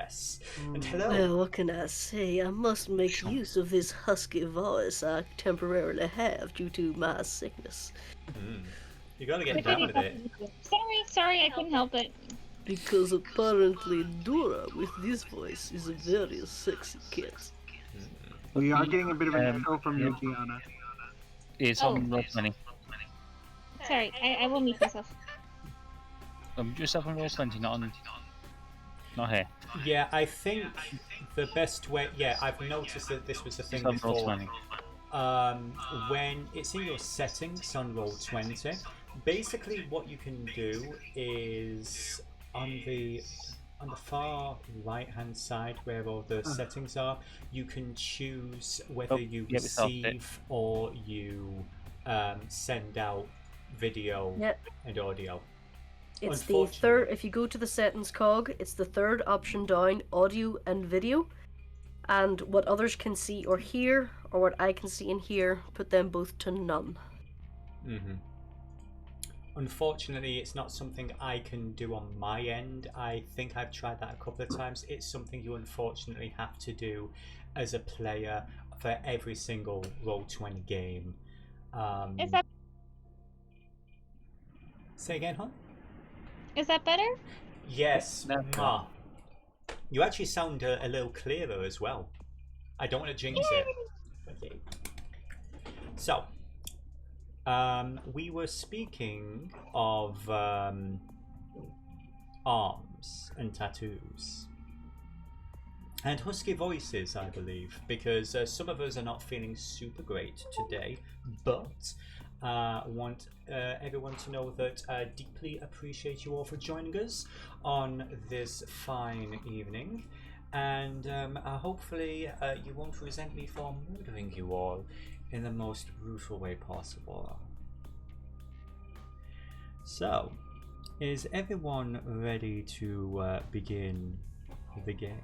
Yes. And hello. Well, what can I say? I must make use of this husky voice I temporarily have due to my sickness. You gotta get down with it. Sorry, I couldn't help it. Because apparently Dora with this voice is a very sexy cat. We are getting a bit of an echo from you, Gianna. It's on roll 20. Sorry, I will mute myself. Just up on roll 20, not here. Yeah, I think the best way. Yeah, I've noticed that this was a thing It's on roll before. 20. When it's in your settings on roll 20, basically what you can do is on the far right hand side where all the settings are, you can choose whether you receive or you send out video and audio. It's the third. If you go to the settings cog, it's the third option down, audio and video. And what others can see or hear, or what I can see and hear, put them both to none. Unfortunately, it's not something I can do on my end. I think I've tried that a couple of times. It's something you unfortunately have to do as a player for every single Roll20 game. Is that... Say again, hon? Is that better? Yes. You actually sound a little clearer as well. I don't want to jinx it. Okay. So, we were speaking of arms and tattoos. And husky voices, I believe, because some of us are not feeling super great today, but want everyone to know that I deeply appreciate you all for joining us on this fine evening, and hopefully you won't resent me for murdering you all in the most brutal way possible. So, is everyone ready to begin the game?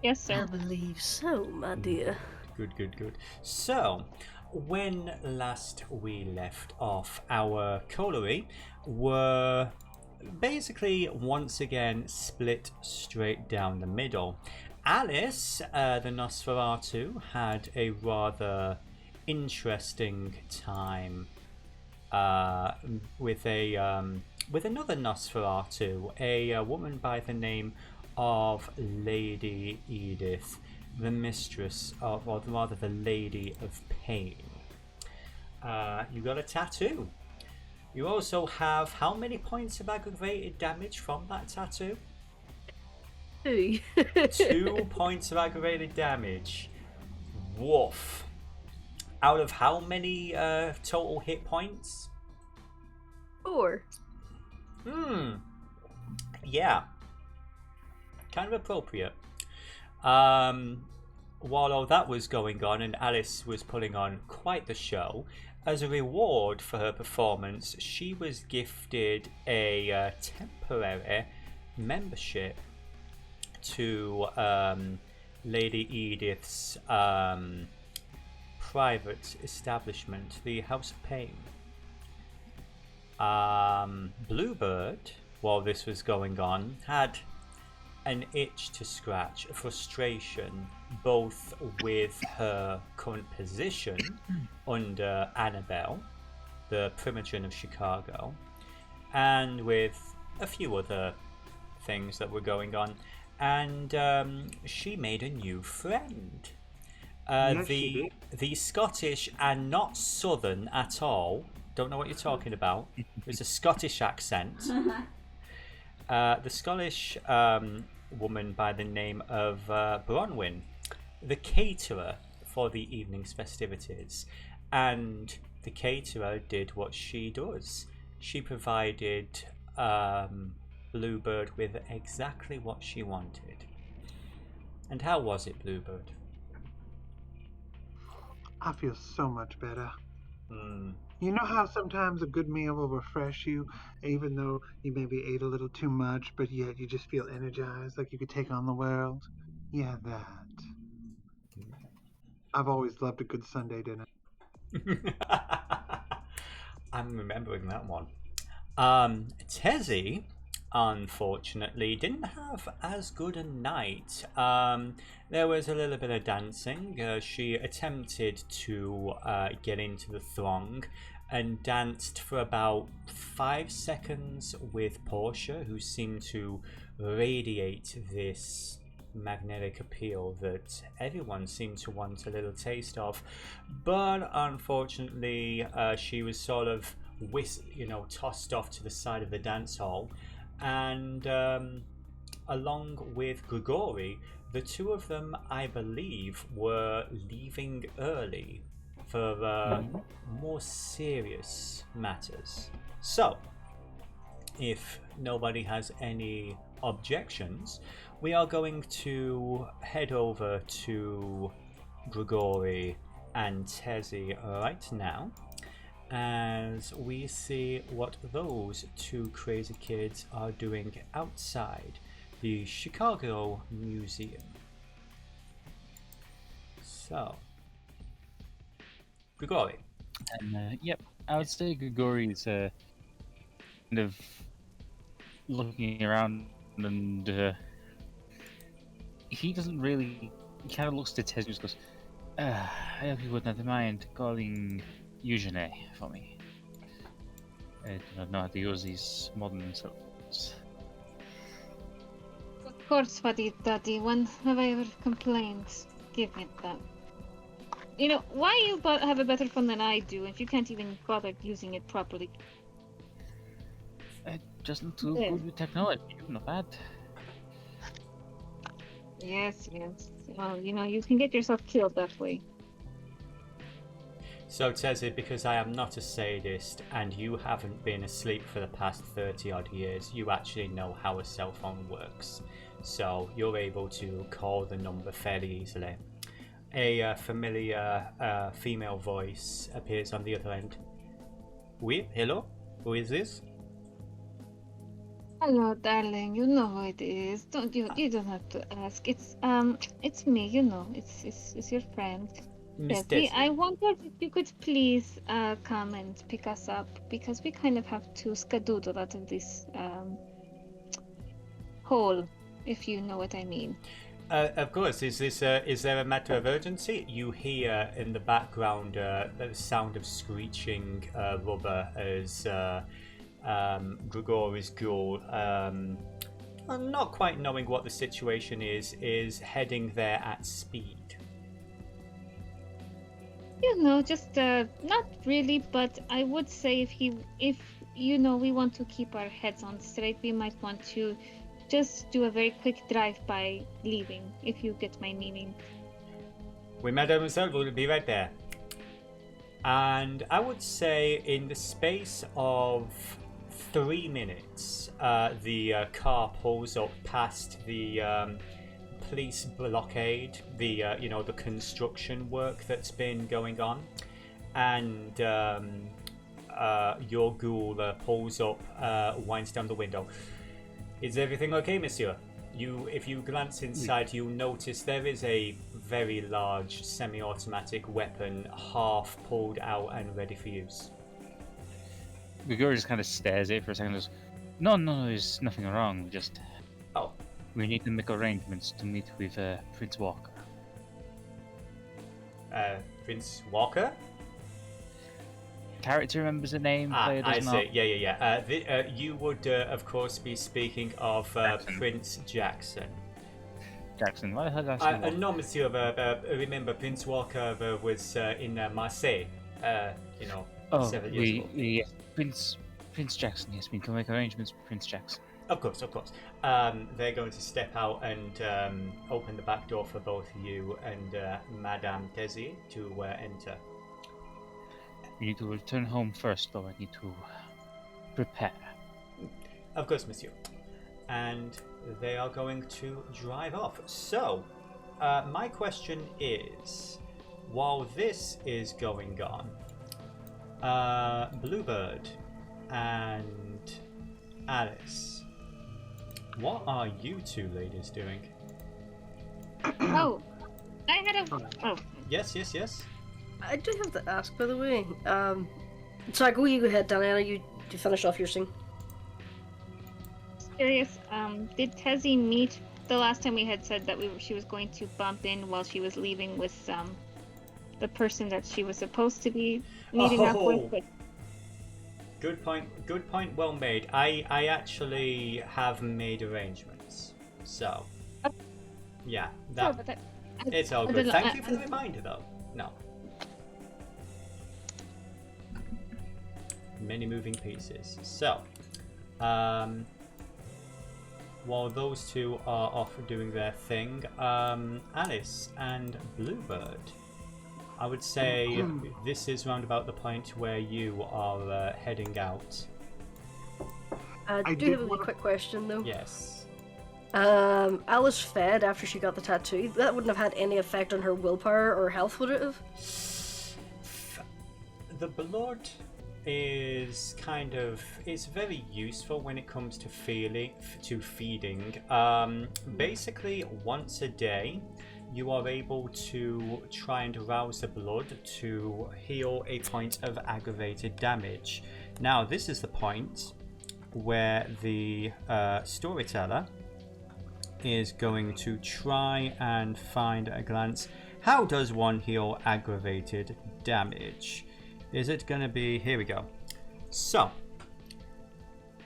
Yes, sir. I believe so, my dear. Good. So, when last we left off, our colliery were basically once again split straight down the middle. Alice, the Nosferatu, had a rather interesting time with another Nosferatu, a woman by the name of Lady Edith, the mistress of, or rather the Lady of Pain. You got a tattoo. You also have how many points of aggravated damage from that tattoo? 2. 2 points of aggravated damage. Woof. Out of how many total hit points? 4. Yeah. Kind of appropriate. While all that was going on and Alice was putting on quite the show, as a reward for her performance, she was gifted a temporary membership to Lady Edith's private establishment, the House of Pain. Bluebird, while this was going on, had an itch to scratch, a frustration, both with her current position under Annabelle, the Primogen of Chicago, and with a few other things that were going on. And she made a new friend. The Scottish and not Southern at all. Don't know what you're talking about. There's a Scottish accent. The Scottish woman by the name of Bronwyn, the caterer for the evening's festivities. And the caterer did what she does. She provided Bluebird with exactly what she wanted. And how was it, Bluebird? I feel so much better. You know how sometimes a good meal will refresh you, even though you maybe ate a little too much, but yet you just feel energized, like you could take on the world? Yeah, that. I've always loved a good Sunday dinner. I'm remembering that one. Tezi, unfortunately, didn't have as good a night. There was a little bit of dancing. She attempted to get into the throng and danced for about 5 seconds with Portia, who seemed to radiate this magnetic appeal that everyone seemed to want a little taste of. But unfortunately, she was sort of tossed off to the side of the dance hall, and along with Grigori, the two of them, I believe, were leaving early for more serious matters. So, if nobody has any objections, we are going to head over to Grigori and Tezi right now, as we see what those two crazy kids are doing outside the Chicago Museum. So, Grigori. Yep, I would say Grigori is kind of looking around, and he doesn't really. He kind of looks to Tez and just goes, I hope you wouldn't mind calling Eugene for me. I do not know how to use these modern cell phones. Of course, Daddy. When have I ever complained? Give me that. You know, why you have a better phone than I do if you can't even bother using it properly? Just not too good with technology, not bad. Yes. Well, you can get yourself killed that way. So, Tezi, because I am not a sadist and you haven't been asleep for the past 30 odd years, you actually know how a cell phone works. So, you're able to call the number fairly easily. A familiar female voice appears on the other end. Oui, hello? Who is this? Hello, darling. You know who it is. Don't you? You don't have to ask. It's me. You know, it's your friend. Miss Bertie. Tezi. I wondered if you could please come and pick us up, because we kind of have to skedoodle out of this hole, if you know what I mean. Of course. Is there a matter of urgency? You hear in the background the sound of screeching rubber as Grigori's ghoul, not quite knowing what the situation is heading there at speed. You know, just not really, but I would say if we want to keep our heads on straight, we might want to just do a very quick drive-by leaving, if you get my meaning. We, mademoiselle, will be right there. And I would say in the space of 3 minutes, the car pulls up past the police blockade, the construction work that's been going on, and your ghoul pulls up, winds down the window. Is everything okay, monsieur? If you glance inside, you'll notice there is a very large semi-automatic weapon, half pulled out and ready for use. Grigori just kind of stares at it for a second and goes, No, there's nothing wrong, just... Oh. We need to make arrangements to meet with Prince Walker. Prince Walker? Character remembers the name, player does not. I see. Yeah. You would, of course, be speaking of Prince Jackson. Jackson, why the hell did I say No, monsieur. Remember, Prince Walker was in Marseille, several years ago. Yes. Prince Jackson, yes, we can make arrangements with Prince Jackson. Of course. They're going to step out and open the back door for both you and Madame Tezi to enter. We need to return home first, though. I need to prepare. Of course, monsieur. And they are going to drive off. So, my question is, while this is going on, Bluebird and Alice, what are you two ladies doing? Oh, I had a... Oh. Yes. I do have to ask, by the way. Sorry, you go ahead, Diana. You finish off your scene. curious, did Tezi meet the last time we had said that she was going to bump in while she was leaving with the person that she was supposed to be meeting up with? But... Good point, well made. I actually have made arrangements. So, yeah, it's all good. Thank you for the reminder, though. No. Many moving pieces. So, while those two are off doing their thing, Alice and Bluebird, I would say this is round about the point where you are heading out. I do have a quick question, though. Yes. Alice fed after she got the tattoo. That wouldn't have had any effect on her willpower or health, would it have? The blood is it's very useful when it comes to feeding. Basically, once a day, you are able to try and arouse the blood to heal a point of aggravated damage. Now, this is the point where the storyteller is going to try and find at a glance, how does one heal aggravated damage? Is it going to be... Here we go. So,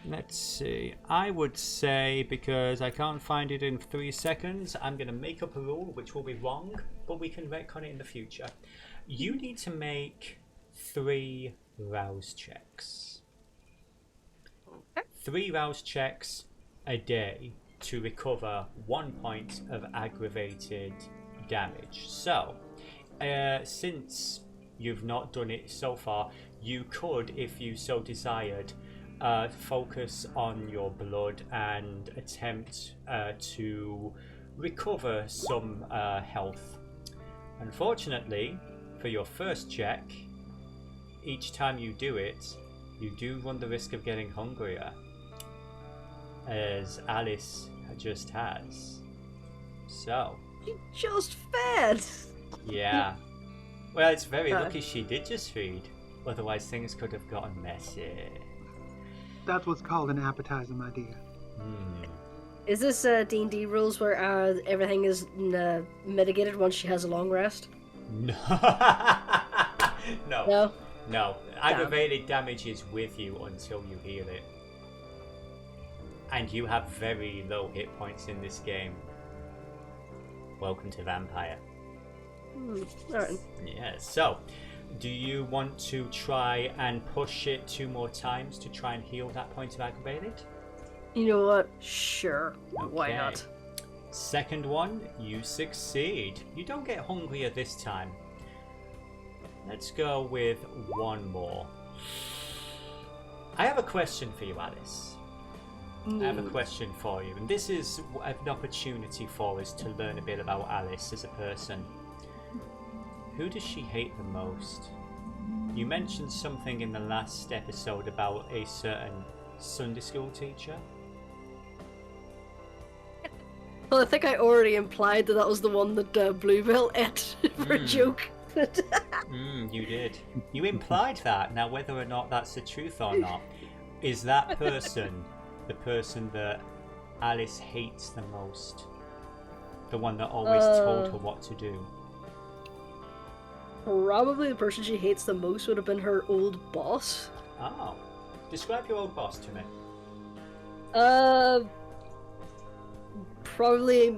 let's see. I would say, because I can't find it in 3 seconds, I'm going to make up a rule which will be wrong, but we can retcon it in the future. You need to make 3 rouse checks. 3 rouse checks a day to recover 1 point of aggravated damage. So, since you've not done it so far, you could, if you so desired, focus on your blood and attempt to recover some health. Unfortunately, for your first check, each time you do it, you do run the risk of getting hungrier, as Alice just has. So... She just fed! Yeah. Well, it's very lucky she did just feed. Otherwise, things could have gotten messy. That's what's called an appetizer, my dear. Is this D&D rules where everything is mitigated once she has a long rest? No. No? No. Aggravated damage is with you until you heal it. And you have very low hit points in this game. Welcome to Vampire. Alright. Yeah, so... do you want to try and push it 2 more times to try and heal that point of aggravated? You know what? Sure. Okay. Why not? Second one, you succeed. You don't get hungrier this time. Let's go with 1 more. I have a question for you, Alice. I have a question for you. And this is an opportunity for us to learn a bit about Alice as a person. Who does she hate the most? You mentioned something in the last episode about a certain Sunday school teacher. Well, I think I already implied that was the one that Bluebell ate for a joke. You did. You implied that. Now, whether or not that's the truth or not, is that person the person that Alice hates the most? The one that always told her what to do? Probably the person she hates the most would have been her old boss. Oh. Describe your old boss to me. Probably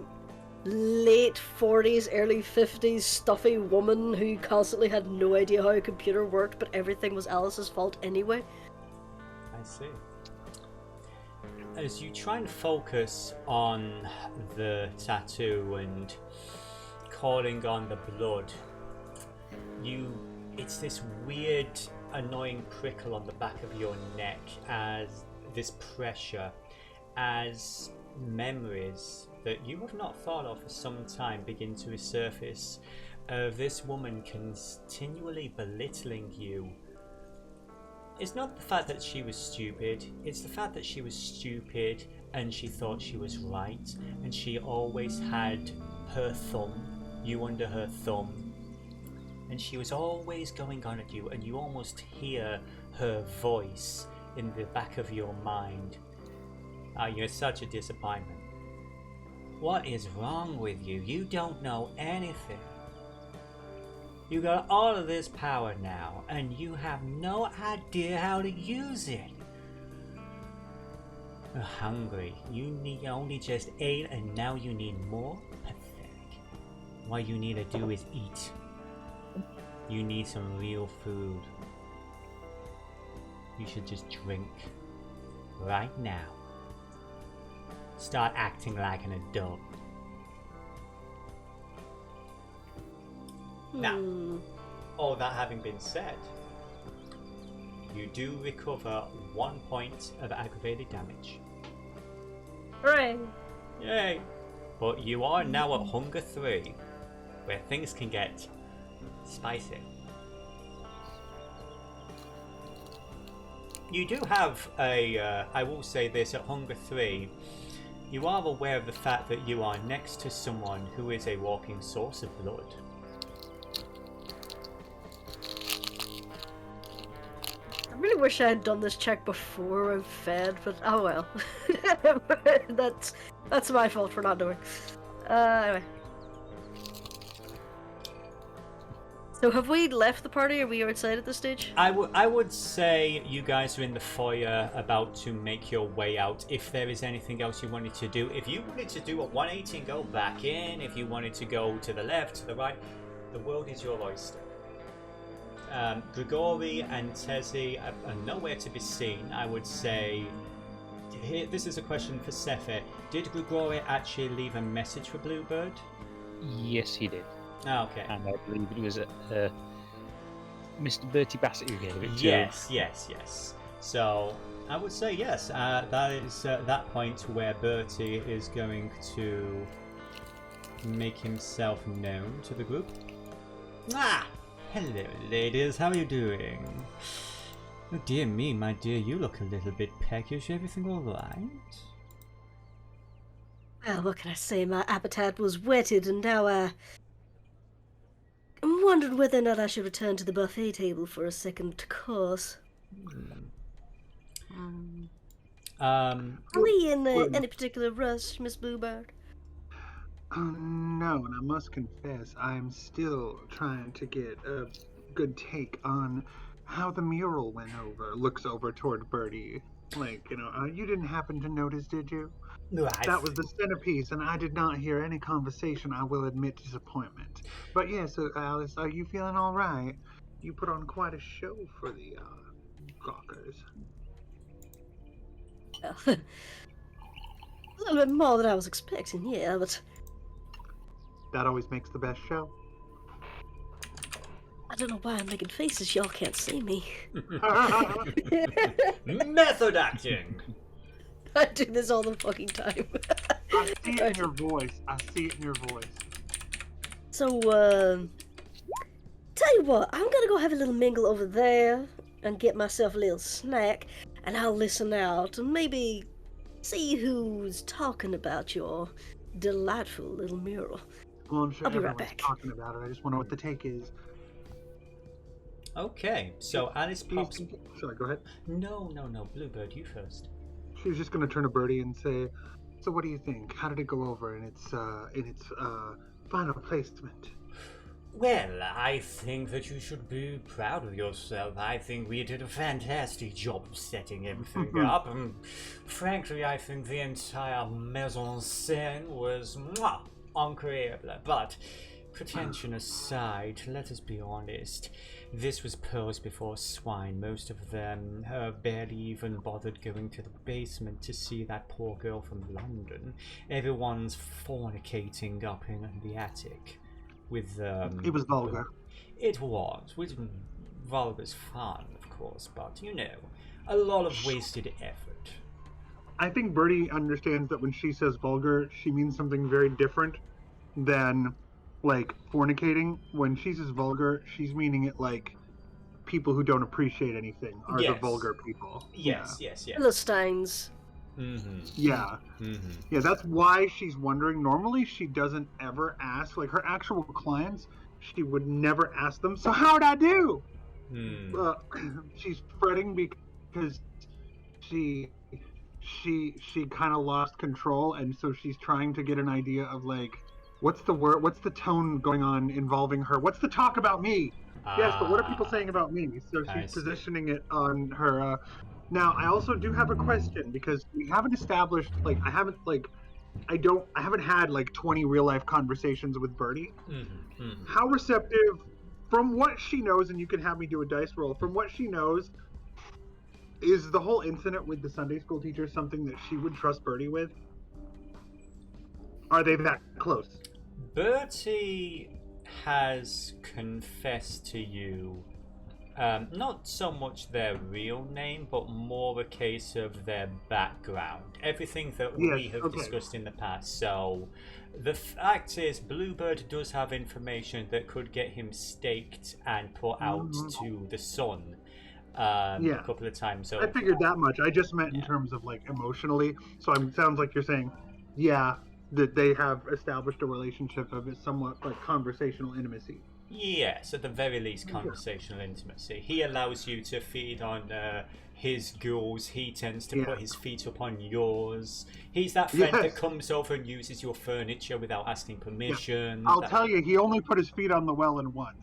late 40s, early 50s, stuffy woman who constantly had no idea how a computer worked, but everything was Alice's fault anyway. I see. As you try and focus on the tattoo and calling on the blood, it's this weird, annoying prickle on the back of your neck as this pressure, as memories that you have not thought of for some time begin to resurface of this woman continually belittling you. It's not the fact that she was stupid, it's the fact that she was stupid and she thought she was right, and she always had you under her thumb. And she was always going on at you, and you almost hear her voice in the back of your mind. You're such a disappointment. What is wrong with you? You don't know anything. You got all of this power now, and you have no idea how to use it. You're hungry. You only just ate, and now you need more? Pathetic. What you need to do is eat. You need some real food. You should just drink. Right now. Start acting like an adult. Now, all that having been said, you do recover 1 point of aggravated damage. Hooray! Yay! But you are now at Hunger 3, where things can get spicy. You do have I will say this, at Hunger 3, you are aware of the fact that you are next to someone who is a walking source of blood. I really wish I had done this check before I fed, but oh well. That's my fault for not doing. Anyway. So have we left the party? Are we outside at this stage? I would say you guys are in the foyer about to make your way out. If there is anything else you wanted to do, if you wanted to do a 180 and go back in, if you wanted to go to the left, to the right, the world is your oyster. Grigori and Tezi are nowhere to be seen. I would say, here, this is a question for Sepher. Did Grigori actually leave a message for Bluebird? Yes, he did. Oh, okay. And I believe it was Mr. Bertie Bassett who gave it to Yes. So, I would say yes. That is that point where Bertie is going to make himself known to the group. Ah! Hello, ladies. How are you doing? Oh, dear me, my dear. You look a little bit peckish. Everything all right? Well, what can I say? My appetite was whetted, and now I'm wondering whether or not I should return to the buffet table for a second course. Are we in any particular rush, Miss Bluebird? No, and I must confess, I'm still trying to get a good take on how the mural looks over toward Bertie. Like, you didn't happen to notice, did you? No, That was the centerpiece, and I did not hear any conversation. I will admit disappointment. But yeah, so Alice, are you feeling all right? You put on quite a show for the gawkers. Well, a little bit more than I was expecting, yeah, but That always makes the best show. I don't know why I'm making faces. Y'all can't see me. Method acting. I do this all the fucking time. I see it in your voice. So, tell you what, I'm gonna go have a little mingle over there and get myself a little snack, and I'll listen out and maybe see who's talking about your delightful little mural. Well, I'm sure I'll be right everyone's back. talking about it. I just wonder what the take is. Okay, so Alice pops. Sorry, go ahead. No, Bluebird, you first. She was just going to turn to Bertie and say, "So, what do you think? How did it go over in its final placement?" Well, I think that you should be proud of yourself. I think we did a fantastic job of setting everything up, and frankly, I think the entire mise en scène was incredible. But pretension aside, let us be honest. This was pearls before swine. Most of them barely even bothered going to the basement to see that poor girl from London. Everyone's fornicating up in the attic. With It was vulgar. It was. Which vulgar's fun, of course, but a lot of wasted effort. I think Bertie understands that when she says vulgar, she means something very different than, like, fornicating. When she says vulgar, she's meaning it like people who don't appreciate anything are the vulgar people. Yes. Philistines. Yeah. Yeah, that's why she's wondering. Normally, she doesn't ever ask, like, her actual clients, she would never ask them, "So how'd I do?" She's fretting because she she kind of lost control, and so she's trying to get an idea of like, what's the tone going on involving her? What's the talk about me? Yes, but what are people saying about me? So she's positioning it on her. Now, I also do have a question because we haven't established, like, I haven't had like 20 real life conversations with Bertie. How receptive, from what she knows, and you can have me do a dice roll, from what she knows, is the whole incident with the Sunday school teacher something that she would trust Bertie with? Are they that close? Bertie has confessed to you, not so much their real name, but more a case of their background. Everything that we have discussed in the past. So the fact is, Bluebird does have information that could get him staked and put out to the sun a couple of times. So I figured that much. I just meant in terms of like emotionally. So it sounds like you're saying, that they have established a relationship of somewhat like conversational intimacy. Yes, at the very least, conversational intimacy. He allows you to feed on his ghouls. He tends to put his feet up on yours. He's that friend that comes over and uses your furniture without asking permission. I'll tell you, he only put his feet on the Welland once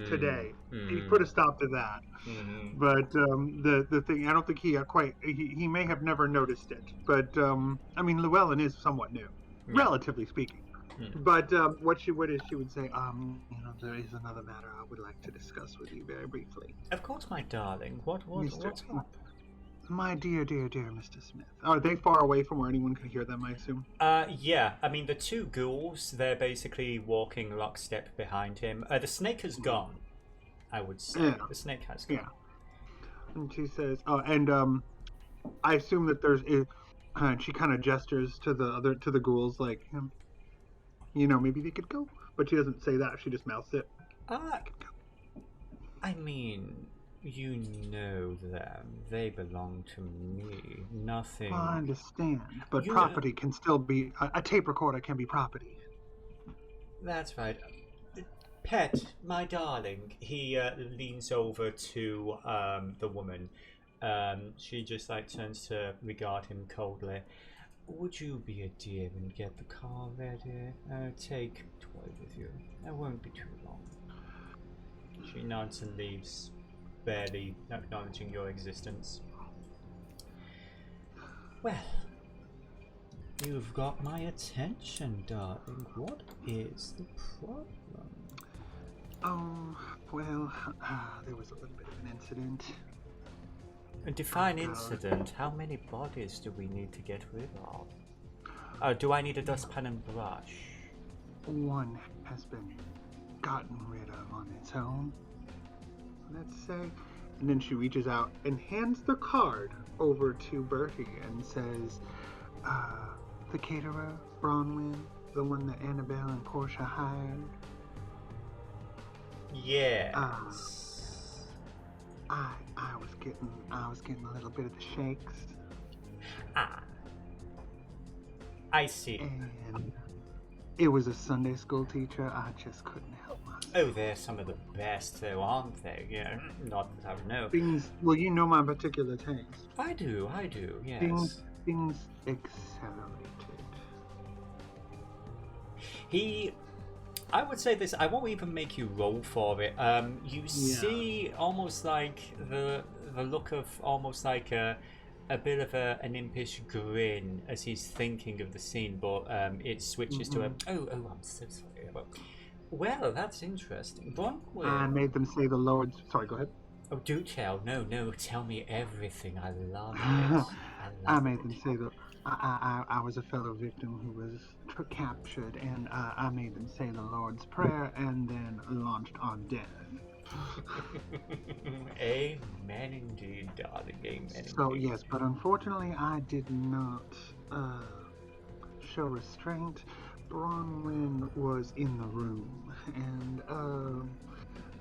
today. He put a stop to that. But the thing, I don't think he may have never noticed it. But I mean, Llewellyn is somewhat new, relatively speaking. But what she would say, there is another matter I would like to discuss with you very briefly. Of course, my darling. What's up? My dear Mr. Smith. Are they far away from where anyone could hear them, I assume? Yeah. I mean, the two ghouls, they're basically walking lockstep behind him. The snake has gone, I would say. Yeah. The snake has gone. Yeah. And she says, I assume that and she kind of gestures to the ghouls, like, maybe they could go. But she doesn't say that. She just mouths it. I mean, you know them. They belong to me. Nothing. Well, I understand. But property can still be... A tape recorder can be property. That's right. Pet, my darling. He leans over to the woman. She just turns to regard him coldly. Would you be a dear and get the car ready? Take Toy with you. It won't be too long. She nods and leaves, barely acknowledging your existence. Well, you've got my attention, darling. What is the problem? There was a little bit of an incident. A define incident. How many bodies do we need to get rid of? Do I need a dustpan and brush? One has been gotten rid of on its own, let's say. And then she reaches out and hands the card over to Bertie and says, the caterer, Bronwyn, the one that Annabelle and Portia hired. Yes. I was getting a little bit of the shakes. I see. And it was a Sunday school teacher. I just couldn't help myself. Oh, they're some of the best, though, aren't they? Yeah, not that I know. Well, you know my particular taste. I do, yes. Things accelerated. I would say this, I won't even make you roll for it. You see almost like the look of almost like a bit of an impish grin as he's thinking of the scene, but it switches to I'm so sorry. Well, that's interesting. Bronwyn. I made them say the Lord's... Sorry, go ahead. Oh, do tell. No, tell me everything. I love it. I made them say that I was a fellow victim who was captured, and I made them say the Lord's Prayer and then launched on death. Amen indeed, darling. Amen. So, yes, but unfortunately I did not show restraint. Bronwyn was in the room, and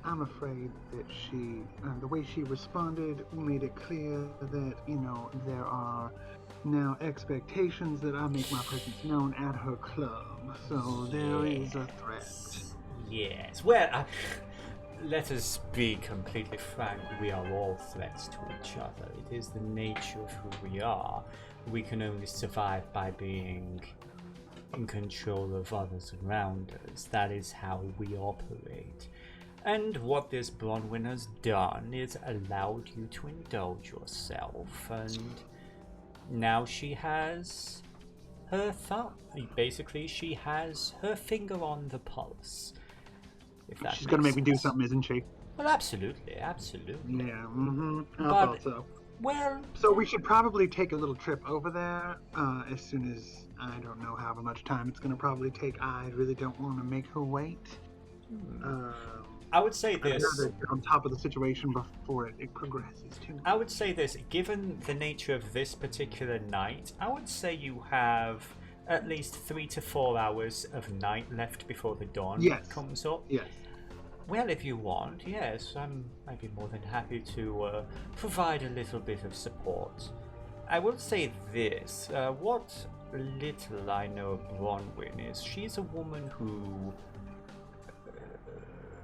I'm afraid that she, the way she responded made it clear that, there are now expectations that I make my presence known at her club. So there is a threat. Yes. Well, let us be completely frank, we are all threats to each other. It is the nature of who we are. We can only survive by being in control of others around us. That is how we operate. And what this Bronwyn has done is allowed you to indulge yourself, and now she has her thumb. Basically, she has her finger on the pulse. She's going to make me do something, isn't she? Well, absolutely. Yeah, I But, thought so. Well... So we should probably take a little trip over there as soon as... I don't know how much time it's going to probably take. I really don't want to make her wait. I would say this... I'd rather get on top of the situation before it progresses too much. I would say this. Given the nature of this particular night, I would say you have at least 3 to 4 hours of night left before the dawn comes up. Yes. Well, if you want, yes, I'd be more than happy to provide a little bit of support. I will say this, what little I know of Bronwyn is she's a woman who...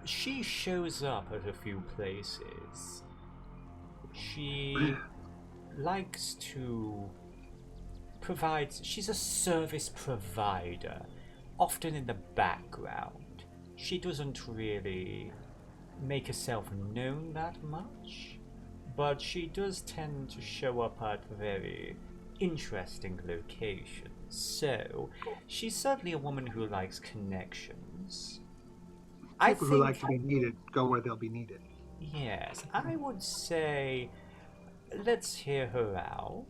she shows up at a few places. She likes to provide... she's a service provider, often in the background. She doesn't really make herself known that much, but she does tend to show up at very interesting locations. So, she's certainly a woman who likes connections. People who like to be needed go where they'll be needed. Yes, I would say let's hear her out,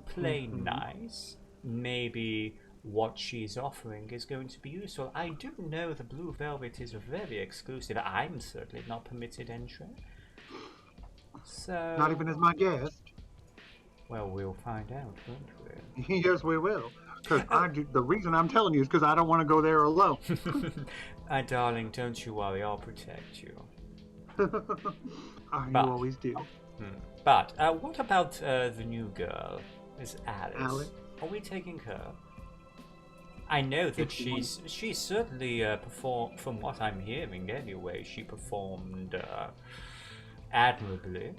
play nice, maybe what she's offering is going to be useful. I do know the Blue Velvet is very exclusive. I'm certainly not permitted entry. So... Not even as my guest? Well, we'll find out, won't we? Yes, we will. Because the reason I'm telling you is because I don't want to go there alone. Darling, don't you worry, I'll protect you. You always do. But what about the new girl, Miss Alice? Alice? Are we taking her? I know that she's certainly performed, from what I'm hearing anyway, she performed admirably.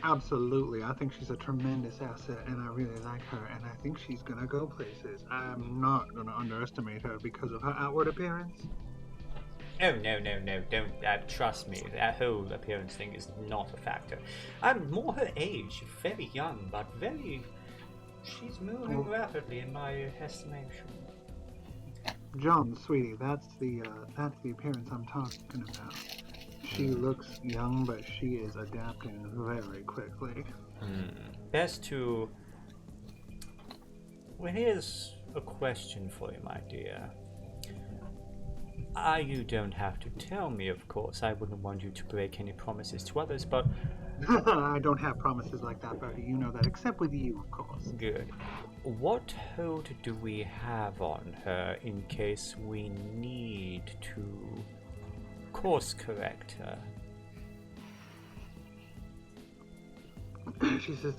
Absolutely. I think she's a tremendous asset, and I really like her, and I think she's going to go places. I'm not going to underestimate her because of her outward appearance. Oh, no, don't trust me. That whole appearance thing is not a factor. I'm more her age, very young, but she's moving rapidly in my estimation. John, sweetie, that's the appearance I'm talking about. She looks young, but she is adapting very quickly. Best to... Well, here's a question for you, my dear. You don't have to tell me, of course. I wouldn't want you to break any promises to others, but... I don't have promises like that, Bertie. You know that, except with you, of course. Good. What hold do we have on her in case we need to course correct her? She says,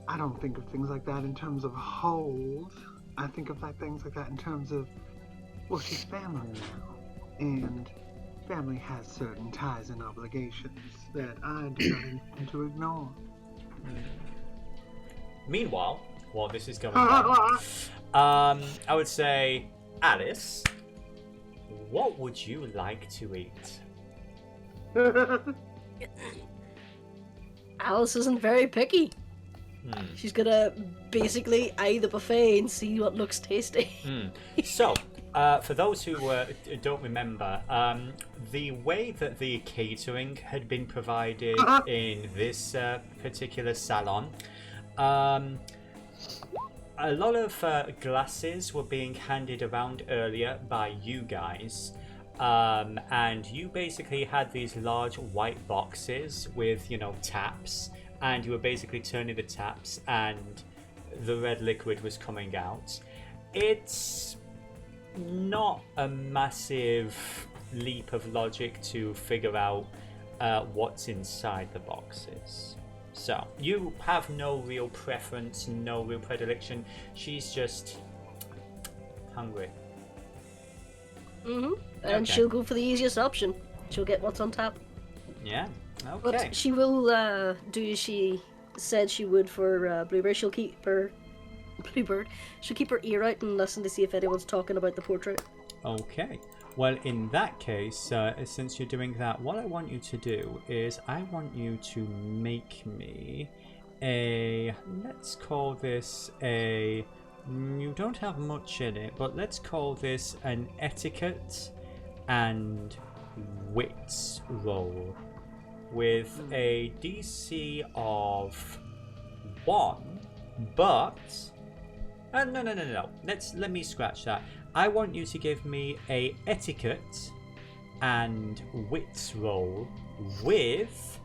I don't think of things like that in terms of hold. I think of things like that in terms of, well, she's family now, and family has certain ties and obligations that I do not intend to ignore. Meanwhile, while this is going on, I would say, Alice, what would you like to eat? Alice isn't very picky. She's gonna basically eye the buffet and see what looks tasty. So, for those who don't remember, the way that the catering had been provided in this particular salon, a lot of glasses were being handed around earlier by you guys, and you basically had these large white boxes with, taps, and you were basically turning the taps and the red liquid was coming out. It's not a massive leap of logic to figure out what's inside the boxes. So, you have no real preference, no real predilection. She's just hungry. And Okay. she'll go for the easiest option. She'll get what's on tap. Yeah. Okay. But she will do as she said she would for Bluebird. She'll keep her Bluebird. She'll keep her ear out and listen to see if anyone's talking about the portrait. Okay. Well, in that case, since you're doing that, what I want you to do is I want you to make me let's call this you don't have much in it, but let's call this an etiquette and wits roll with a DC of 1, but no. Let me scratch that. I want you to give me a etiquette and wits roll with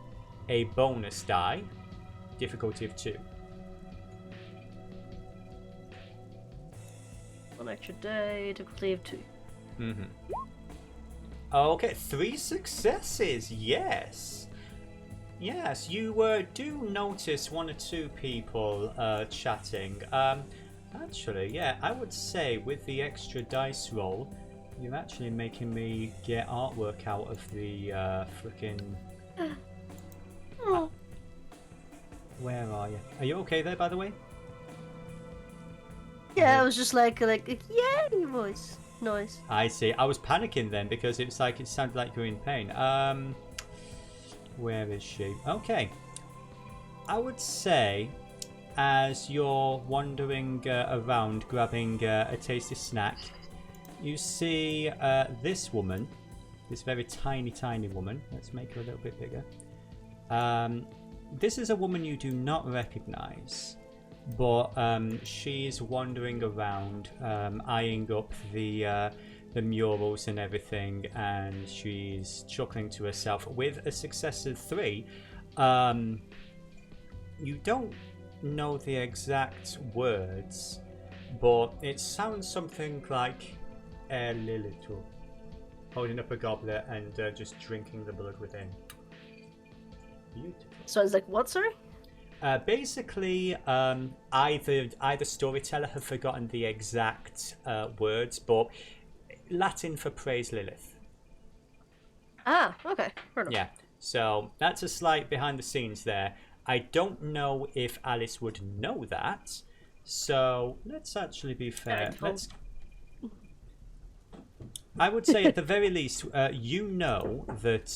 a bonus die, difficulty of 2. One extra die, difficulty of 2. Okay, 3 successes. Yes, you do notice 1 or 2 people chatting. Actually, yeah, I would say with the extra dice roll, you're actually making me get artwork out of the freaking. Where are you? Are you okay there, by the way? Yeah, I was just like yay voice noise. I see. I was panicking then because it sounded like you're in pain. Where is she? Okay. I would say, as you're wandering around grabbing a tasty snack, you see this woman, this very tiny woman. Let's make her a little bit bigger. This is a woman you do not recognize, but she's wandering around, eyeing up the murals and everything, and she's chuckling to herself with a success of 3. You don't know the exact words, but it sounds something like Lilito, holding up a goblet and just drinking the blood within. Beautiful. Sounds like what, sorry? Basically, either storyteller have forgotten the exact words, but Latin for praise Lilith. Ah, okay. Fair enough. Yeah, so that's a slight behind the scenes there. I don't know if Alice would know that, so let's actually be fair. I would say at the very least, you know that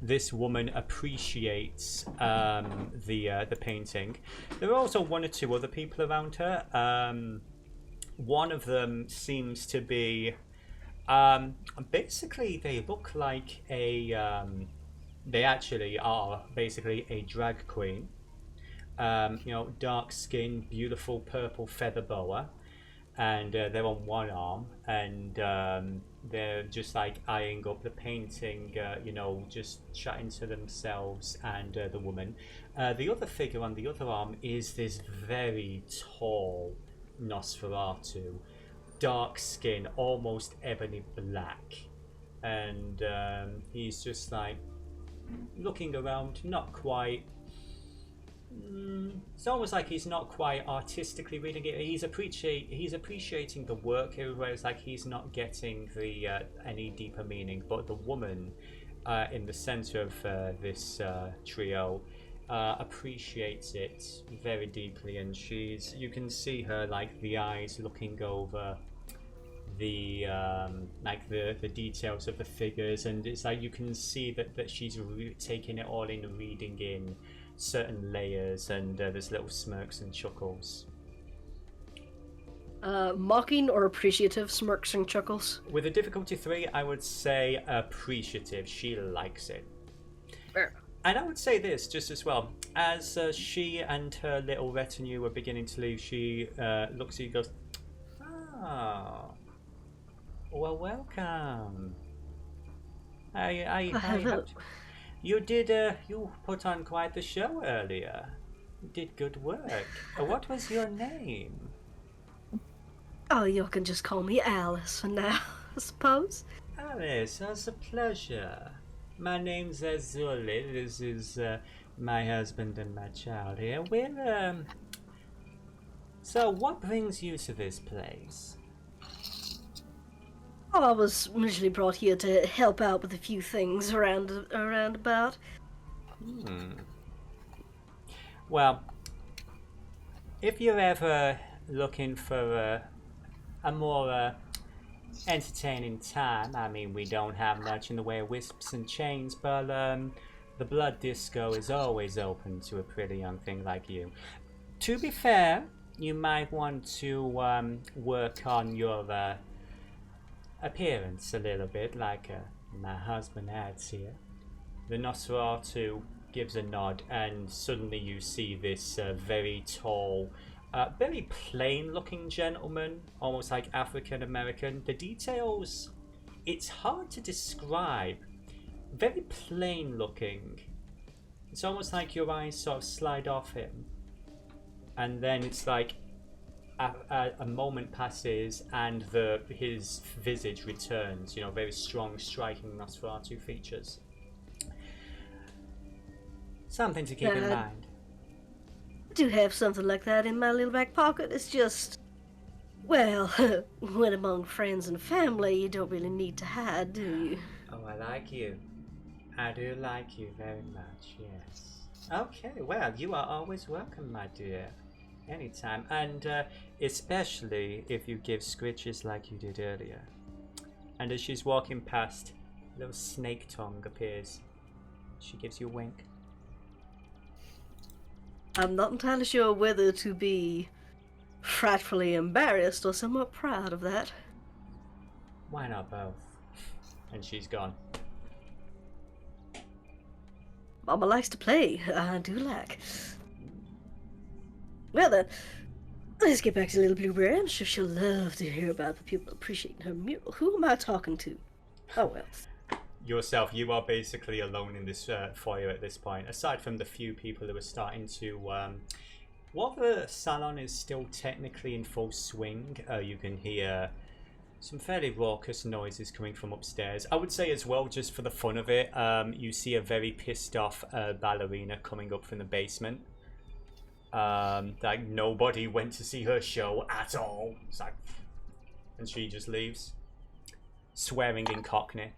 this woman appreciates the painting. There are also 1 or 2 other people around her. One of them seems to be basically they look like they actually are basically a drag queen. Dark skin, beautiful purple feather boa, and they're on one arm, and they're just like eyeing up the painting, just chatting to themselves and the woman. The other figure on the other arm is this very tall Nosferatu, dark skin, almost ebony black, and he's just like looking around, not quite. It's almost like he's not quite artistically reading it. He's appreciating the work, whereas like he's not getting the any deeper meaning. But the woman in the center of this trio appreciates it very deeply, and you can see her like the eyes looking over the the details of the figures, and it's like you can see that she's taking it all in, reading in certain layers, and there's little smirks and chuckles. Mocking or appreciative smirks and chuckles? With a difficulty 3, I would say appreciative. She likes it. Fair. And I would say this just as well. As she and her little retinue are beginning to leave, she looks at you and goes, "Oh, well, welcome. You put on quite the show earlier. You did good work. What was your name?" Oh, you can just call me Alice for now, I suppose. Alice, it's a pleasure. My name's Azuli. This is my husband and my child here. So what brings you to this place? I was initially brought here to help out with a few things around about. Well, if you're ever looking for a more entertaining time, I mean, we don't have much in the way of wisps and chains, but the blood disco is always open to a pretty young thing like you. To be fair, you might want to work on your appearance a little bit, like my husband adds here. The Nosferatu gives a nod, and suddenly you see this very tall, very plain-looking gentleman, almost like African-American. The details, it's hard to describe. Very plain-looking. It's almost like your eyes sort of slide off him. And then it's like a moment passes and his visage returns, you know, very strong, striking Nosferatu features. Something to keep in mind. I do have something like that in my little back pocket. It's just, well, when among friends and family, you don't really need to hide, do you? Oh, I like you. I do like you very much, yes. Okay, well, you are always welcome, my dear. Anytime, and especially if you give scritches like you did earlier. And as she's walking past, a little snake tongue appears. She gives you a wink. I'm not entirely sure whether to be frightfully embarrassed or somewhat proud of that. Why not both? And she's gone. Mama likes to play. I do like. Well then, let's get back to little Bluebird. I'm sure she'll love to hear about the people appreciating her mural. Who am I talking to? Oh well. Yourself, you are basically alone in this foyer at this point, aside from the few people who are starting to... while the salon is still technically in full swing, you can hear some fairly raucous noises coming from upstairs. I would say as well, just for the fun of it, you see a very pissed off ballerina coming up from the basement. Like nobody went to see her show at all. It's like, and she just leaves, swearing in Cockney.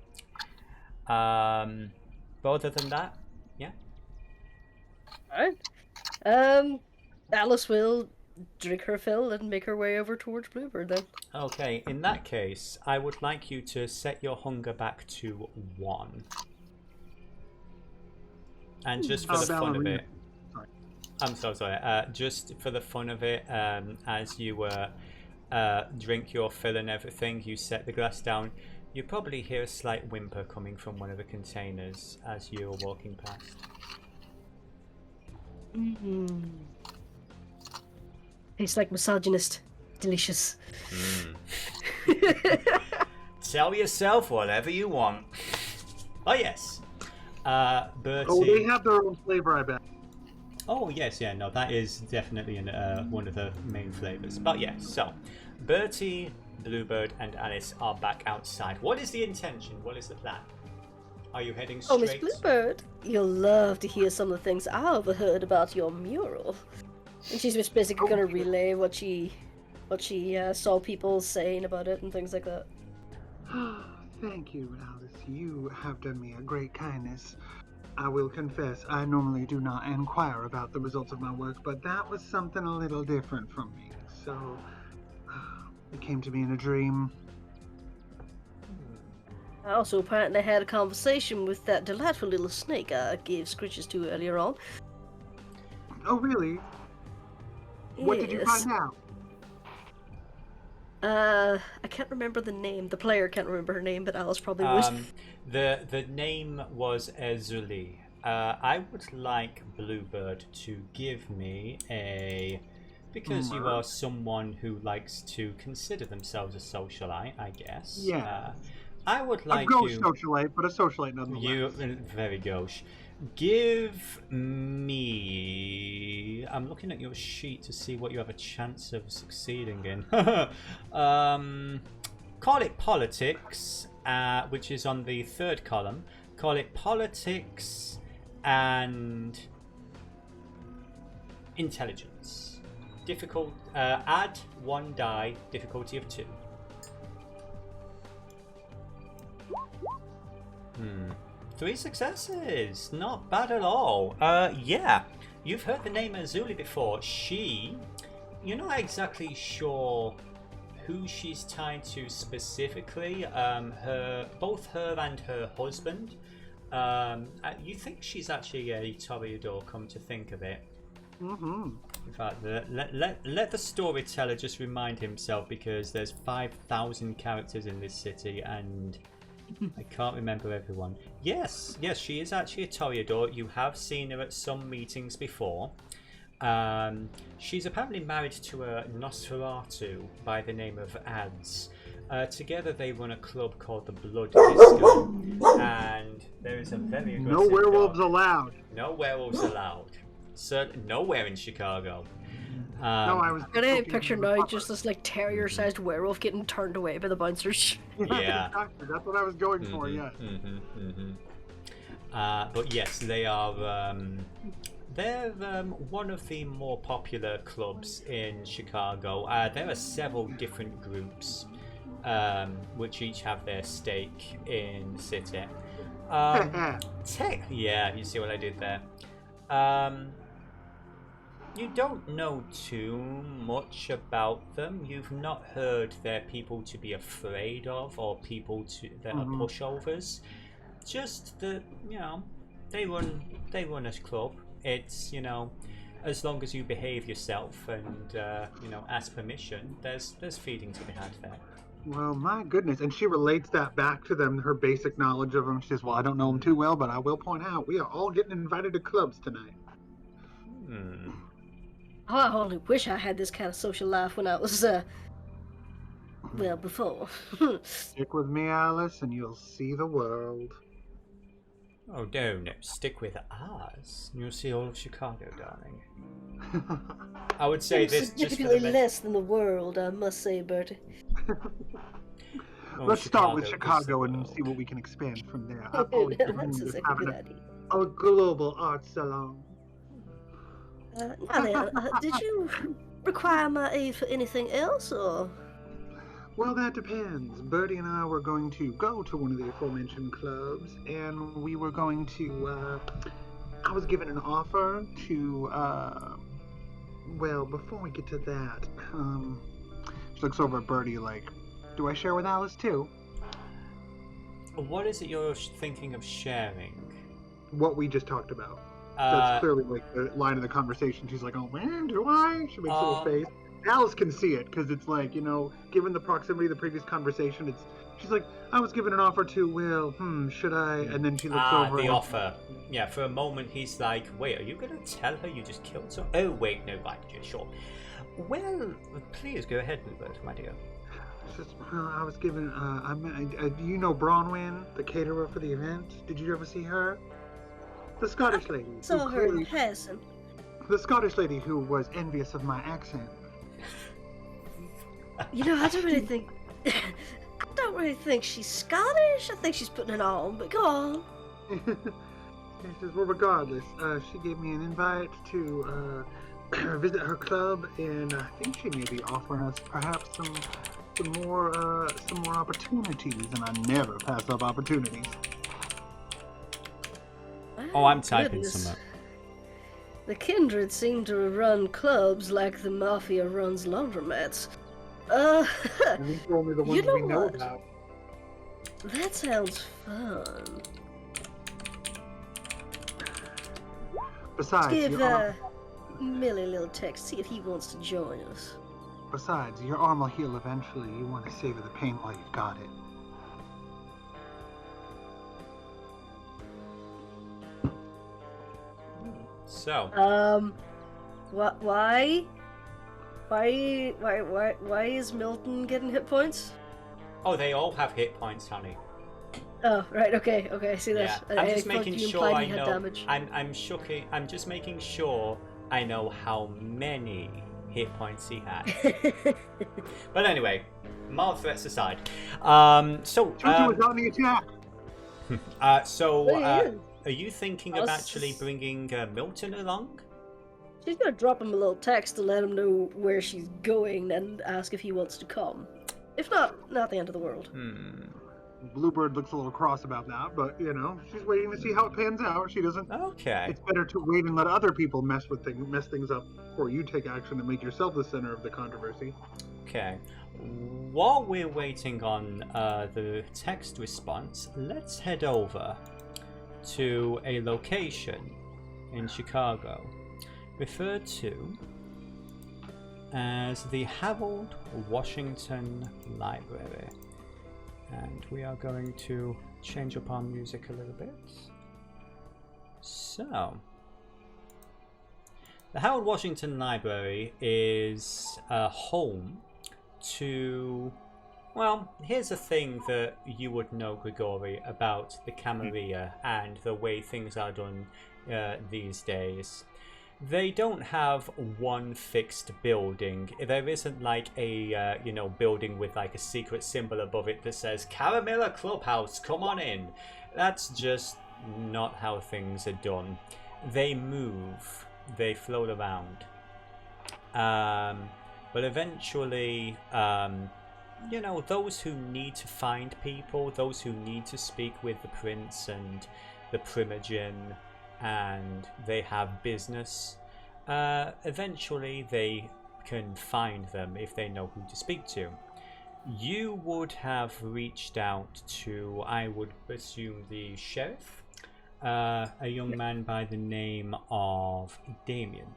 But other than that, yeah. Alright. Alice will drink her fill and make her way over towards Bluebird then. Okay, in that case, I would like you to set your hunger back to 1. And just for the fun of it, I'm so sorry. Just for the fun of it, as you drink your fill and everything, you set the glass down. You probably hear a slight whimper coming from one of the containers as you're walking past. Tastes like misogynist. Delicious. Tell yourself whatever you want. Oh yes. Bertie. Oh, they have their own flavor, I bet. Oh yes, yeah, no, that is definitely one of the main flavors. But yes, so Bertie, Bluebird, and Alice are back outside. What is the intention? What is the plan? Are you heading straight? Oh, Miss Bluebird, you'll love to hear some of the things I overheard about your mural. And she's just basically going to relay what she saw people saying about it and things like that. Thank you, Alice. You have done me a great kindness. I will confess, I normally do not inquire about the results of my work, but that was something a little different from me. So, it came to me in a dream. I also apparently had a conversation with that delightful little snake I gave scritches to earlier on. Oh, really? What did you find out? I can't remember the name. The player can't remember her name, but Alice probably would. The name was Ezuli. I would like Bluebird to give me a... Because you are someone who likes to consider themselves a socialite, I guess. Yeah. I would like a gauche socialite, but a socialite nonetheless. You very gauche. Give me... I'm looking at your sheet to see what you have a chance of succeeding in. Call it politics, which is on the 3rd column. Call it politics and intelligence. Difficult. Add 1 die, difficulty of 2. 3 successes. Not bad at all. Yeah. You've heard the name Azuli before. You're not exactly sure who she's tied to specifically. Both her and her husband. You think she's actually a toreador, come to think of it. Mm-hmm. In fact, let the storyteller just remind himself, because there's 5,000 characters in this city and I can't remember everyone. Yes, she is actually a toreador. You have seen her at some meetings before. She's apparently married to a Nosferatu by the name of Ads. Together they run a club called the Blood Disco, and there is a very aggressive No werewolves dog. allowed. No werewolves allowed. Nowhere in Chicago. No, I was. I picture now just this like terrier-sized werewolf getting turned away by the bouncers. Yeah. Exactly. That's what I was going for. Yeah. But yes, they are. They're one of the more popular clubs in Chicago. There are several different groups, which each have their stake in the city. Yeah, you see what I did there. You don't know too much about them. You've not heard they're people to be afraid of, or people that are pushovers. Just that, they run a club. It's, as long as you behave yourself and ask permission, there's feeding to be had there. Well, my goodness. And she relates that back to them, her basic knowledge of them. She says, well, I don't know them too well, but I will point out, we are all getting invited to clubs tonight. Oh, I only wish I had this kind of social life when I was, before. Stick with me, Alice, and you'll see the world. Oh, no, stick with us. You'll see all of Chicago, darling. I would say this just for significantly less than the world, I must say, Bertie. Let's start with Chicago and see what we can expand from there. I've always dreamed of having a global art salon. Now then, did you require my aid for anything else, or? Well, that depends. Bertie and I were going to go to one of the aforementioned clubs, and we were going to, I was given an offer to, well, before we get to that, she looks over at Bertie like, do I share with Alice too? What is it you're thinking of sharing? What we just talked about. That's clearly like the line of the conversation. She's like, oh man, do I? She makes a little face. Alice can see it, because it's like, given the proximity of the previous conversation, she's like, I was given an offer to, well, should I? And then she looks over. The offer. Yeah, for a moment he's like, wait, are you going to tell her you just killed someone? Oh, wait, no, right, yeah, sure. Well, please go ahead, Bluebird, my dear. Well, I was given, you know Bronwyn, the caterer for the event? Did you ever see her? The Scottish lady. Saw her in person. The Scottish lady who was envious of my accent. I don't really think... I don't really think she's Scottish. I think she's putting it on, but go on. She says, well, regardless, she gave me an invite to visit her club, and I think she may be offering us perhaps some more opportunities, and I never pass up opportunities. Oh, I'm typing some up. The kindred seem to run clubs like the mafia runs laundromats. And these are only the ones we know about. That sounds fun. Besides, Let's give Millie a little text, see if he wants to join us. Besides, your arm will heal eventually. You want to savor the pain while you've got it. So. Why is Milton getting hit points? Oh, they all have hit points, honey. Oh, right. Okay. I see that. Yeah. I'm just making sure I know. Damage. I'm just making sure I know how many hit points he had. But anyway, mild threats aside. Tutu is on the attack. Are you thinking of actually bringing Milton along? She's gonna drop him a little text to let him know where she's going and ask if he wants to come. If not the end of the world. Bluebird looks a little cross about that, but she's waiting to see how it pans out. She doesn't. Okay. It's better to wait and let other people mess things up before you take action and make yourself the center of the controversy. Okay. While we're waiting on the text response, let's head over to a location in Chicago referred to as the Harold Washington Library. And we are going to change up our music a little bit. So, the Harold Washington Library is a home to... Well, here's a thing that you would know, Grigori, about the Camarilla and the way things are done these days. They don't have one fixed building. There isn't like a building with like a secret symbol above it that says Caramilla Clubhouse, come on in. That's just not how things are done. They move, they float around. But eventually, those who need to find people, those who need to speak with the prince and the primogen, and they have business, eventually they can find them if they know who to speak to. You would have reached out to, I would assume, the sheriff, a young man by the name of Damien,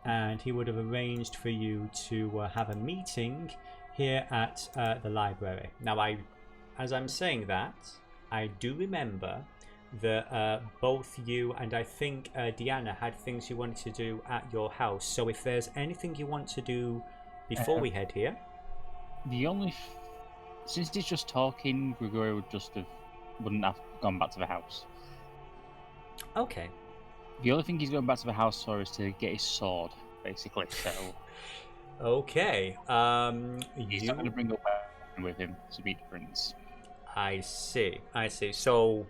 and he would have arranged for you to have a meeting here at the library. Now, as I'm saying that, I do remember that both you and I think Deanna had things you wanted to do at your house. So if there's anything you want to do before we head here... Since he's just talking, Grigori wouldn't have gone back to the house. Okay. The only thing he's going back to the house for is to get his sword, basically, so... Okay, He's not going to bring a weapon with him to meet the prince. I see. So...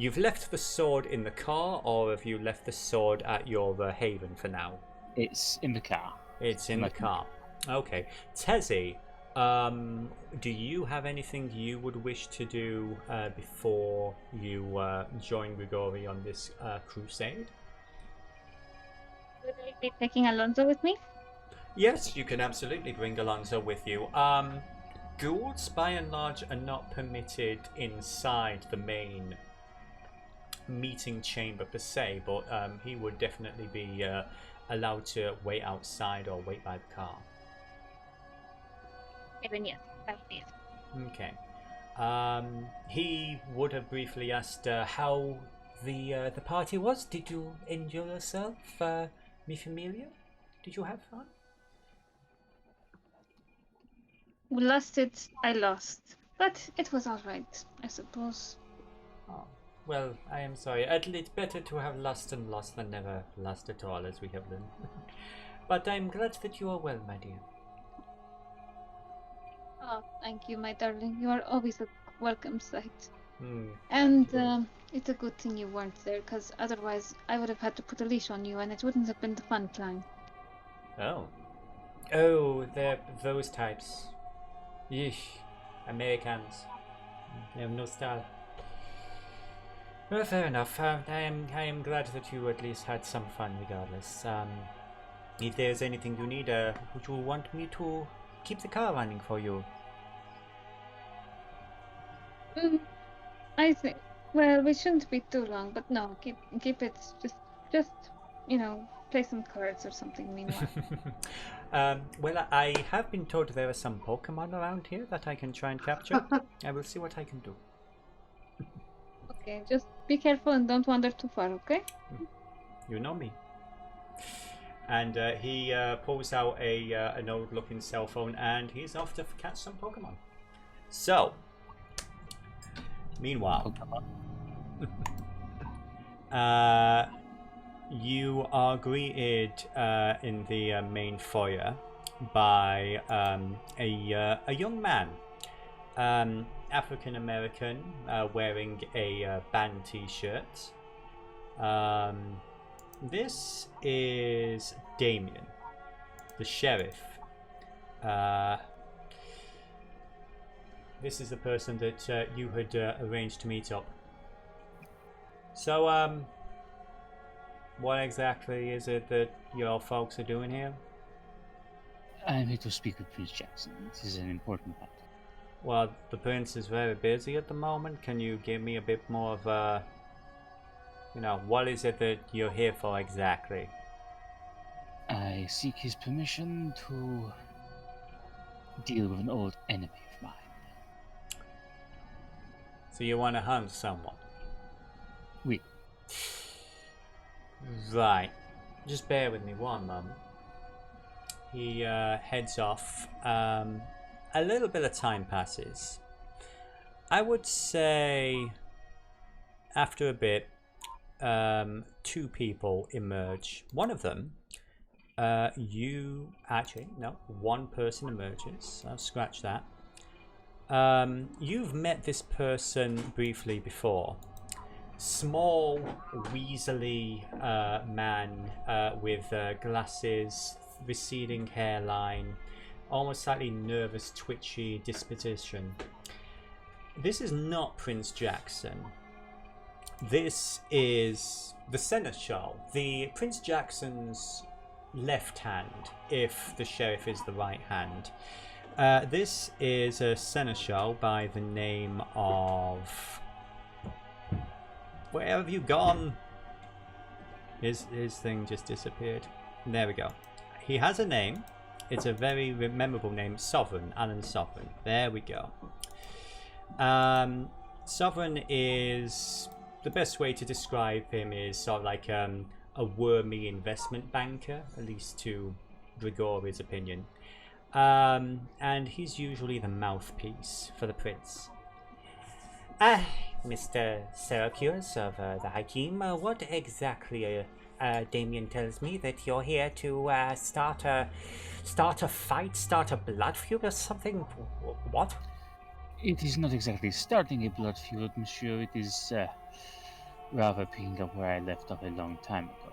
You've left the sword in the car, or have you left the sword at your haven for now? It's in the car. It's in the car. Okay. Tezi, do you have anything you would wish to do before you join Grigori on this crusade? Would I be taking Alonso with me? Yes, you can absolutely bring Alonso with you. Ghouls, by and large, are not permitted inside the main meeting chamber per se, but he would definitely be allowed to wait outside or wait by the car. Even yes, that would be it. Okay. He would have briefly asked how the party was. Did you enjoy yourself, mi familia? Did you have fun? We lost it, I lost. But it was alright, I suppose. Oh. Well, I am sorry. It's better to have lost and lost than never lost at all, as we have learned. But I'm glad that you are well, my dear. Oh, thank you, my darling. You are always a welcome sight. Mm. And it's a good thing you weren't there, because otherwise I would have had to put a leash on you, and it wouldn't have been the fun time. Oh, they're those types. Yeesh. Americans. They have no style. Well, fair enough. I am glad that you at least had some fun regardless. If there's anything you need, would you want me to keep the car running for you? I think, well, we shouldn't be too long, but no, keep it, just, play some cards or something meanwhile. Well, I have been told there are some Pokemon around here that I can try and capture. I will see what I can do. Okay, just be careful and don't wander too far, okay? You know me. And he pulls out an old-looking cell phone, and he's off to catch some Pokemon. So, meanwhile, you are greeted in the main foyer by a young man. African American, wearing a band t-shirt. This is Damien, the sheriff. This is the person that you had arranged to meet up. So, what exactly is it that your folks are doing here? I'm here to speak with Prince Jackson. This is an important matter. Well, the prince is very busy at the moment. Can you give me a bit more of a... what is it that you're here for exactly? I seek his permission to deal with an old enemy of mine. So you want to hunt someone? Oui. Right. Just bear with me one moment. He heads off. A little bit of time passes. I would say after a bit, two people emerge. One of them, one person emerges. I'll scratch that. You've met this person briefly before. Small, weaselly man with glasses, receding hairline, almost slightly nervous, twitchy disposition. This is not Prince Jackson. This is the Seneschal, the Prince Jackson's left hand, if the sheriff is the right hand. This is a Seneschal by the name of... Where have you gone? His thing just disappeared. There we go. He has a name. It's a very memorable name. Sovereign. Alan Sovereign. There we go. Sovereign is... The best way to describe him is sort of like a wormy investment banker, at least to Grigori's opinion. And he's usually the mouthpiece for the prince. Mr. Syracuse of the Hakim, what exactly, Damien tells me that you're here to start a fight, start a blood feud or something? What? It is not exactly starting a blood feud, monsieur. It is rather picking up where I left off a long time ago.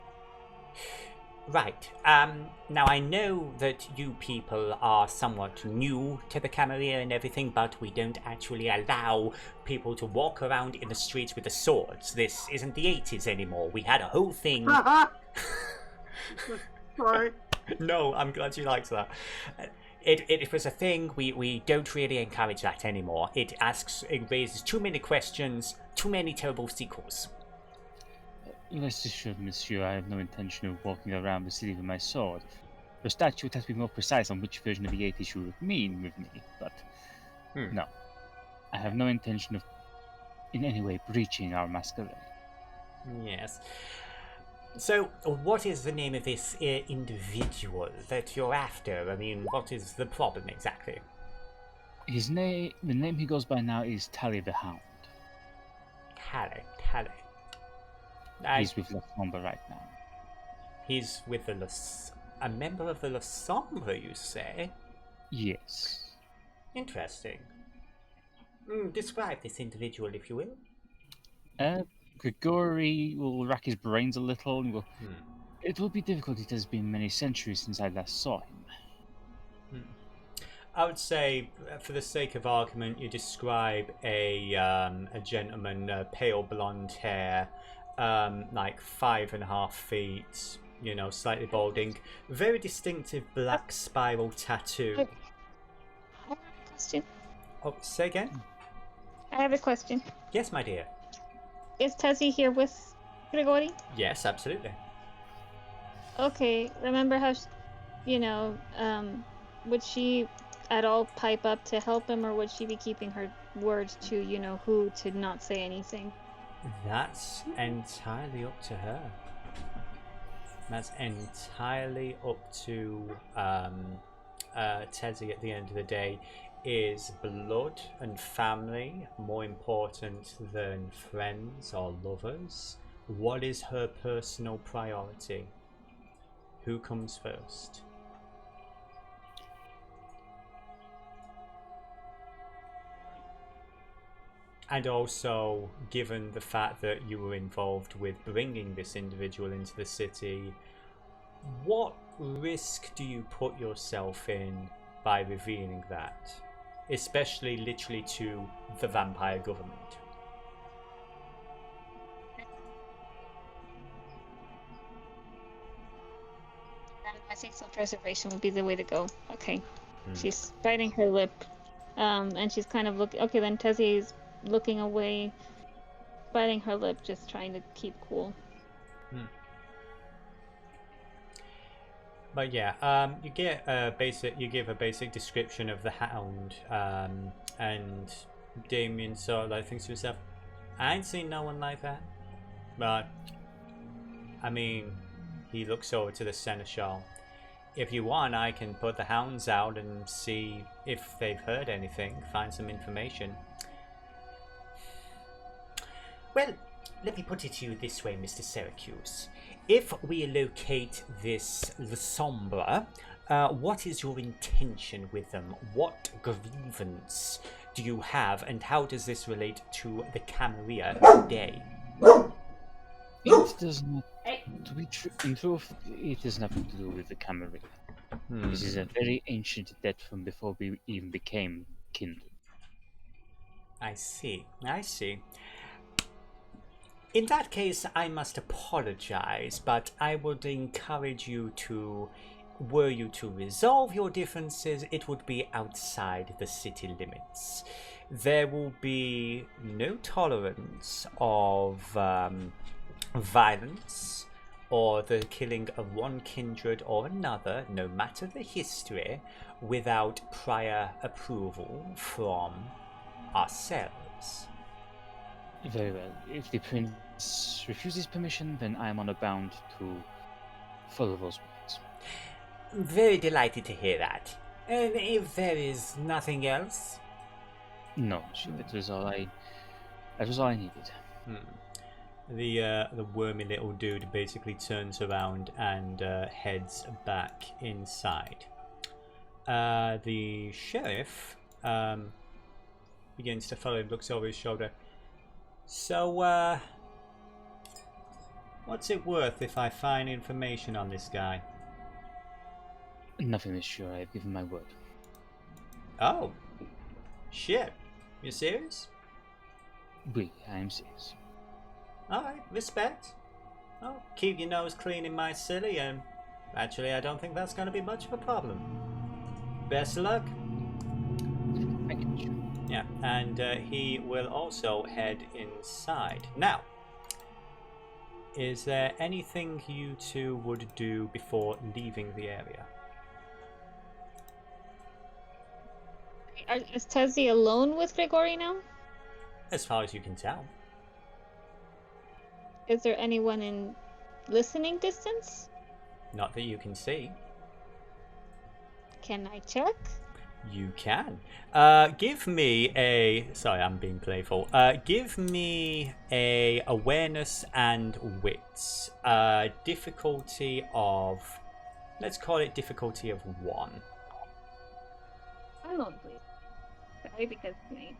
Right. Now I know that you people are somewhat new to the Camarilla and everything, but we don't actually allow people to walk around in the streets with the swords. This isn't the 80s anymore. We had a whole thing. Sorry. No, I'm glad you liked that. It was a thing. We don't really encourage that anymore. It raises too many questions, too many terrible sequels. Rest assured, monsieur, I have no intention of walking around the city with my sword. The statute has to be more precise on which version of the 80s you would mean with me, but no. I have no intention of in any way breaching our masquerade. Yes. So, what is the name of this individual that you're after? I mean, what is the problem exactly? The name he goes by now is Talley the Hound. Talley. He's with La Sombre right now. He's with a member of the La Sombre, you say? Yes. Interesting. Describe this individual, if you will. Grigori will rack his brains a little and go, It will be difficult. It has been many centuries since I last saw him. I would say, for the sake of argument, you describe a gentleman, pale blonde hair, like 5.5 feet, slightly balding, very distinctive black spiral tattoo. I have a question. Oh, say again? I have a question. Yes, my dear. Is Tezi here with Grigori? Yes, absolutely. Okay, remember how, would she at all pipe up to help him, or would she be keeping her word to, who, to not say anything? That's entirely up to her. That's entirely up to Tezi at the end of the day. Is blood and family more important than friends or lovers? What is her personal priority? Who comes first? And also, given the fact that you were involved with bringing this individual into the city, what risk do you put yourself in by revealing that? especially literally to the vampire government. I think self-preservation would be the way to go. Okay. She's biting her lip. And she's kind of looking... Okay, then Tezi is looking away, biting her lip, just trying to keep cool. But yeah, you give a basic description of the Hound, and Damien sort of like thinks to himself, I ain't seen no one like that. But I mean, he looks over to the Seneschal. If you want, I can put the Hounds out and see if they've heard anything, find some information. Well, let me put it to you this way, Mr. Syracuse. If we locate this Le Sombre, what is your intention with them? What grievance do you have, and how does this relate to the Camarilla today? It does not. To be true, in truth, it has nothing to do with the Camarilla. This is a very ancient debt from before we even became kindred. I see. In that case, I must apologize, but I would encourage you to, were you to resolve your differences, it would be outside the city limits. There will be no tolerance of violence or the killing of one kindred or another, no matter the history, without prior approval from ourselves. Very well. If the prince refuses permission, then I am honor bound to follow those words. Very delighted to hear that. And if there is nothing else? No, that was all I needed. The wormy little dude basically turns around and heads back inside. The sheriff begins to follow him, looks over his shoulder. So, what's it worth if I find information on this guy? Nothing is sure. I have given my word. Oh, shit! You serious? Oui, I am serious. Alright, respect. Oh, keep your nose clean in my city, and actually I don't think that's going to be much of a problem. Best of luck. Thank you. Yeah, and he will also head inside. Now, is there anything you two would do before leaving the area? Is Tezi alone with Grigori now? As far as you can tell. Is there anyone in listening distance? Not that you can see. Can I check? You can. Give me a... Sorry, I'm being playful. Give me a awareness and wits. Difficulty of... Let's call it difficulty of 1. Alone, please. Sorry, because my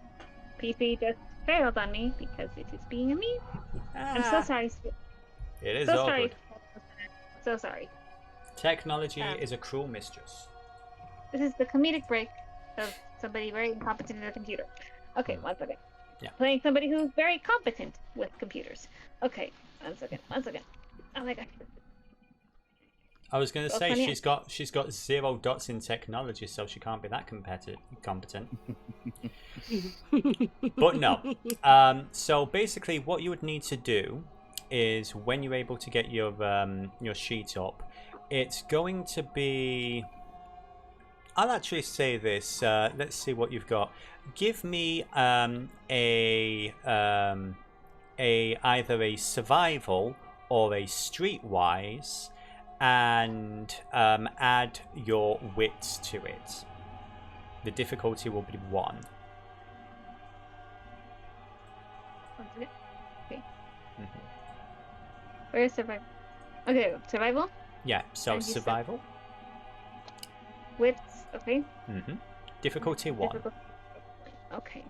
PC just failed on me because it is being a me. I'm so sorry. It is so awkward. sorry. So sorry. Technology is a cruel mistress. This is the comedic break of somebody very incompetent at a computer. Okay, 1 second. Yeah. Playing somebody who's very competent with computers. Okay, 1 second. Oh my god. I was going to say she's got 0 dots in technology, so she can't be that competent. But no. So basically, what you would need to do is when you're able to get your sheet up, it's going to be. I'll actually say this. Let's see what you've got. Give me either a survival or a streetwise. And add your wits to it. The difficulty will be 1. Okay. Where is survival? Okay, survival? Yeah, so survival. Wits, okay. Difficulty 1. Okay.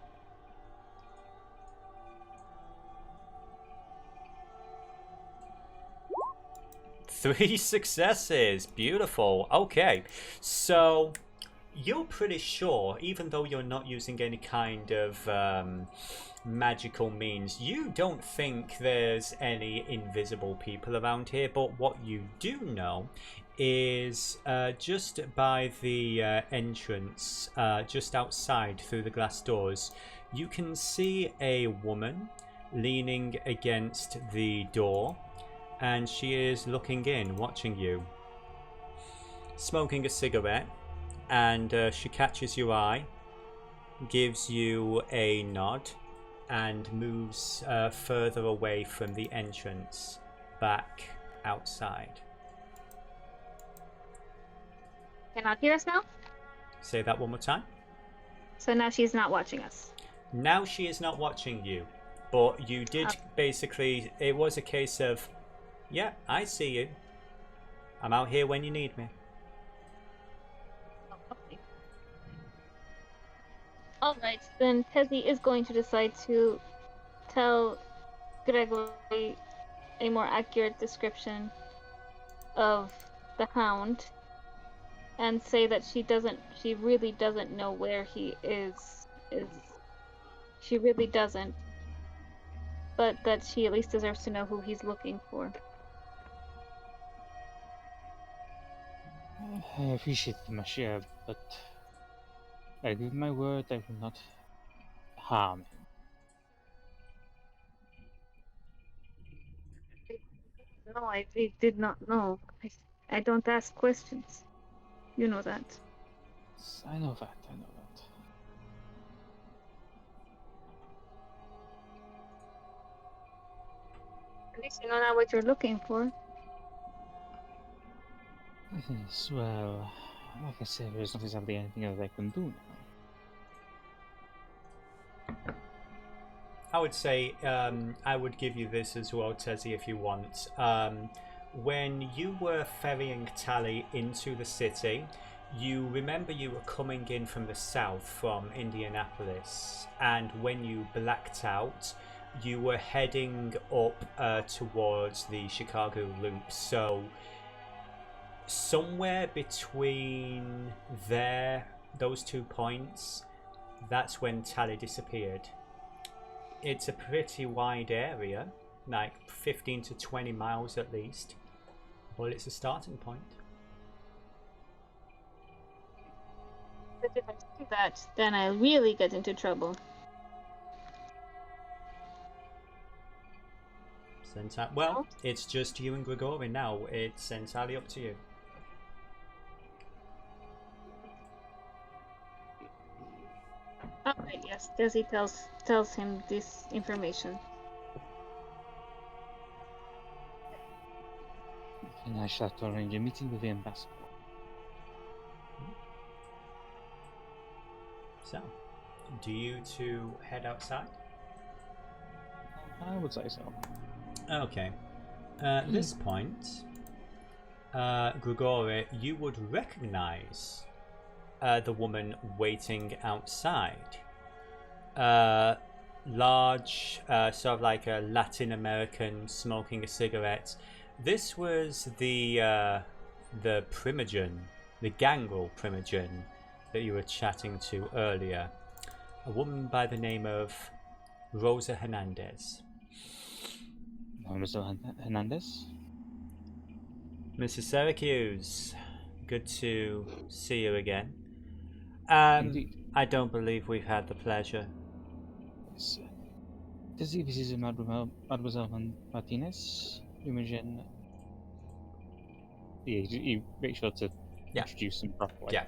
3 successes. Beautiful. Okay. So you're pretty sure, even though you're not using any kind of magical means, you don't think there's any invisible people around here. But what you do know is just by the entrance, just outside through the glass doors, you can see a woman leaning against the door, and she is looking in, watching you, smoking a cigarette. And she catches your eye, gives you a nod, and moves further away from the entrance, back outside. Cannot hear us now? Say that one more time. So now she's not watching us. Now she is not watching you, but you did basically, it was a case of, yeah, I see you. I'm out here when you need me. Alright, then Tezi is going to decide to tell Grigori a more accurate description of the Hound and say that she really doesn't know where he is. She really doesn't. But that she at least deserves to know who he's looking for. I appreciate the Mashiach, but I give my word I will not harm him. No, I did not know. I don't ask questions. You know that. I know that. At least you know now what you're looking for. Yes, well, like I said, there's not exactly anything else I can do now. I would say I would give you this as well, Tezi, if you want. When you were ferrying Talley into the city, you remember you were coming in from the south, from Indianapolis, and when you blacked out, you were heading up towards the Chicago Loop. So somewhere between those 2 points, that's when Talley disappeared. It's a pretty wide area, like 15 to 20 miles at least, but it's a starting point. But if I do that, then I really get into trouble. Well, it's just you and Grigori now. It's entirely up to you. Alright, yes. Tezi tells him this information. And I shall arrange a meeting with the ambassador. So, do you two head outside? I would say so. Okay. At this point, Grigori, you would recognize the woman waiting outside. Large, sort of like a Latin American, smoking a cigarette. This was the primogen, the gangrel primogen that you were chatting to earlier. A woman by the name of Rosa Hernandez. Rosa Hernandez? Mrs. Syracuse, good to see you again. Indeed. I don't believe we've had the pleasure. Yes. This is Mademoiselle Martinez. Imogen. Yeah, you make sure to introduce them properly. Yeah.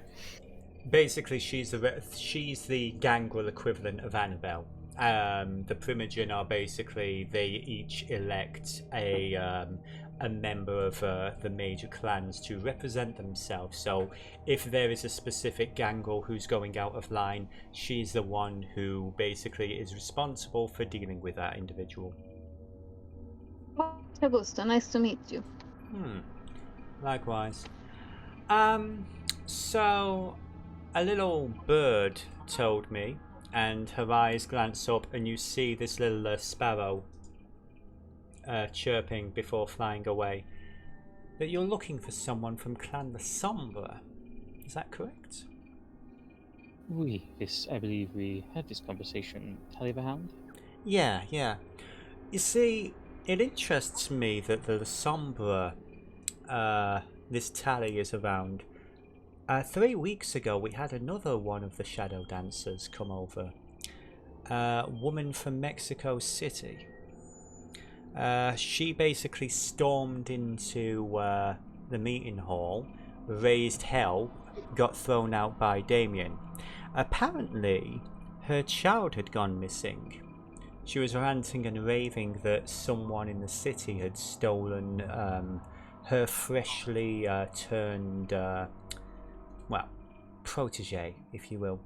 Basically, she's the gangrel equivalent of Annabelle. The Primogen are basically, they each elect a member of the major clans to represent themselves. So if there is a specific gangrel who's going out of line, she's the one who basically is responsible for dealing with that individual. Augusto, nice to meet you. Likewise. So a little bird told me, and her eyes glance up, and you see this little sparrow chirping before flying away, that you're looking for someone from Clan the Sombre. Is that correct? I believe we had this conversation, Talley the Hound. Yeah. You see, it interests me that the Sombra, this Talley is around. 3 weeks ago, we had another one of the Shadow Dancers come over. A woman from Mexico City. She basically stormed into the meeting hall, raised hell, got thrown out by Damien. Apparently, her child had gone missing. She was ranting and raving that someone in the city had stolen her freshly turned, protege, if you will.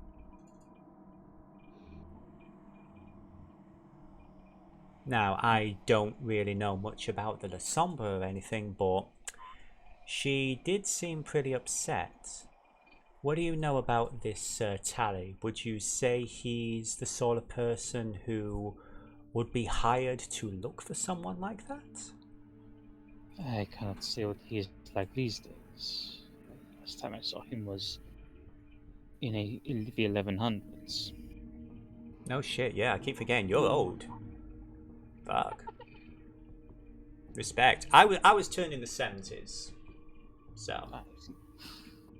Now, I don't really know much about the La Sombra or anything, but she did seem pretty upset. What do you know about this Talley? Would you say he's the sort of person who would be hired to look for someone like that? I cannot say what he is like these days. Last time I saw him was in the 1100s. No shit, yeah, I keep forgetting you're old. Fuck. Respect. I was turned in the 70s. So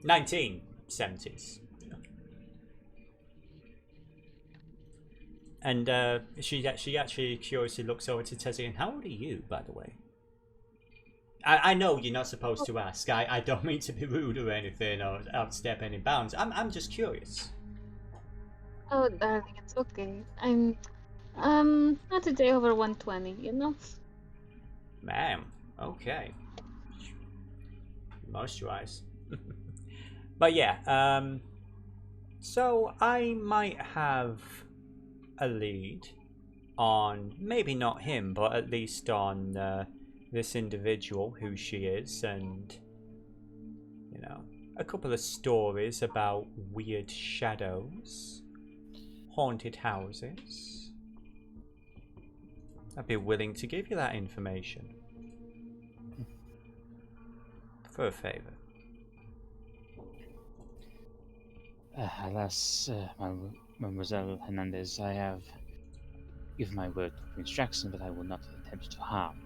1970s. And she actually curiously looks over to Tezi, and how old are you, by the way? I know you're not supposed to ask. I don't mean to be rude or anything or outstep any bounds. I'm just curious. Oh, darling, it's okay. I'm not a day over 120, you know? Ma'am, okay. Moisturize. But yeah, so I might have a lead on, maybe not him, but at least on this individual, who she is, and, you know, a couple of stories about weird shadows, haunted houses. I'd be willing to give you that information. For a favor. Alas, Mademoiselle Hernandez, I have given my word of instruction that I will not attempt to harm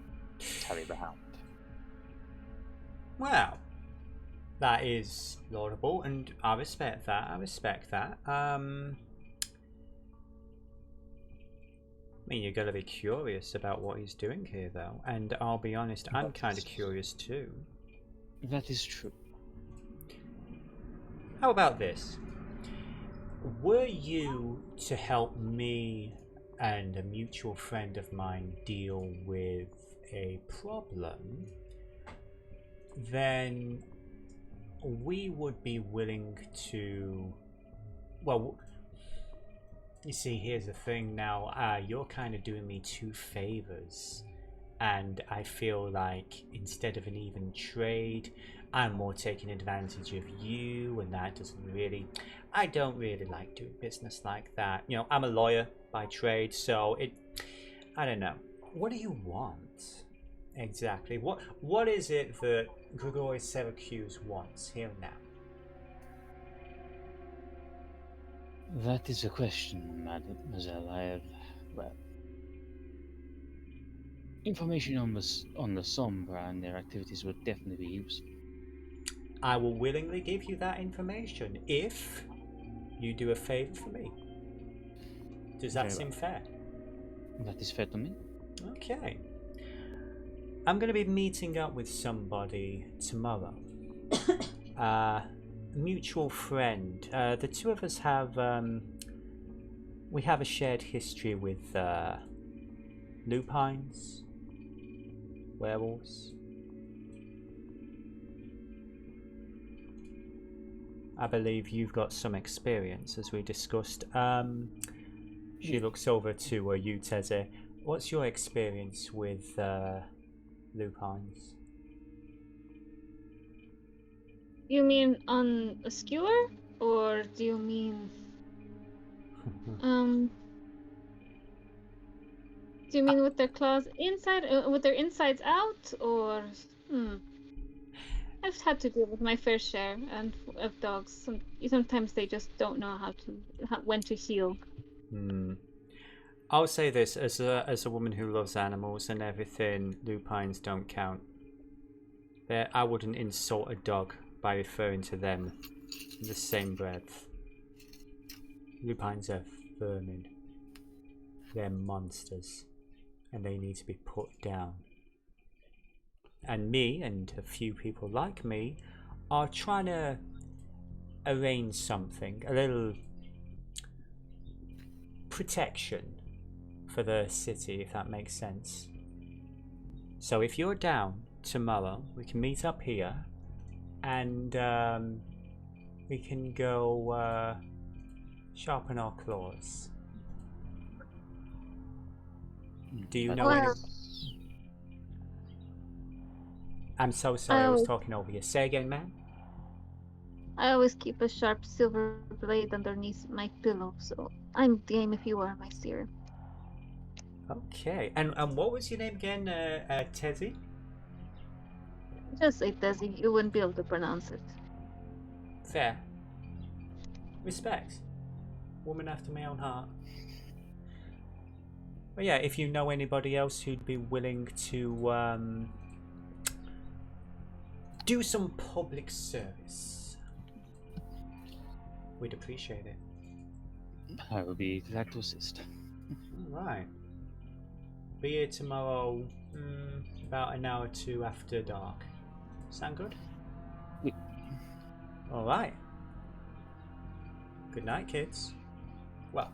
Talley the Hound. Well, that is laudable, and I respect that. I mean, you're gonna be curious about what he's doing here, though, and I'll be honest, I'm kind of curious too. That is true. How about this? Were you to help me and a mutual friend of mine deal with a problem, then we would be willing to... Well, you see, here's the thing now. You're kind of doing me two favors. And I feel like instead of an even trade, I'm more taking advantage of you, and that doesn't really... I don't really like doing business like that. You know, I'm a lawyer by trade, so I don't know. What do you want? Exactly. What is it that Grigori Syracuse wants here and now? That is a question, Mademoiselle. I have, well, information on the Sombra and their activities would definitely be useful. I will willingly give you that information if you do a favor for me. Does that seem fair? That is fair to me. Okay. I'm going to be meeting up with somebody tomorrow. A mutual friend. The two of us have, we have a shared history with lupines, werewolves. I believe you've got some experience, as we discussed. She looks over to you, Tezi. What's your experience with lupines? You mean on a skewer? Or do you mean... Do you mean with their claws inside, with their insides out, or... I've had to deal with my fair share of dogs. Sometimes they just don't know when to heel. I'll say this as a woman who loves animals and everything. Lupines don't count. I wouldn't insult a dog by referring to them in the same breath. Lupines are vermin. They're monsters, and they need to be put down. And me, and a few people like me, are trying to arrange something, a little protection for the city, if that makes sense. So if you're down tomorrow, we can meet up here, and we can go sharpen our claws. Do you know any... I'm so sorry, I was talking over you. Say again, ma'am? I always keep a sharp silver blade underneath my pillow, so I'm game if you are, my dear. Okay, and what was your name again, Tezi? Just say Tezi, you wouldn't be able to pronounce it. Fair. Respect. Woman after my own heart. But yeah, if you know anybody else who'd be willing to do some public service, we'd appreciate it. I will be glad to assist. Alright. Be here tomorrow, about an hour or two after dark. Sound good? Yeah. Alright. Good night, kids. Well,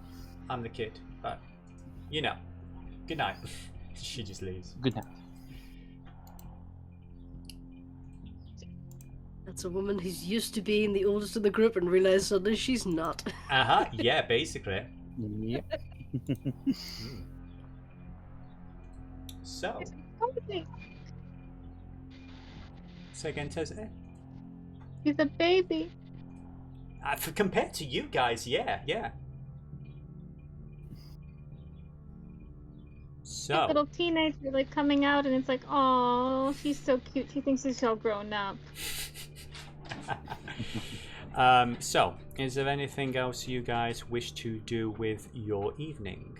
I'm the kid, but you know. Good night. She just leaves. Good night. That's a woman who's used to being the oldest of the group and realised suddenly she's not. Yeah, basically. Yep. So, say again, Tezi? He's a baby. Compared to you guys, yeah. So, Little teenager like coming out, and it's like, oh, she's so cute. She thinks she's all grown up. So, is there anything else you guys wish to do with your evening?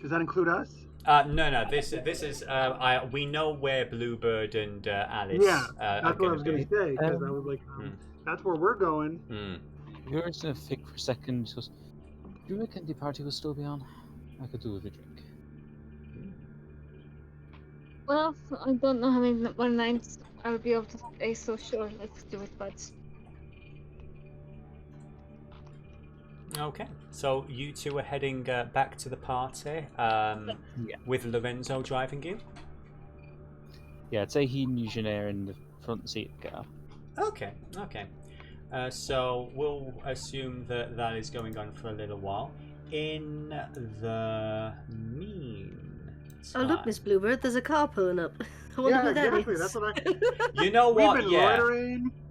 Does that include us? No. This is. We know where Bluebird and Alice. Yeah, are that's what I was going going to say, because I was like, that's where we're going. Yours gonna think for a second. Goes, do you reckon the party will still be on? I could do with a drink. Well, I don't know how many more nights I'll be able to stay, so sure, let's do it, bud. Okay, so you two are heading back to the party, with Lorenzo driving you? Yeah, I'd say he and Eugene are in the front seat of the car. Okay. So we'll assume that is going on for a little while. In the meantime... Oh look, Miss Bluebird, there's a car pulling up. I wonder who that exactly. is. That's what I... You know what?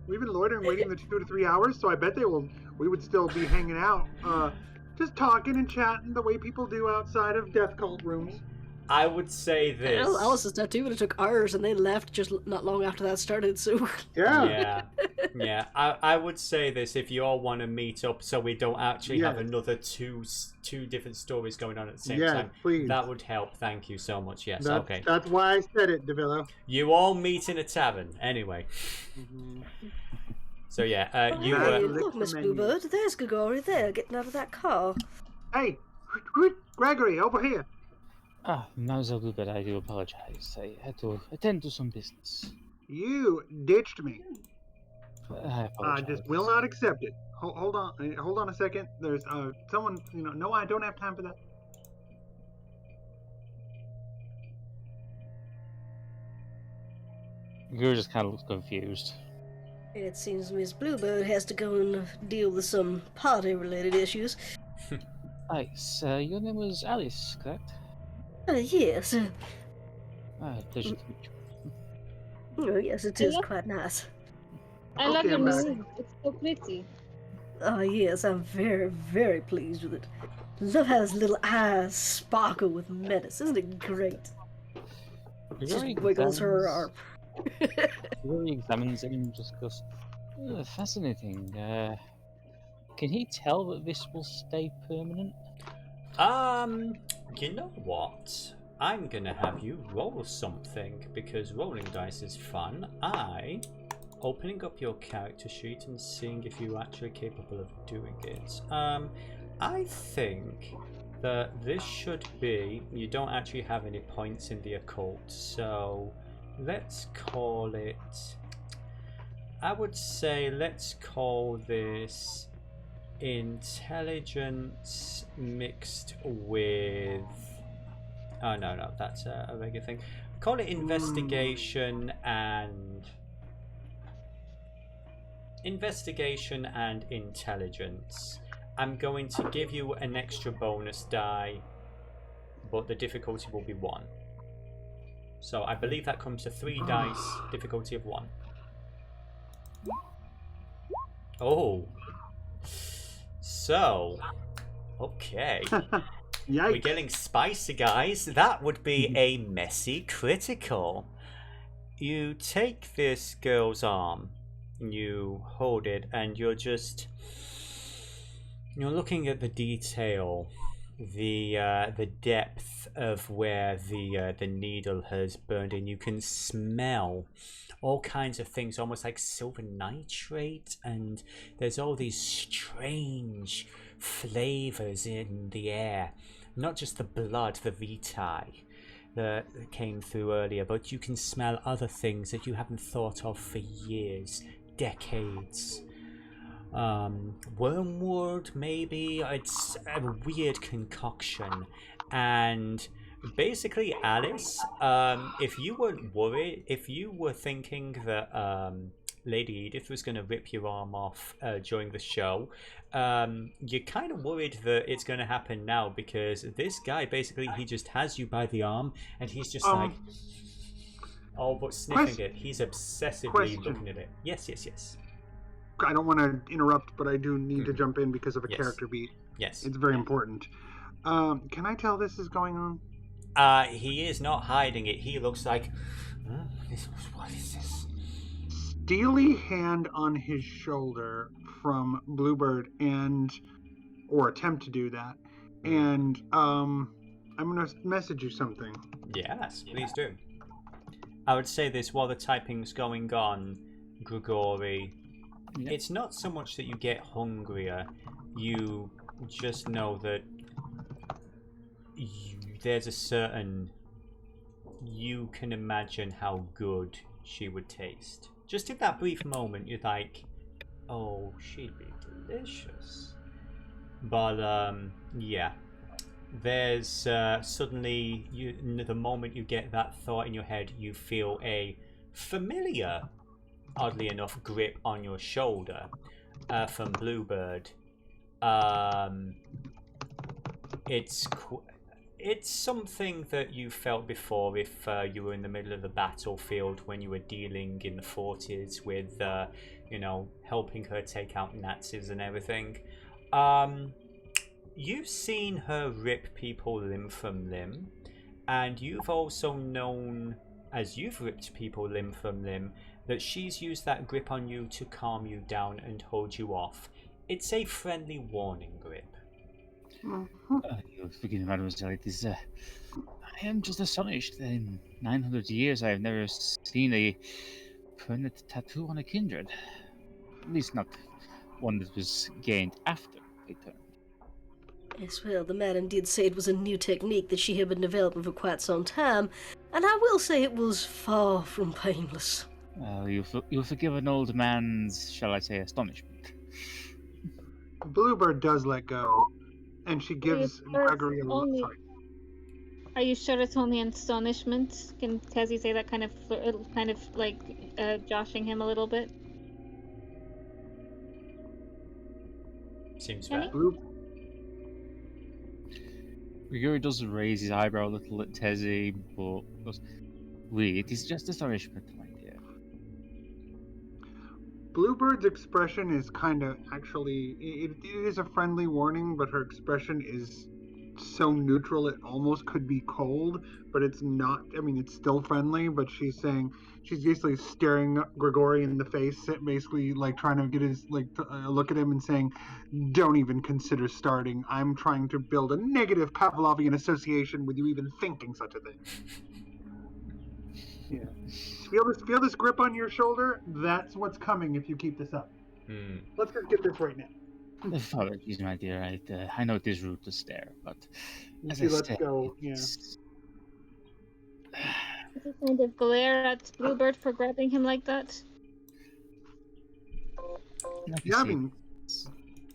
We've been loitering, waiting the 2 to 3 hours, so I bet we would still be hanging out, just talking and chatting the way people do outside of death cult rooms. I would say this. Well, Alice's tattoo, but it took hours, and they left just not long after that started. So Yeah. I would say this: if you all want to meet up, so we don't actually have another two different stories going on at the same time, please. That would help. Thank you so much. Yes, okay. That's why I said it, DeVillo. You all meet in a tavern, anyway. So yeah, you hey, were. look, Miss Bluebird, there's Grigori there, getting out of that car. Hey, Gregory, over here. Mademoiselle Bluebird, I do apologize. I had to attend to some business. You ditched me. I apologize. I just will not accept it. Hold on a second. There's someone, no, I don't have time for that. You're just kind of looks confused. It seems Miss Bluebird has to go and deal with some party-related issues. Nice. Your name was Alice, correct? Yes. Pleasure to meet you. Oh, yes, it is quite nice. I love your I'm back. name. It's so pretty. Oh, yes, I'm very, very pleased with it. Love how his little eyes sparkle with menace. Isn't it great? Just wiggles her arm. Grigori examines him and just goes, fascinating. Can he tell that this will stay permanent? You know what? I'm gonna have you roll something because rolling dice is fun. Opening up your character sheet and seeing if you're actually capable of doing it. I think that this should be. You don't actually have any points in the occult, so let's call it. I would say let's call this intelligence mixed with. Oh no, that's a regular thing. Call it investigation and intelligence. I'm going to give you an extra bonus die, but the difficulty will be 1. So I believe that comes to 3 dice, difficulty of 1. Oh. So, okay. Yikes. We're getting spicy, guys. That would be a messy critical. You take this girl's arm, you hold it, and you're looking at the detail, the depth of where the needle has burned in. You can smell all kinds of things, almost like silver nitrate, and there's all these strange flavors in the air. Not just the blood, the vitae that came through earlier, but you can smell other things that you haven't thought of for years, decades. Wormwood, maybe. It's a weird concoction. And basically, Alice, if you weren't worried, if you were thinking that Lady Edith was going to rip your arm off during the show, you're kind of worried that it's going to happen now, because this guy, basically, he just has you by the arm, and he's just like, all but sniffing it. He's obsessively looking at it. Yes. I don't want to interrupt, but I do need to jump in because of a character beat. Yes. It's very important. Can I tell this is going on? He is not hiding it. He looks like, what is this? Steely hand on his shoulder from Bluebird, or attempt to do that. And I'm going to message you something. Yes, please do. I would say this while the typing's going on, Grigori. Yep. It's not so much that you get hungrier, you just know that there's a certain... You can imagine how good she would taste. Just in that brief moment, you're like, oh, she'd be delicious. But, yeah. There's suddenly, the moment you get that thought in your head, you feel a familiar, oddly enough, grip on your shoulder from Bluebird. It's something that you felt before if you were in the middle of the battlefield when you were dealing in the 40s with, helping her take out Nazis and everything. You've seen her rip people limb from limb, and you've also known, as you've ripped people limb from limb, that she's used that grip on you to calm you down and hold you off. It's a friendly warning grip. You'll forgive me, mademoiselle. It is, I am just astonished that in 900 years I have never seen a permanent tattoo on a kindred. At least not one that was gained after they turned. Yes, well, the madam did say it was a new technique that she had been developing for quite some time, and I will say it was far from painless. You'll forgive an old man's, shall I say, astonishment. Bluebird does let go, and she gives Gregory a look. Sorry. Are you sure it's only astonishment? Can Tezi say that kind of like joshing him a little bit? Seems fair. Grigori does raise his eyebrow a little at Tezi, but goes, it is just astonishment, my dear. Bluebird's expression is kind of actually, it is a friendly warning, but her expression is so neutral it almost could be cold, but it's not. I mean, it's still friendly, but she's basically staring Grigori in the face, basically like trying to get his, look at him and saying, don't even consider starting. I'm trying to build a negative Pavlovian association with you even thinking such a thing. Yeah. Feel this grip on your shoulder? That's what's coming if you keep this up. Let's just get this right now. Apologies, my dear. I know it is rude to stare, but as she I lets said, go. Yeah. I kind of glare at Bluebird for grabbing him like that. Yeah, I mean,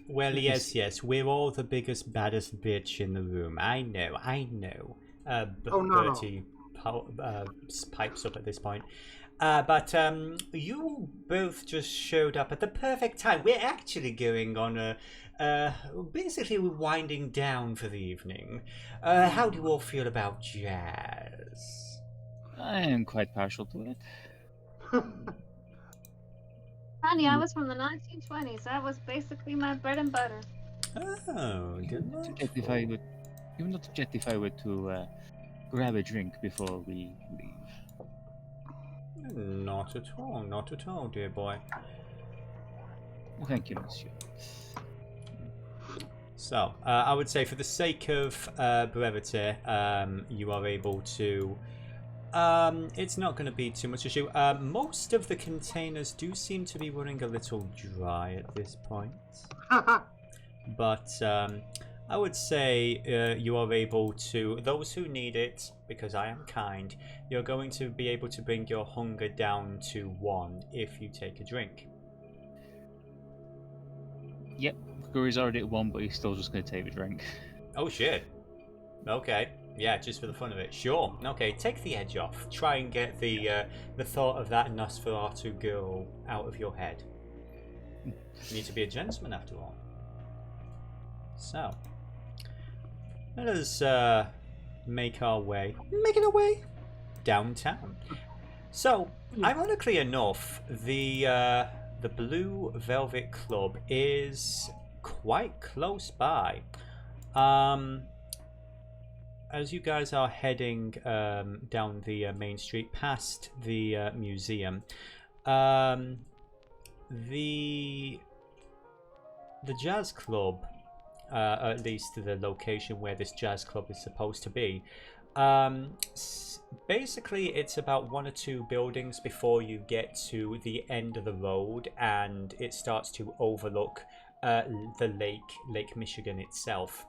well, yes. We're all the biggest, baddest bitch in the room. I know. Bertie pipes up at this point. But you both just showed up at the perfect time. We're actually going on basically we're winding down for the evening. How do you all feel about jazz? I am quite partial to it. Honey, I was from the 1920s. That was basically my bread and butter. Oh, Even not if I were to grab a drink before we leave. Not at all, dear boy. Thank you, monsieur. So, I would say for the sake of brevity, you are able to... it's not going to be too much issue. Most of the containers do seem to be running a little dry at this point. But I would say you are able to... Those who need it, because I am kind, you're going to be able to bring your hunger down to 1 if you take a drink. Yep, Grigori's already at 1, but he's still just going to take a drink. Oh shit. Okay. Yeah, just for the fun of it. Sure. Okay, take the edge off. Try and get the thought of that Nosferatu girl out of your head. You need to be a gentleman after all. So, let us making our way downtown. So, ironically enough, the Blue Velvet Club is quite close by. As you guys are heading down the main street past the museum, the jazz club, at least the location where this jazz club is supposed to be, basically it's about 1 or 2 buildings before you get to the end of the road, and it starts to overlook the Lake Michigan itself.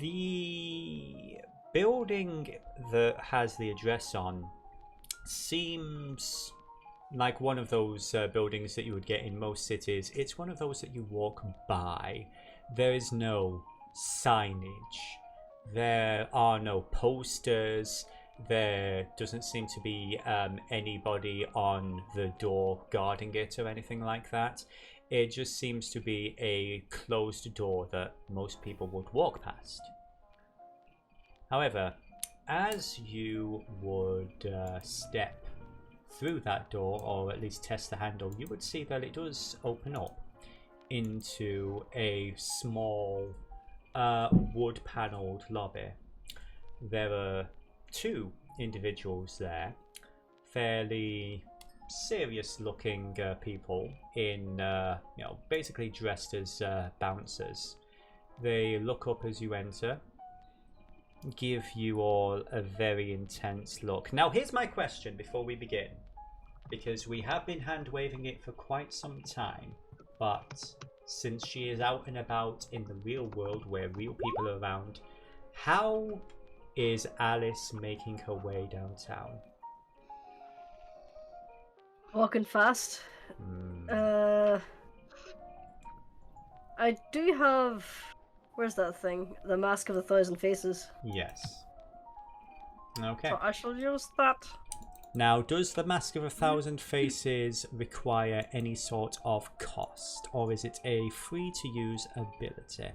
The building that has the address on seems like one of those buildings that you would get in most cities. It's one of those that you walk by. There is no signage. There are no posters. There doesn't seem to be anybody on the door guarding it or anything like that. It just seems to be a closed door that most people would walk past. However, as you would step through that door, or at least test the handle, you would see that it does open up into a small wood-panelled lobby. There are 2 individuals there, fairly serious-looking people in, basically dressed as bouncers. They look up as you enter, give you all a very intense look. Now, here's my question before we begin, because we have been hand-waving it for quite some time, but since she is out and about in the real world where real people are around, how is Alice making her way downtown? Walking fast. I do have... Where's that thing? The Mask of a Thousand Faces. Yes. Okay. So I shall use that. Now, does the Mask of a Thousand Faces require any sort of cost, or is it a free-to-use ability?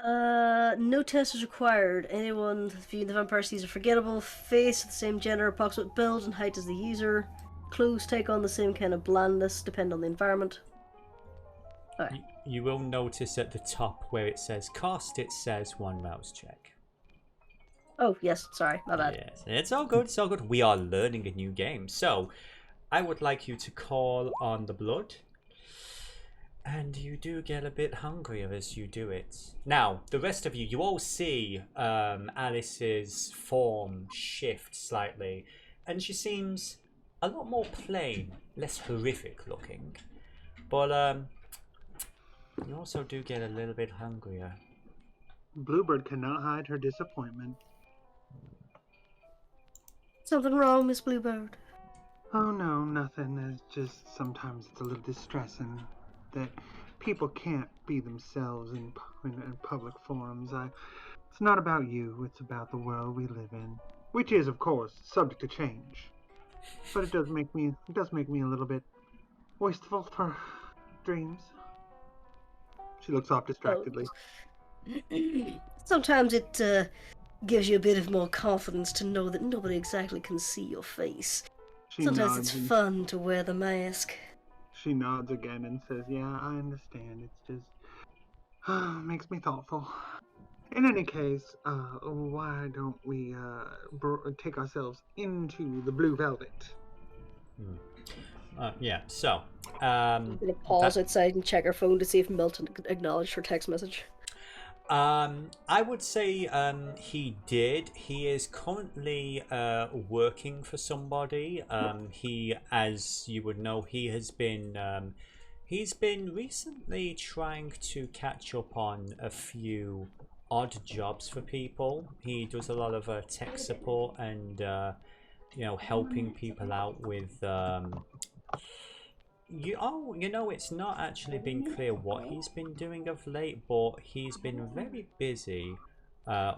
No test is required. Anyone viewing the vampire sees a forgettable face of the same gender, approximate build and height as the user. clothes take on the same kind of blandness, depend on the environment. Alright. You will notice at the top where it says cost, it says 1 mouse check. Oh, yes, sorry, my bad. Yes, it's all good, it's all good. We are learning a new game. So, I would like you to call on the blood. And you do get a bit hungrier as you do it. Now, the rest of you, you all see Alice's form shift slightly. And she seems a lot more plain, less horrific looking. But you also do get a little bit hungrier. Bluebird cannot hide her disappointment. Something wrong, Miss Bluebird? Oh no, nothing. It's just sometimes it's a little distressing that people can't be themselves in public forums. It's not about you, it's about the world we live in, which is, of course, subject to change. But it does make me a little bit wasteful for dreams. She looks off distractedly. Sometimes it gives you a bit of more confidence to know that nobody exactly can see your face. Sometimes it's fun to wear the mask. She nods again and says, yeah, I understand. It's just makes me thoughtful. In any case, why don't we take ourselves into the blue velvet? Yeah, so... I'm going to pause outside and check her phone to see if Milton acknowledged her text message. I would say he did. He is currently working for somebody. He, as you would know, he's been recently trying to catch up on a few odd jobs for people. He does a lot of tech support and helping people out with it's not actually been clear what he's been doing of late, but he's been very busy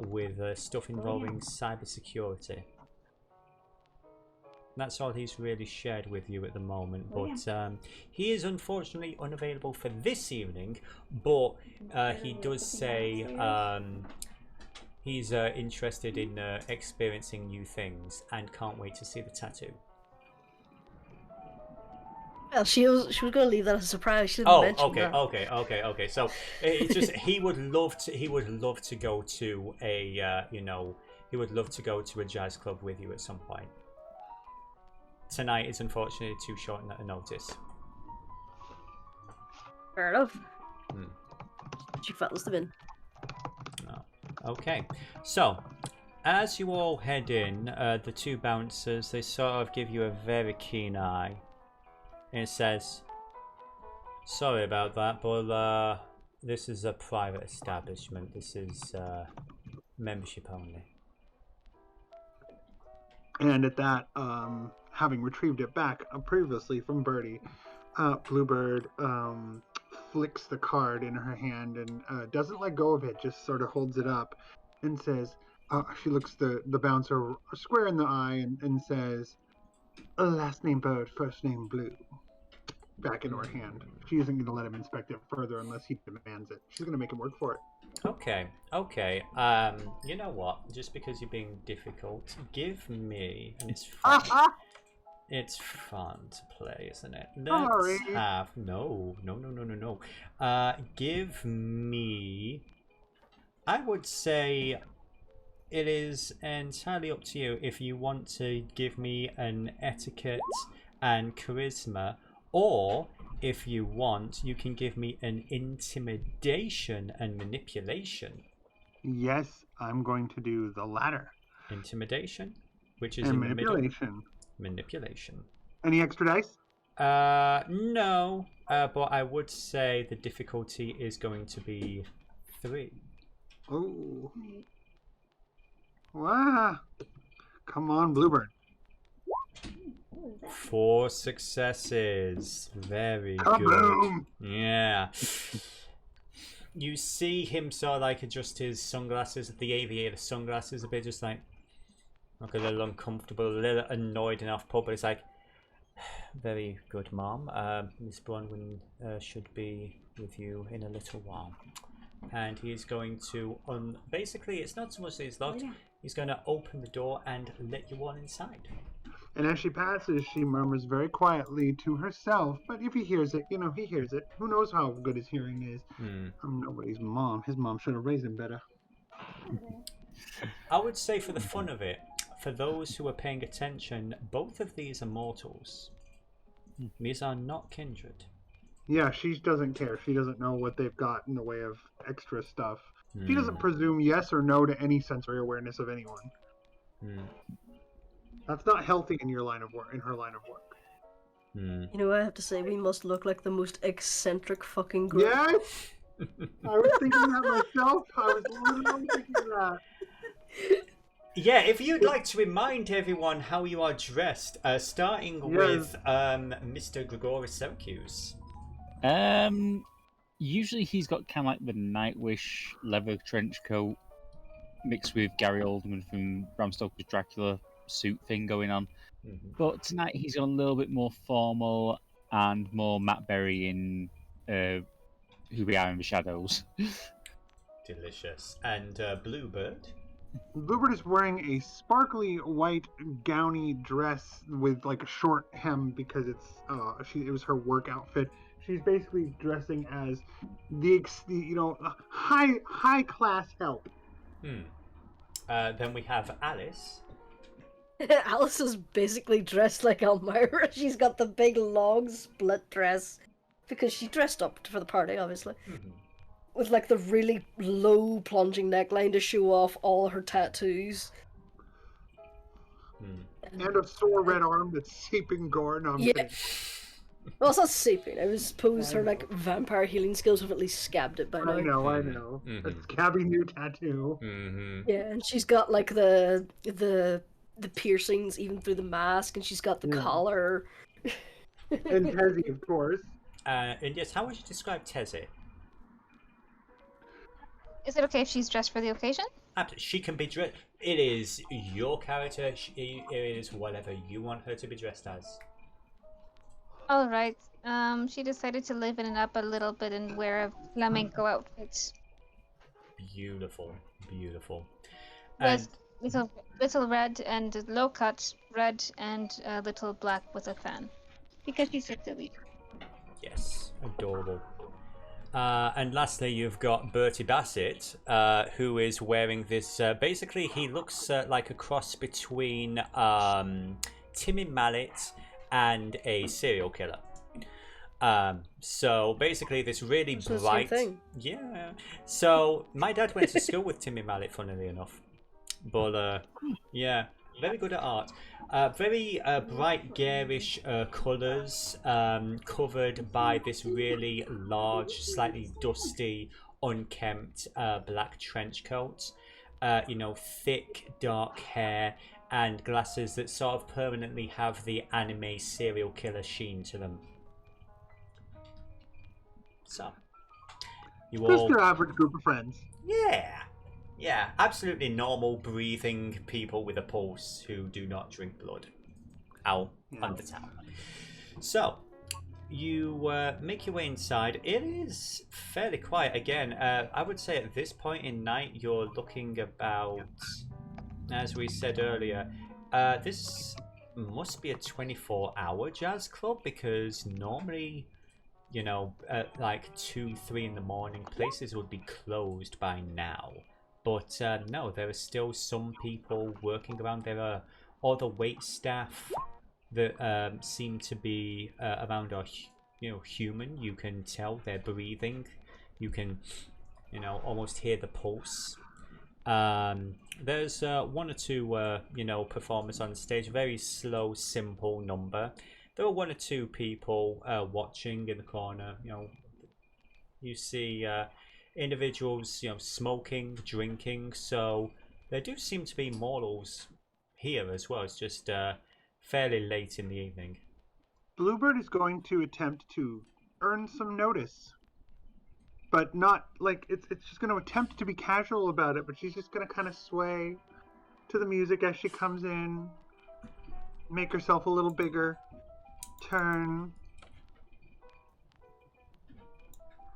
with stuff involving cybersecurity. That's all he's really shared with you at the moment, but he is unfortunately unavailable for this evening, but he does say he's interested in experiencing new things and can't wait to see the tattoo. Well, she was going to leave that as a surprise. She didn't mention that. Okay. So it's just he would love to go to a he would love to go to a jazz club with you at some point. Tonight is unfortunately too short a notice. Fair enough. She follows them in. Oh. Okay, so as you all head in, the two bouncers, they sort of give you a very keen eye. And it says, sorry about that, but this is a private establishment. This is membership only. And at that, having retrieved it back previously from Bertie, Bluebird flicks the card in her hand and doesn't let go of it, just sort of holds it up and says, she looks the bouncer square in the eye and says, last name Bird, first name Blue. Back into her hand. She isn't going to let him inspect it further unless he demands it. She's going to make him work for it. Okay. You know what? Just because you're being difficult, give me, and it's fun. It's fun to play, isn't it? Let's have no. Give me. I would say it is entirely up to you if you want to give me an etiquette and charisma. Or, if you want, you can give me an intimidation and manipulation. Yes, I'm going to do the latter. Intimidation, which is and in manipulation. The middle. Manipulation. Any extra dice? No. But I would say the difficulty is going to be 3. Oh. Wow. Come on, Bluebird. 4 successes. Very Kaboom! Good. Yeah. You see him sort of like adjust his sunglasses, the aviator sunglasses a bit, just like a little uncomfortable, a little annoyed and off put, but it's like, very good, Mom. Miss Bronwyn should be with you in a little while. And he's going to, basically, it's not so much that he's locked, he's going to open the door and let you all inside. And as she passes, she murmurs very quietly to herself. But if he hears it, he hears it. Who knows how good his hearing is? I'm nobody's mom. His mom should have raised him better. I would say for the fun of it, for those who are paying attention, both of these are mortals. These are not kindred. Yeah, she doesn't care. She doesn't know what they've got in the way of extra stuff. She doesn't presume yes or no to any sensory awareness of anyone. That's not healthy in your line of work. In her line of work. You know, I have to say, we must look like the most eccentric fucking group. Yes, I was thinking that myself. I was literally thinking that. Yeah, if you'd like to remind everyone how you are dressed, starting with Mr. Grigori Syracuse. Usually he's got kind of like the Nightwish leather trench coat mixed with Gary Oldman from Bram Stoker's Dracula suit thing going on. But tonight he's gone a little bit more formal and more Matt Berry in Who We Are in the Shadows. Delicious. And Bluebird? Bluebird is wearing a sparkly white gowny dress with like a short hem because it was her work outfit. She's basically dressing as the high class help. Then we have Alice. Alice is basically dressed like Elmira. She's got the big long split dress because she dressed up for the party, obviously. With like the really low plunging neckline to show off all her tattoos. And a sore red arm that's seeping gore. No, I'm kidding. Well, it's not seeping. I was suppose her like vampire healing skills have at least scabbed it by now. I know. A scabby new tattoo. Yeah, and she's got like the piercings even through the mask, and she's got the collar. And Tezi, of course. And yes, how would you describe Tezi? Is it okay if she's dressed for the occasion? Absolutely. She can be dressed. It is your character. It is whatever you want her to be dressed as. All right. She decided to liven it up a little bit and wear a flamenco outfit. Beautiful, beautiful. With little red and low cut red and a little black with a fan, because she's a leader. Yes, adorable. And lastly, you've got Bertie Bassett, who is wearing this. Basically, he looks like a cross between Timmy Mallet and a serial killer. So basically, this really bright. Yeah. So my dad went to school with Timmy Mallet, funnily enough. But yeah, very good at art. Very bright, garish colours, covered by this really large, slightly dusty, unkempt black trench coat. Thick, dark hair and glasses that sort of permanently have the anime serial killer sheen to them. So, Just your average group of friends. Yeah, absolutely normal breathing people with a pulse who do not drink blood out on the town. So, you make your way inside. It is fairly quiet. Again, I would say at this point in night, you're looking about, as we said earlier, this must be a 24-hour jazz club because normally, at like 2-3 in the morning, places would be closed by now. But no, there are still some people working around. There are other wait staff that seem to be around are human. You can tell they're breathing. You can almost hear the pulse. There's one or two performers on stage. Very slow, simple number. There are one or two people watching in the corner. You see individuals smoking, drinking, so there do seem to be mortals here as well. It's just fairly late in the evening. Bluebird is going to attempt to earn some notice, but not like it's just going to attempt to be casual about it, but she's just going to kind of sway to the music as she comes in, make herself a little bigger, turn.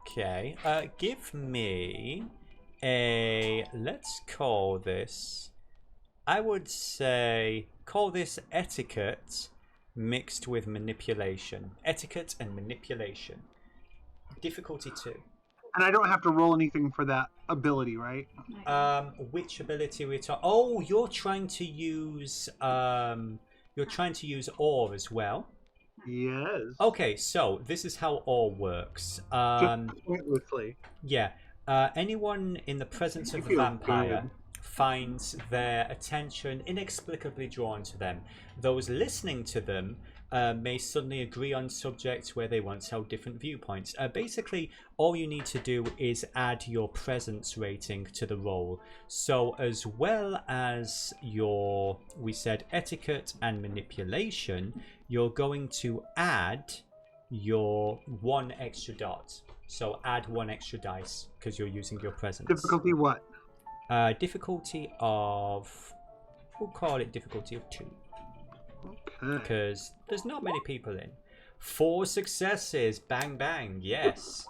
Okay, give me a, let's call this, I would say, call this etiquette mixed with manipulation. Etiquette and manipulation. Difficulty 2. And I don't have to roll anything for that ability, right? Which ability are we talking? Oh, you're trying to use awe as well. Yes. Okay, so this is how awe works. Just pointlessly. Yeah. Anyone in the presence of the vampire finds their attention inexplicably drawn to them. Those listening to them may suddenly agree on subjects where they once held different viewpoints. Basically, all you need to do is add your presence rating to the roll. So as well as your, we said, etiquette and manipulation, you're going to add your 1 extra dot. So add 1 extra dice because you're using your presence. Difficulty what? Difficulty of, we'll call it difficulty of 2. Okay. Because there's not many people in. 4 successes, bang bang, yes.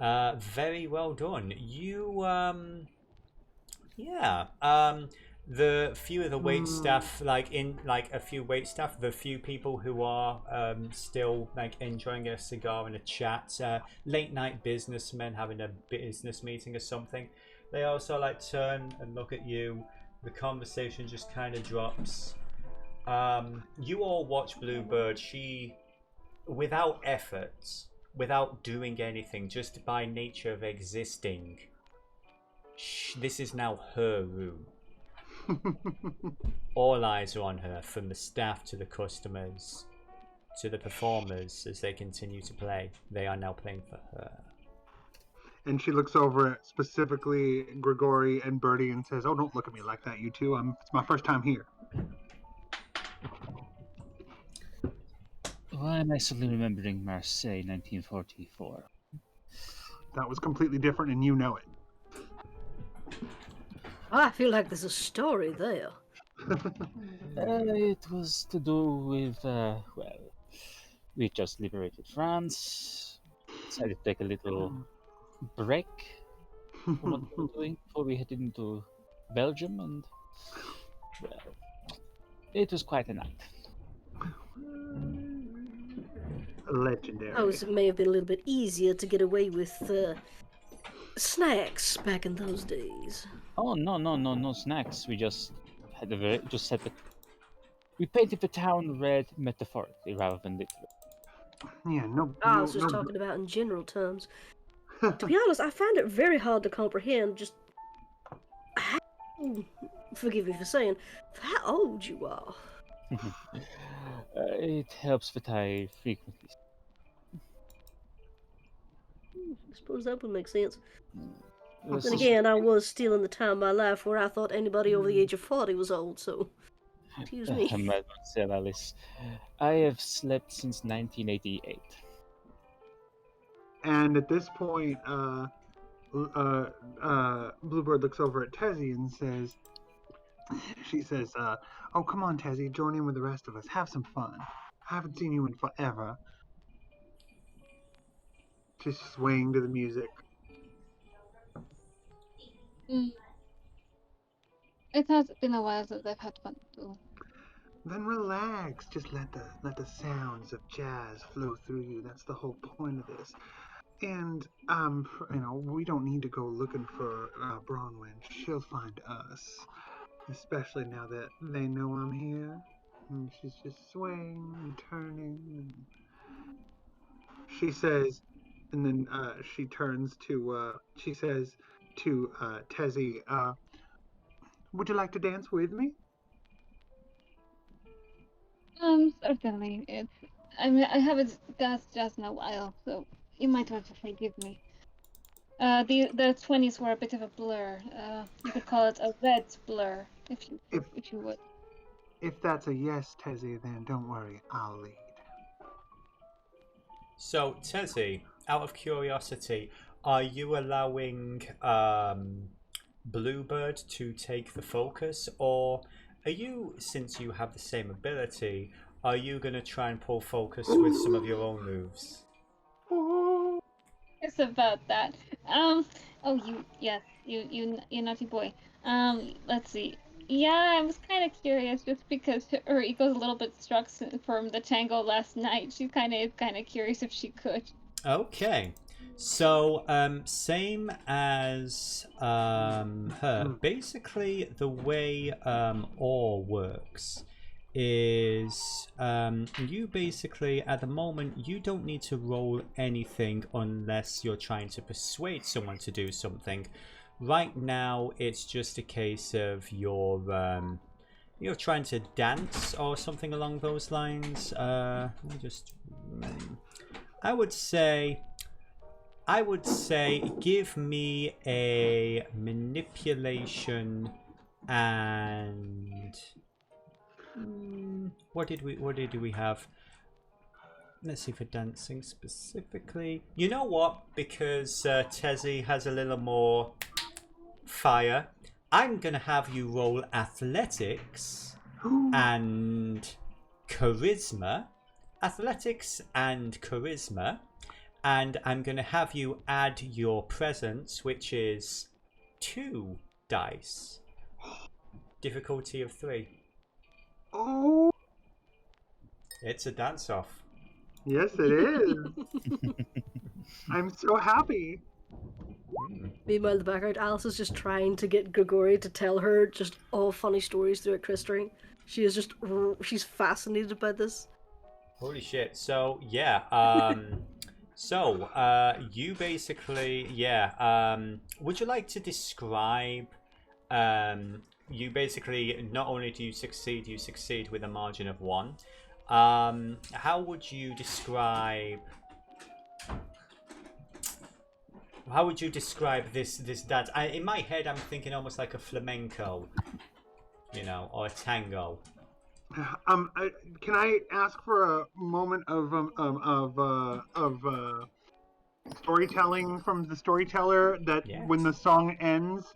Very well done. You, the few of the wait staff, a few wait staff, the few people who are still enjoying a cigar and a chat, late night businessmen having a business meeting or something, they also turn and look at you. The conversation just kind of drops. You all watch Bluebird. She, without effort, without doing anything, just by nature of existing, this is now her room. All eyes are on her, from the staff to the customers to the performers as they continue to play. They are now playing for her. And she looks over at specifically Grigori and Bertie and says, "Oh, don't look at me like that, you two. It's my first time here." Why am I suddenly remembering Marseille 1944? That was completely different, and you know it. I feel like there's a story there. It was to do with, we just liberated France. Decided to take a little break from what we were doing before we headed into Belgium, and, well, it was quite a night. Legendary. Suppose it may have been a little bit easier to get away with snacks back in those days. Oh, no snacks. We just had we painted the town red metaphorically rather than literally. Yeah, no. I was just talking about in general terms. To be honest, I find it very hard to comprehend just how, forgive me for saying, how old you are. It helps that I frequently. I suppose that would make sense. This Then is- again, I was still in the time of my life where I thought anybody over the age of 40 was old, so excuse me. Mademoiselle Alice, I have slept since 1988. And at this point, Bluebird looks over at Tezi and says, "Oh, come on, Tezi, join in with the rest of us. Have some fun. I haven't seen you in forever." Just swaying to the music. It has been a while since I've had fun too. Then relax. Just let the sounds of jazz flow through you. That's the whole point of this. And we don't need to go looking for Bronwyn. She'll find us. Especially now that they know I'm here. And she's just swaying and turning. And she says, and then she turns to, she says to Tezi, "Would you like to dance with me?" Certainly. I haven't danced just in a while, so you might want to forgive me. The 20s were a bit of a blur. You could call it a red blur, if you would. If that's a yes, Tezi, then don't worry, I'll lead. So, Tezi, out of curiosity, are you allowing Bluebird to take the focus, or are you, since you have the same ability, are you going to try and pull focus with some of your own moves? It's about that. You naughty boy. Let's see. Yeah, I was kind of curious just because her ego's a little bit struck from the tango last night. She's kind of curious if she could. Okay. So, same as her. Basically, the way ore works is you basically, at the moment, you don't need to roll anything unless you're trying to persuade someone to do something. Right now, it's just a case of you're trying to dance or something along those lines. Let me just... I would say give me a manipulation and what did we have? Let's see, for dancing specifically. You know what? Because Tezi has a little more fire, I'm gonna have you roll athletics and charisma. Athletics and charisma, and I'm going to have you add your presence, which is 2 dice. Difficulty of 3. Oh, it's a dance-off. Yes, it is. I'm so happy. Meanwhile, in the background, Alice is just trying to get Grigori to tell her just all funny stories throughout Crystering. She's fascinated by this. Holy shit. So, yeah, you basically, would you like to describe, you basically, not only do you succeed with a margin of 1. How would you describe this dance? In my head, I'm thinking almost like a flamenco, or a tango. Can I ask for a moment of storytelling from the storyteller? That when the song ends,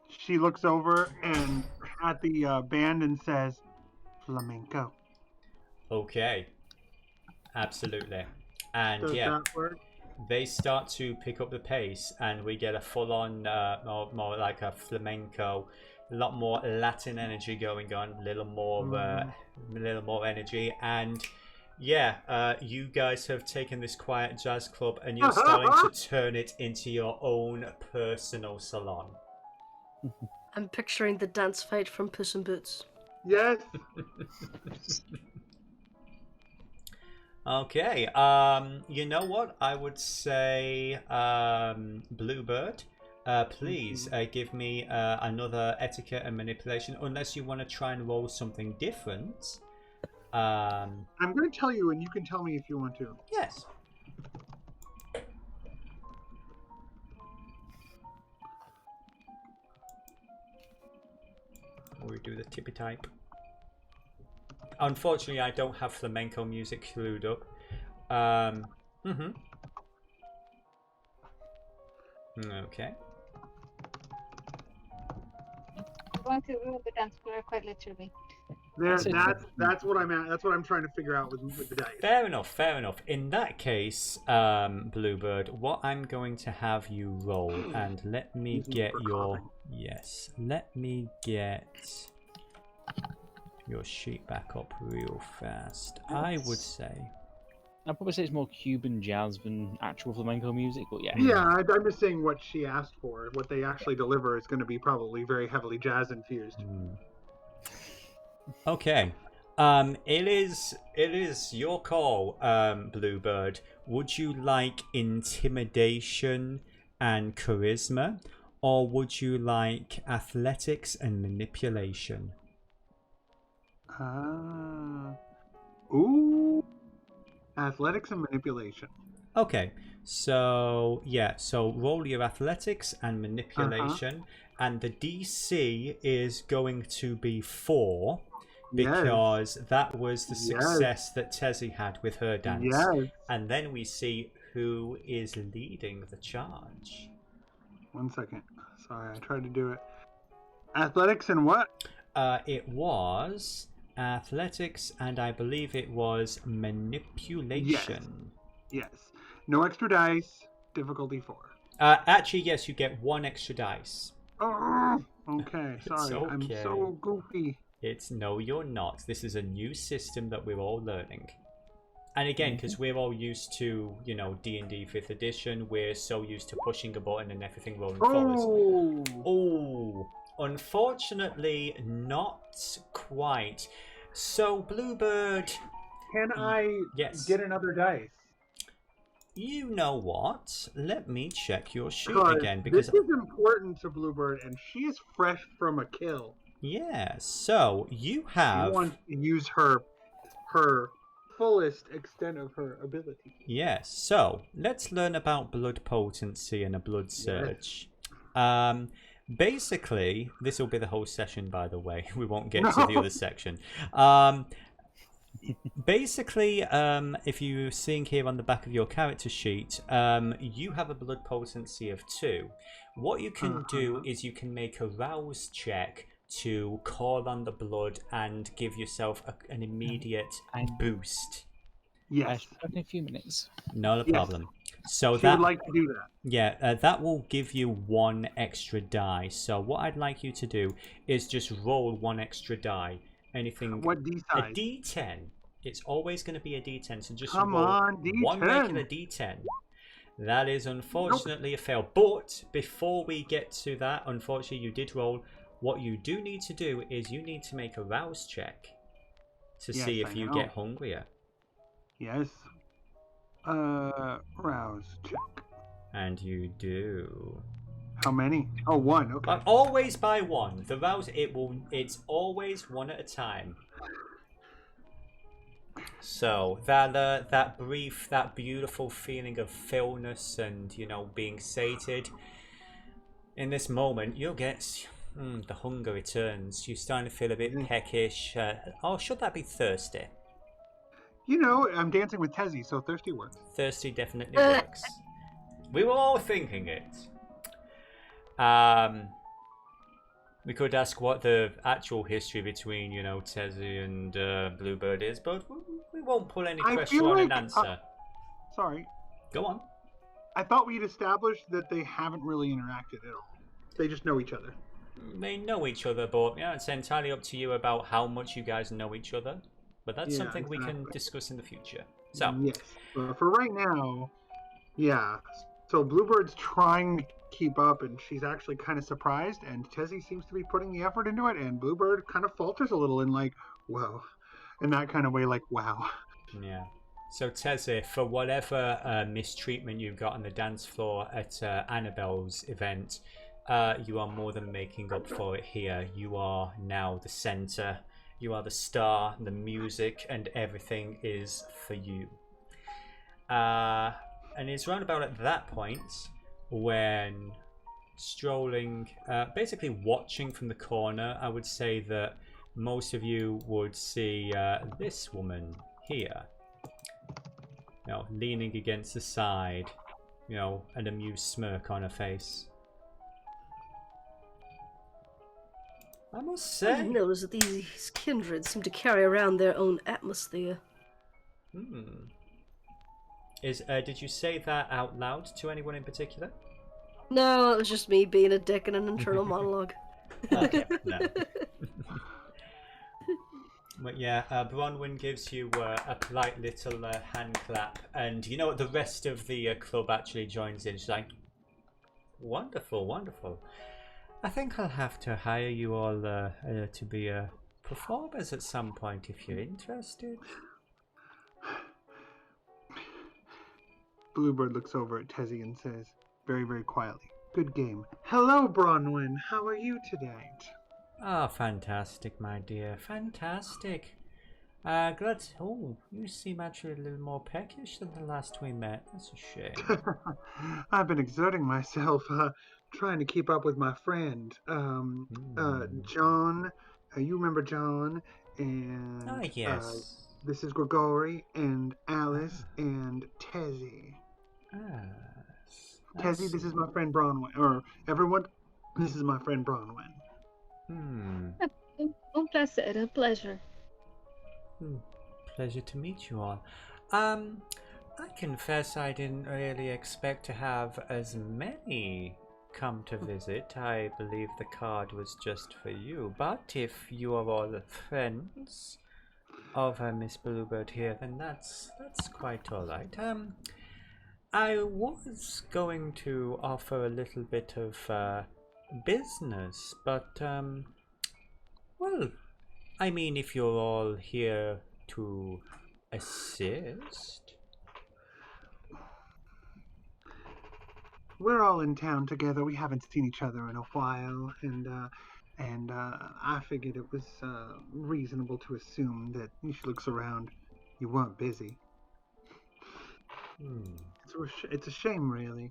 she looks over and at the band and says, "Flamenco." Okay, absolutely, and Does that work? They start to pick up the pace, and we get a full-on, more like a flamenco. A lot more Latin energy going on, a little more energy, and you guys have taken this quiet jazz club and you're starting to turn it into your own personal salon. I'm picturing the dance fight from Puss in Boots. Yes. Okay, you know what? I would say, Bluebird, please give me another etiquette and manipulation, unless you want to try and roll something different. I'm going to tell you, and you can tell me if you want to. Yes. We do the tippy type. Unfortunately, I don't have flamenco music queued up. Okay. I'm going to ruin the dance floor quite literally. That's what I'm at. That's what I'm trying to figure out with the dice. Fair enough. In that case, Bluebird, what I'm going to have you roll, and let me get your your sheet back up real fast. I would say I'd probably say it's more Cuban jazz than actual flamenco music, but yeah. Yeah, I'm just saying what she asked for. What they actually deliver is going to be probably very heavily jazz infused. Okay. It is your call, Bluebird. Would you like intimidation and charisma, or would you like athletics and manipulation? Athletics and manipulation. Okay, so roll your athletics and manipulation, and the DC is going to be 4 because that was the success that Tezi had with her dance. And then we see who is leading the charge. 1 second. Sorry, I tried to do it. Athletics and what? It was athletics, and I believe it was manipulation. Yes. No extra dice. Difficulty 4. Actually, yes, you get 1 extra dice. Okay, sorry. okay. I'm so goofy. It's no, you're not. This is a new system that we're all learning. And again, because we're all used to, you know, D&D 5th edition, we're so used to pushing a button and everything rolling forwards. Oh, unfortunately, not quite. So, Bluebird... Can I get another dice? You know what? Let me check your sheet 'Cause again, because... this is important to Bluebird, and she is fresh from a kill. Yeah, so you have... She wants to use her fullest extent of her ability. Yes, so let's learn about blood potency and a blood surge. Basically, this will be the whole session, by the way. We won't get to the other section. Basically, if you're seeing here on the back of your character sheet, you have a blood potency of 2. What you can do is you can make a rouse check to call on the blood and give yourself an immediate boost. Yes. In a few minutes. Not a problem. So she would like to do that. Yeah, that will give you 1 extra die. So what I'd like you to do is just roll 1 extra die. Anything. What D size? A D10. It's always going to be a D10. So just Come roll on, D10. 1 regular D10. That is unfortunately a fail. But before we get to that, unfortunately you did roll. What you do need to do is you need to make a rouse check to see if you get hungrier. Yes. Rouse check. And you do. How many? Oh, 1. Okay. But always by 1. The rouse, it's always 1 at a time. So that brief, that beautiful feeling of fullness and, you know, being sated. In this moment, you'll get the hunger returns. You're starting to feel a bit peckish. Or should that be thirsty? You know, I'm dancing with Tezi, so thirsty works. Thirsty definitely works. We were all thinking it. We could ask what the actual history between, you know, Tezi and Bluebird is, but we won't pull any pressure on an answer. Sorry. Go on. I thought we'd established that they haven't really interacted at all. They just know each other. They know each other, but yeah, it's entirely up to you about how much you guys know each other. But that's something we can discuss in the future. So yes, but for right now, yeah. So Bluebird's trying to keep up, and she's actually kind of surprised. And Tezi seems to be putting the effort into it, and Bluebird kind of falters a little, and like, whoa, in that kind of way, like, wow. Yeah. So Tezi, for whatever mistreatment you got on the dance floor at Annabelle's event, you are more than making up for it here. You are now the center. You are the star, the music, and everything is for you. And it's round about at that point when strolling, basically watching from the corner, I would say that most of you would see this woman here. You know, leaning against the side, you know, an amused smirk on her face. I must say... I've noticed that these kindreds seem to carry around their own atmosphere. Did you say that out loud to anyone in particular? No, it was just me being a dick in an internal monologue. Okay, no. But yeah, Bronwyn gives you a polite little hand clap, and you know what, the rest of the club actually joins in. She's like, wonderful, wonderful. I think I'll have to hire you all to be performers at some point if you're interested. Bluebird looks over at Tezi and says, very, very quietly, "Good game. Hello, Bronwyn. How are you today?" Ah, fantastic, my dear. Fantastic. Glad. Oh, you seem actually a little more peckish than the last we met. That's a shame. I've been exerting myself, trying to keep up with my friend, John. You remember John? And yes. This is Grigori and Alice and Tezi. Tezi, this is my friend Bronwyn. Or everyone, this is my friend Bronwyn. A pleasure. Pleasure to meet you all. I confess I didn't really expect to have as many come to visit, I believe the card was just for you. But if you are all friends of Miss Bluebird here, then that's quite all right. I was going to offer a little bit of business, but well, I mean, if you're all here to assist. We're all in town together. We haven't seen each other in a while, and I figured it was reasonable to assume that she looks around. You weren't busy. It's a shame, really.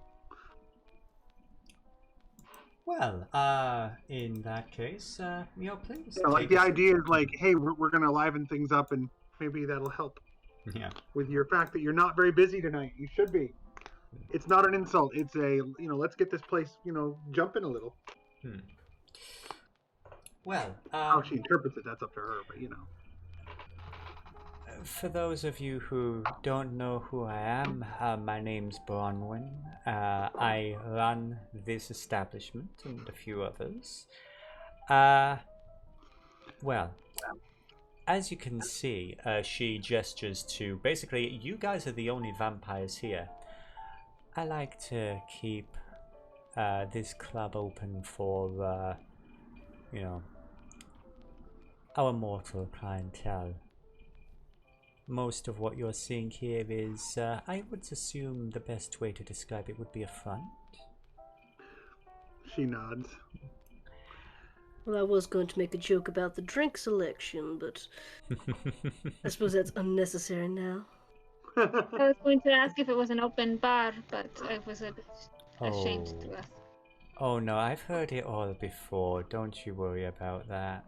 Well, in that case, please. Like the idea is like, hey, we're gonna liven things up, and maybe that'll help. Yeah. With your fact that you're not very busy tonight, you should be. It's not an insult. It's a, let's get this place, jumping a little. Well, how she interprets it, that's up to her, but For those of you who don't know who I am, my name's Bronwyn. I run this establishment and a few others. Well, as you can see, she gestures to, basically, you guys are the only vampires here. I like to keep this club open for, our mortal clientele. Most of what you're seeing here is, I would assume the best way to describe it would be a front. She nods. Well, I was going to make a joke about the drink selection, but I suppose that's unnecessary now. I was going to ask if it was an open bar, but I was a bit ashamed to ask. Oh no, I've heard it all before. Don't you worry about that.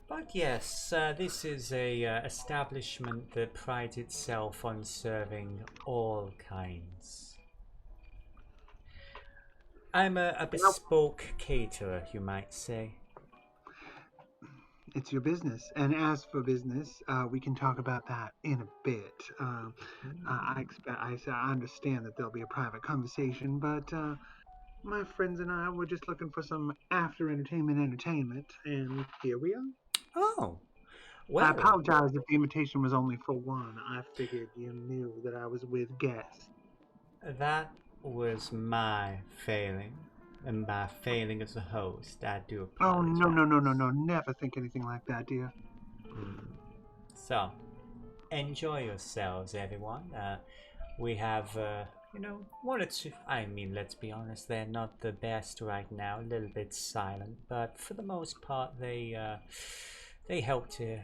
But yes, this is a establishment that prides itself on serving all kinds. I'm a bespoke caterer, you might say. It's your business, and as for business, we can talk about that in a bit. I understand that there'll be a private conversation, but my friends and I were just looking for some after entertainment, and here we are. Oh, well. I apologize if the invitation was only for one. I figured you knew that I was with guests. That was my failing. And my failing as a host, I do apologize. Oh, no. Never think anything like that, dear. So, enjoy yourselves, everyone. We have, one or two. I mean, let's be honest, they're not the best right now. A little bit silent, but for the most part, they help to,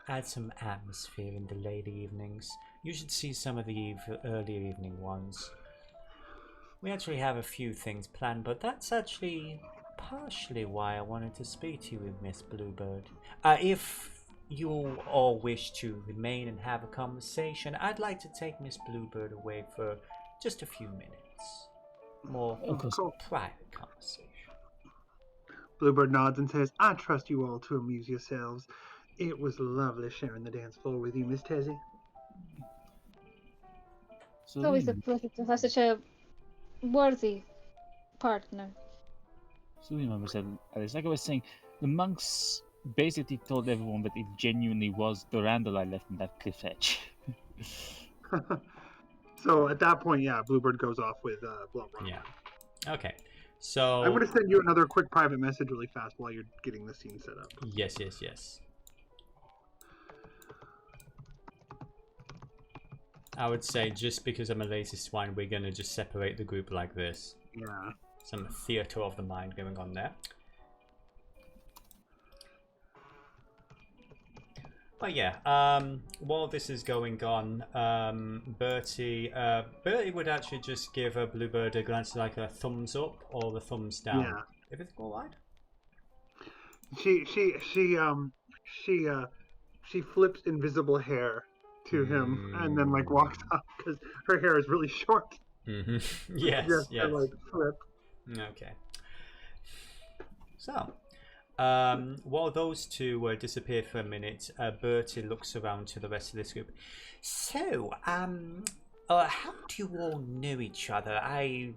add some atmosphere in the late evenings. You should see some of the earlier evening ones. We actually have a few things planned, but that's actually partially why I wanted to speak to you with Miss Bluebird. If you all wish to remain and have a conversation, I'd like to take Miss Bluebird away for just a few minutes. More private conversation. Bluebird nods and says, I trust you all to amuse yourselves. It was lovely sharing the dance floor with you, Miss Tezi. It's always a pleasure to have such a worthy partner. So remember, Alice, like I was saying, the monks basically told everyone that it genuinely was Durandal I left in that cliff edge. So at that point, yeah, Bluebird goes off with Blunt. Yeah. Okay. So I'm going to send you another quick private message really fast while you're getting the scene set up. Yes. I would say, just because I'm a lazy swine, we're going to just separate the group like this. Yeah. Some theatre of the mind going on there. But yeah, while this is going on, Bertie would actually just give a Bluebird a glance, like a thumbs up or a thumbs down. Yeah. Everything all right? She flips invisible hair to him and then like walks up because her hair is really short. Yes. Like flip. Okay. So, while those two disappear for a minute, Bertie looks around to the rest of this group. So, how do you all know each other? I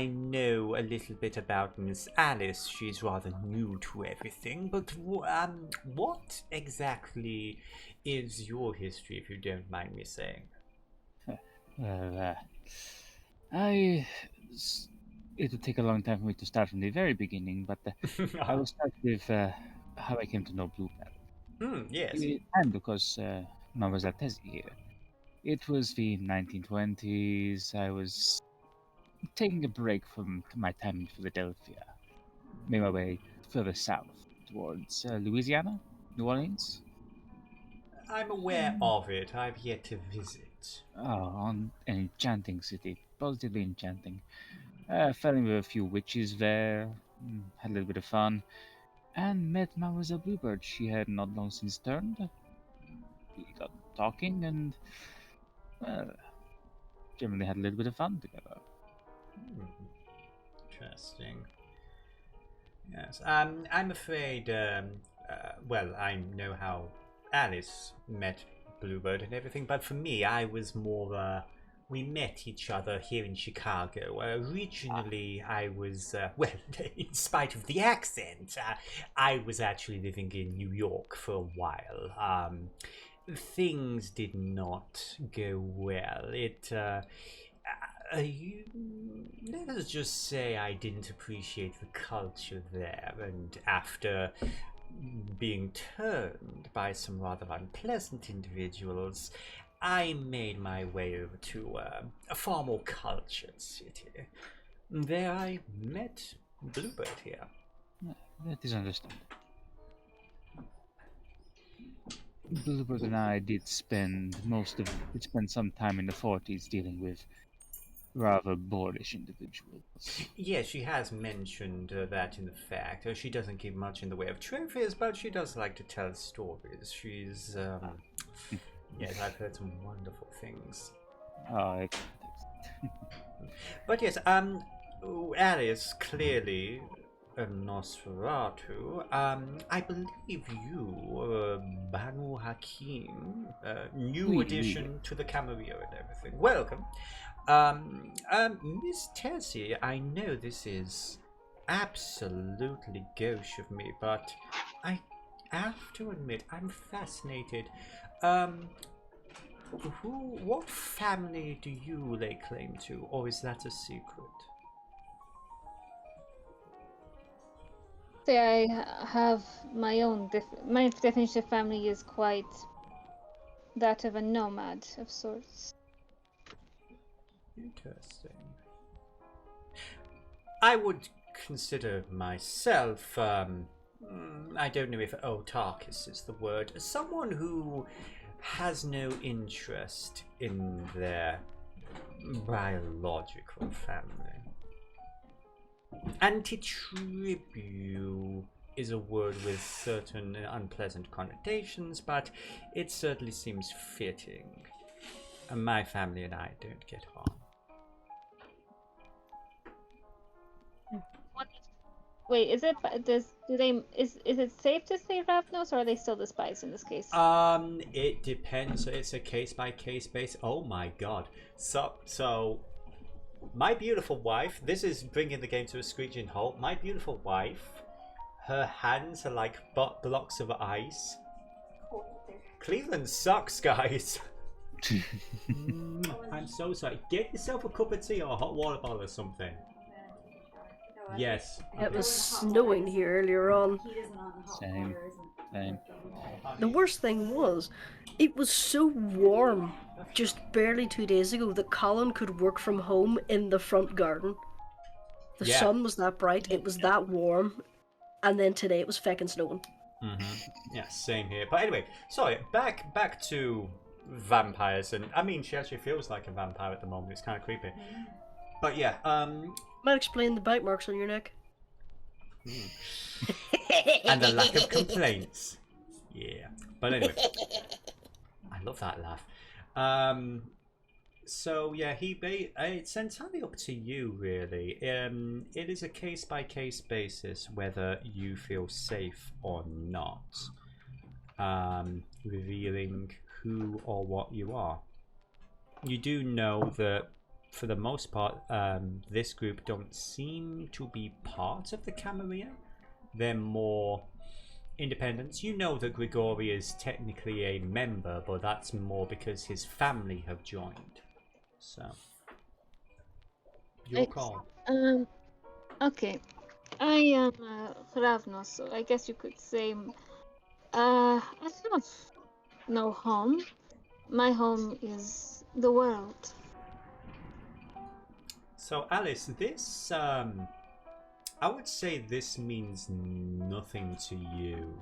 know a little bit about Miss Alice. She's rather new to everything, but what exactly is your history, if you don't mind me saying? Well, it would take a long time for me to start from the very beginning, but I will start with how I came to know Bluebird. Yes. And because Mademoiselle Tezi here. It was the 1920s. I was taking a break from my time in Philadelphia. Made my way further south towards Louisiana, New Orleans. I'm aware of it. I've yet to visit. Oh, an enchanting city. Positively enchanting. Fell in with a few witches there. Had a little bit of fun. And met Mademoiselle Bluebird. She had not long since turned. We got talking and... generally had a little bit of fun together. Interesting. Yes. I'm afraid, well, I know how Alice met Bluebird and everything, but for me, I was more, we met each other here in Chicago. Originally, I was, well, in spite of the accent, I was actually living in New York for a while. Things did not go well. Let us just say I didn't appreciate the culture there, and after being turned by some rather unpleasant individuals, I made my way over to a far more cultured city. There I met Bluebird here. That is understandable. Bluebird and I did spend some time in the 40s dealing with rather boorish individuals. Yes, she has mentioned that in the fact. She doesn't keep much in the way of trophies, but she does like to tell stories. She's, yes, I've heard some wonderful things. Oh, But yes, Alice, clearly a Nosferatu. I believe you, Banu-Haqim, new addition to the Camarilla and everything. Welcome. Miss Tezi, I know this is absolutely gauche of me, but I have to admit I'm fascinated. What family do you lay claim to, or is that a secret? Say I have my own my definition of family is quite that of a nomad of sorts. Interesting. I would consider myself, I don't know if autarkis is the word, someone who has no interest in their biological family. Anti-tribu is a word with certain unpleasant connotations, but it certainly seems fitting. My family and I don't get on. Wait, is it safe to say Ravnos, or are they still the spies in this case? It depends. It's a case by case basis. Oh my god. So my beautiful wife, this is bringing the game to a screeching halt. My beautiful wife, her hands are like blocks of ice. Cleveland sucks, guys. I'm so sorry. Get yourself a cup of tea or a hot water bottle or something. Yes. It was snowing here earlier on. Same. The worst thing was, it was so warm just barely 2 days ago that Colin could work from home in the front garden. The sun was that bright, it was that warm, and then today it was feckin' snowing. Yeah, same here. But anyway, sorry, back to vampires, and I mean, she actually feels like a vampire at the moment. It's kind of creepy. But yeah, might explain the bite marks on your neck. And the lack of complaints. Yeah. But anyway, I love that laugh. So yeah, it's entirely up to you, really. It is a case by case basis whether you feel safe or not, revealing who or what you are. you do know that for the most part, this group don't seem to be part of the Camarilla. They're more independent. You know that Grigori is technically a member, but that's more because his family have joined. So, your call. Okay. I am Ravnos, so I guess you could say I have no home. My home is the world. So, Alice, this, I would say this means nothing to you.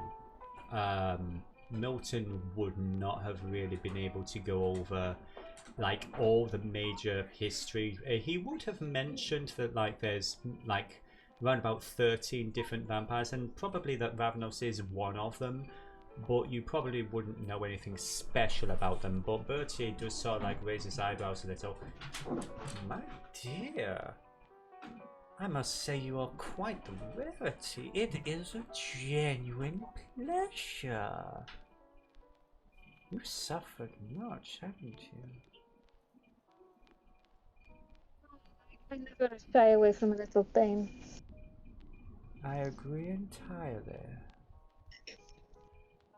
Milton would not have really been able to go over like all the major history. He would have mentioned that like there's like around about 13 different vampires, and probably that Ravnos is one of them, but you probably wouldn't know anything special about them. But Bertie does sort of like raise his eyebrows a little. My dear, I must say you are quite the rarity. It is a genuine pleasure. You've suffered much, haven't you? I never shy away from a little pain. I agree entirely.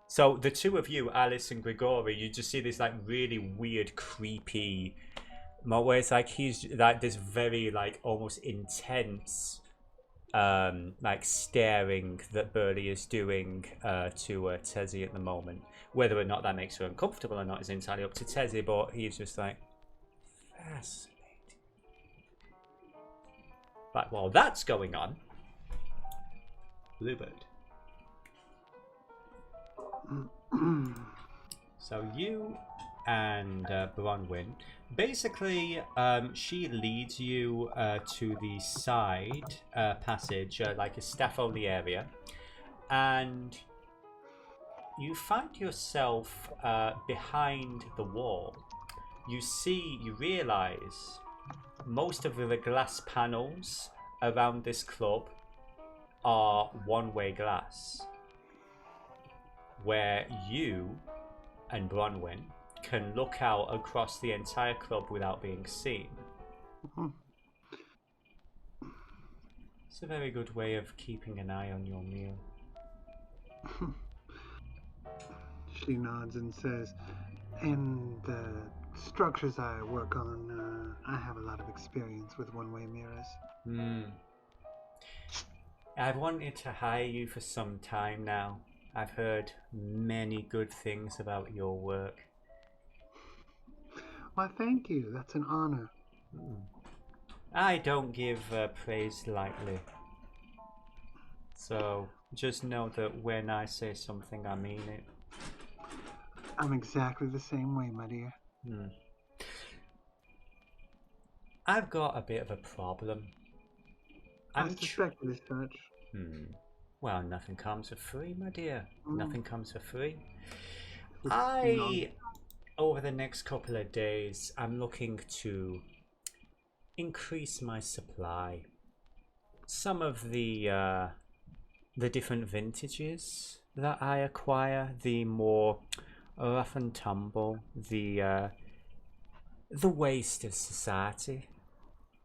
So the two of you, Alice and Grigori, you just see this like really weird, creepy moment where it's like he's like this very like almost intense like staring that Bertie is doing to Tezi at the moment. Whether or not that makes her uncomfortable or not is entirely up to Tezi, but he's just like fascinating. But while that's going on, Bluebird. So you and Bronwyn, basically she leads you to the side passage, like a staff-only area, and you find yourself behind the wall. You realize most of the glass panels around this club are one-way glass, where you and Bronwyn can look out across the entire club without being seen. It's a very good way of keeping an eye on your meal. She nods and says, in the structures I work on, I have a lot of experience with one-way mirrors. I've wanted to hire you for some time now. I've heard many good things about your work. Why, thank you. That's an honor. I don't give praise lightly. So just know that when I say something, I mean it. I'm exactly the same way, my dear. I've got a bit of a problem. I suspected as such. Well, nothing comes for free, my dear. Nothing comes for free. Over the next couple of days, I'm looking to increase my supply. Some of the different vintages that I acquire, the more rough and tumble, the waste of society,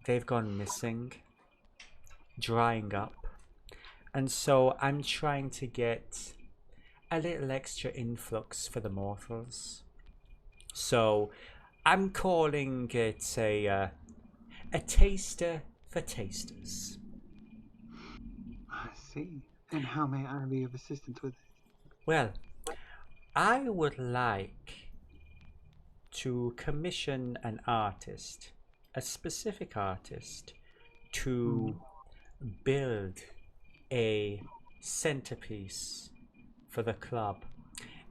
they've gone missing, drying up. And so I'm trying to get a little extra influx for the mortals. So I'm calling it a taster for tasters. I see. And how may I be of assistance with it? Well, I would like to commission an artist, a specific artist, to build a centerpiece for the club.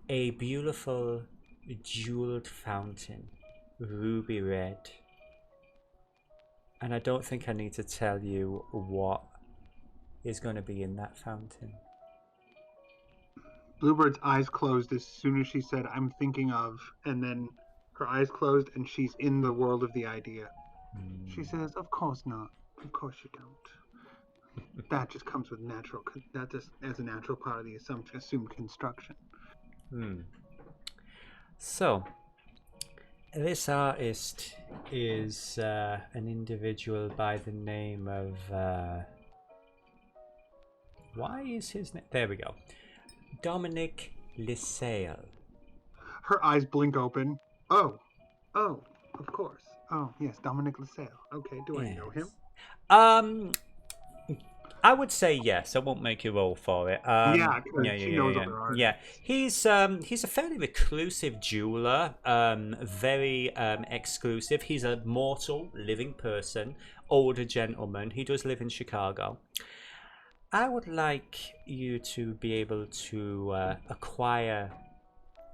A beautiful jeweled fountain, ruby red. And I don't think I need to tell you what is going to be in that fountain. Bluebird's eyes closed as soon as she said, I'm thinking of, and then her eyes closed and she's in the world of the idea. She says, of course not. Of course you don't. That just comes with natural, that just as a natural part of the assumed construction. So, This artist is an individual by the name of... why is his name? There we go. Dominic Lisale. Her eyes blink open. Oh, of course. Oh, yes, Dominic Lisale. Okay, do I know him? I would say yes. I won't make you roll for it. Yeah, she knows other artists. Yeah, he's a fairly reclusive jeweler. Very exclusive. He's a mortal, living person, older gentleman. He does live in Chicago. I would like you to be able to acquire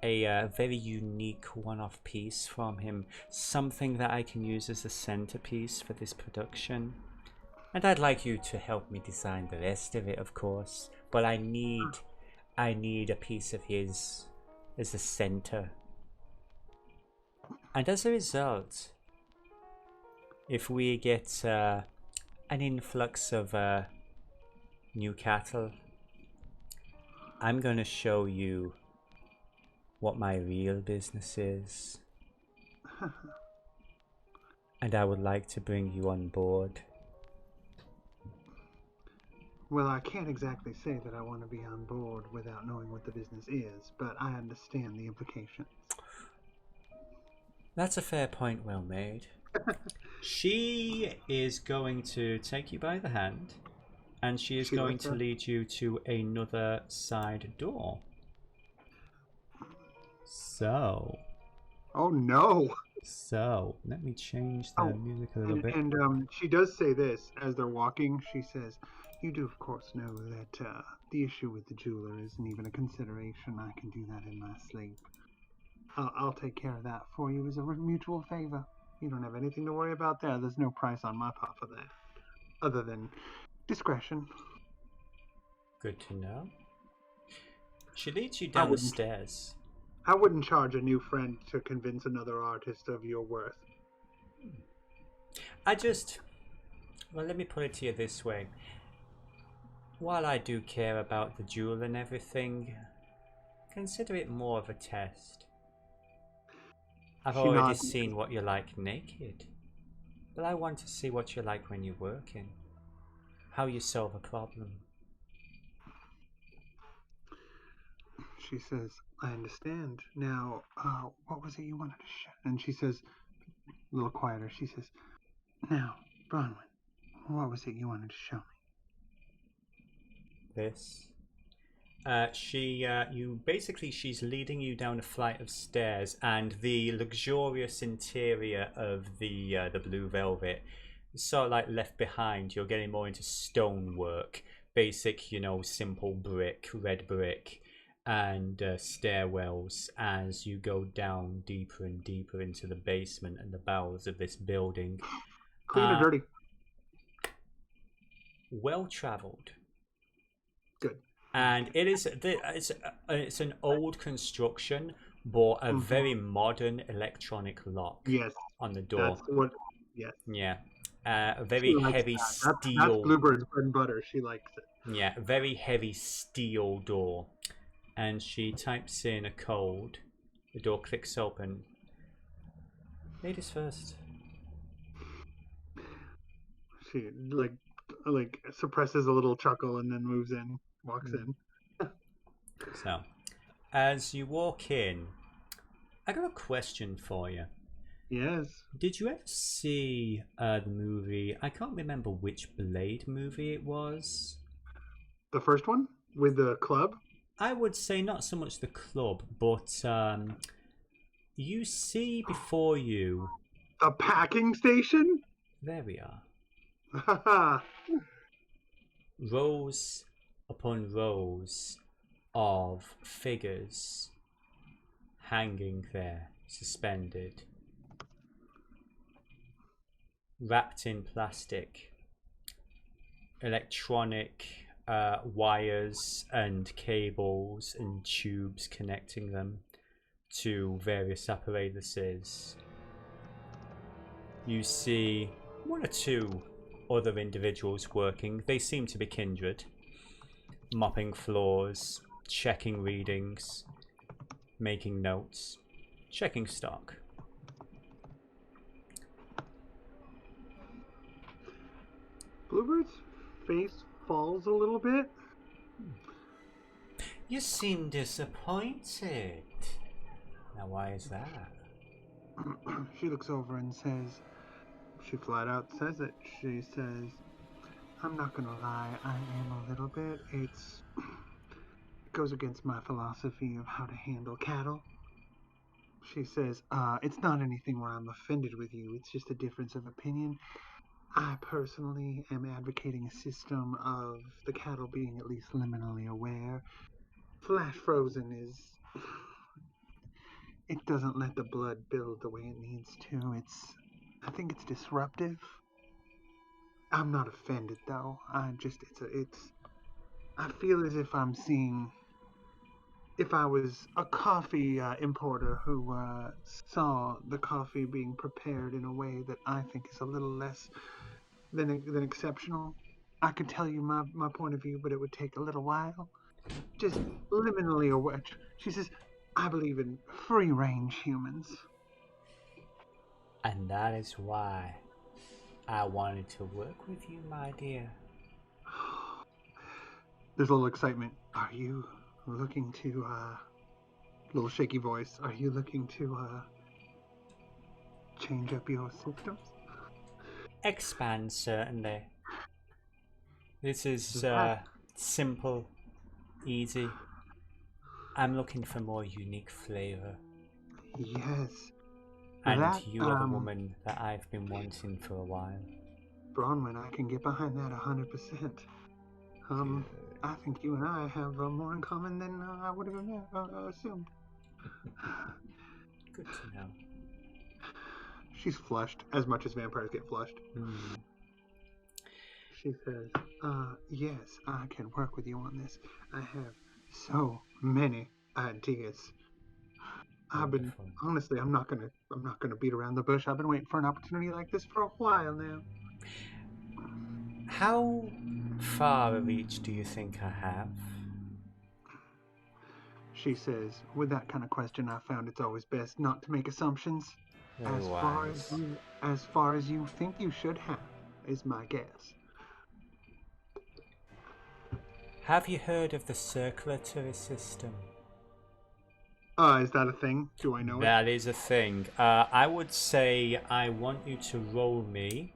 a very unique one-off piece from him. Something that I can use as a centerpiece for this production. And I'd like you to help me design the rest of it, of course. But I need a piece of his as a center. And as a result, if we get an influx of new cattle, I'm going to show you what my real business is. And I would like to bring you on board. Well, I can't exactly say that I want to be on board without knowing what the business is, but I understand the implications. That's a fair point, well made. She is going to take you by the hand, and she is going to lead you to another side door. So... oh no! So, let me change the music a little bit. And she does say this as they're walking. She says, "You do, of course, know that the issue with the jeweler isn't even a consideration. I can do that in my sleep. I'll take care of that for you as a mutual favor. You don't have anything to worry about there. There's no price on my part for that, other than discretion." Good to know. She leads you down the stairs. I wouldn't charge a new friend to convince another artist of your worth. Well, let me put it to you this way. While I do care about the jewel and everything, consider it more of a test. I've already seen what you're like naked, but I want to see what you're like when you're working. How you solve a problem. She says, "I understand. Now, what was it you wanted to show?" And she says, a little quieter, she says, "Now, Bronwyn, what was it you wanted to show me?" This. She's leading you down a flight of stairs, and the luxurious interior of the blue velvet is sort of like left behind. You're getting more into stonework, basic, simple brick, red brick, and stairwells as you go down deeper and deeper into the basement and the bowels of this building. Clean or dirty? Well traveled. Good. And it's an old construction, but a very modern electronic lock on the door. Yeah. A very heavy steel. That's Bluebird's bread and butter. She likes it. Yeah, a very heavy steel door. And she types in a code. The door clicks open. Ladies first. She like suppresses a little chuckle and then moves in, walks in. So, as you walk in, I got a question for you. Yes. Did you ever see the movie? I can't remember which Blade movie it was. The first one with the club? I would say not so much the club, but you see before you a packing station. There we are. Rows upon rows of figures hanging there, suspended, wrapped in plastic, electronic wires and cables and tubes connecting them to various apparatuses. You see one or two other individuals working. They seem to be kindred, mopping floors, checking readings, making notes, checking stock. Bluebird's face falls a little bit. You seem disappointed. Now, why is that? She looks over and says, she flat out says it. She says, I'm not gonna lie, I am a little bit. It goes against my philosophy of how to handle cattle. She says, it's not anything where I'm offended with you, it's just a difference of opinion. I personally am advocating a system of the cattle being at least liminally aware. Flash frozen is... it doesn't let the blood build the way it needs to. I think it's disruptive. I'm not offended though. I feel as if I'm seeing... if I was a coffee importer who saw the coffee being prepared in a way that I think is a little less than exceptional, I could tell you my point of view, but it would take a little while. Just liminally aware. She says, I believe in free-range humans. And that is why I wanted to work with you, my dear. There's a little excitement. Are you looking to, little shaky voice, are you looking to, change up your systems? Expand, certainly. This is simple, easy. I'm looking for more unique flavor. Yes. And you are the woman that I've been wanting for a while. Bronwyn, I can get behind that 100%. I think you and I have more in common than I would have assumed. Good to know. She's flushed, as much as vampires get flushed. She says, yes, I can work with you on this. I have so many ideas. Honestly, I'm not gonna beat around the bush. I've been waiting for an opportunity like this for a while now. How far a reach do you think I have? She says, with that kind of question, I found it's always best not to make assumptions. As far as you think you should have, is my guess. Have you heard of the Circulatory System? Is that a thing? Do I know it? That is a thing. I would say I want you to roll me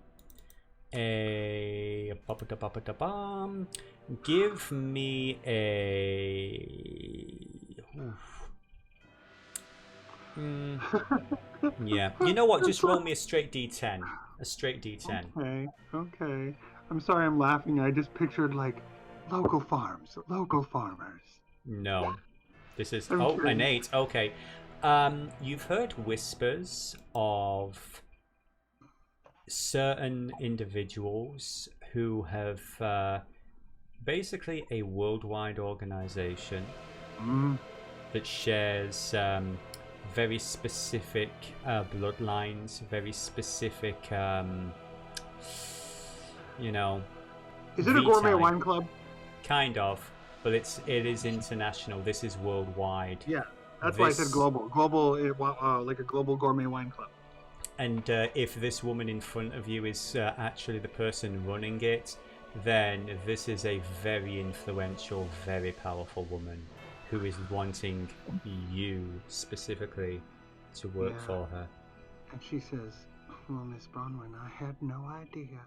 a... Give me a... Yeah. You know what? Just roll me a straight D10. A straight D10. Okay. I'm sorry I'm laughing. I just pictured, like, local farms. Local farmers. No. This is... I'm kidding. An 8. Okay. You've heard whispers of certain individuals who have basically a worldwide organization that shares very specific bloodlines, very specific, you know... Is it a gourmet wine club? Kind of, but it is international. This is worldwide. Yeah, that's why I said global. Global, like a global gourmet wine club. And if this woman in front of you is actually the person running it, then this is a very influential, very powerful woman who is wanting you specifically to work for her. And she says, well, Miss Bronwyn, I had no idea.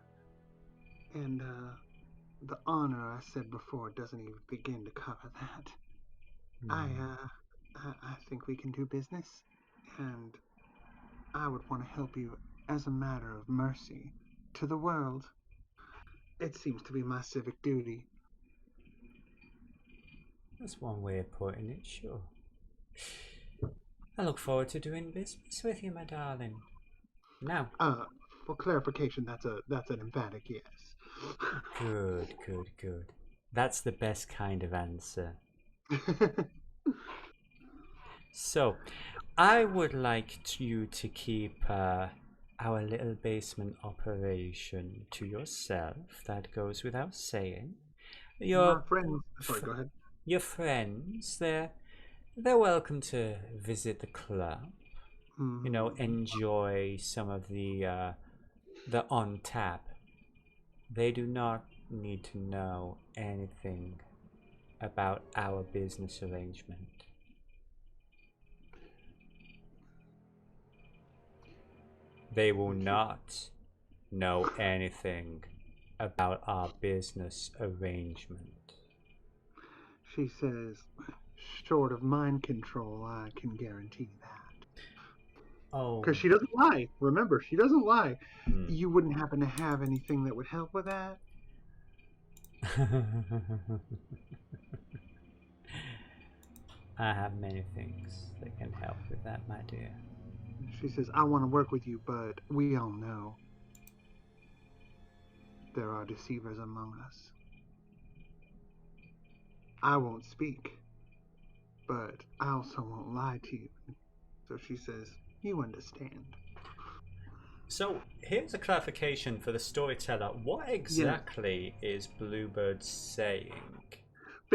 And the honor I said before doesn't even begin to cover that. I think we can do business, and I would want to help you as a matter of mercy to the world. It seems to be my civic duty. That's one way of putting it, sure. I look forward to doing business with you, my darling. Now. For clarification, that's an emphatic yes. Good. That's the best kind of answer. So, I would like you to keep our little basement operation to yourself. That goes without saying. My friends... Sorry, go ahead. Your friends, they're welcome to visit the club. You know, enjoy some of the on-tap They do not need to know anything about our business arrangement. They will not know anything about our business arrangement. She says, short of mind control, I can guarantee that. Oh. Because she doesn't lie. Remember, she doesn't lie. You wouldn't happen to have anything that would help with that? I have many things that can help with that, my dear. She says, I want to work with you, but we all know there are deceivers among us. I won't speak, but I also won't lie to you. So she says, you understand. So here's a clarification for the storyteller. What exactly is Bluebird saying?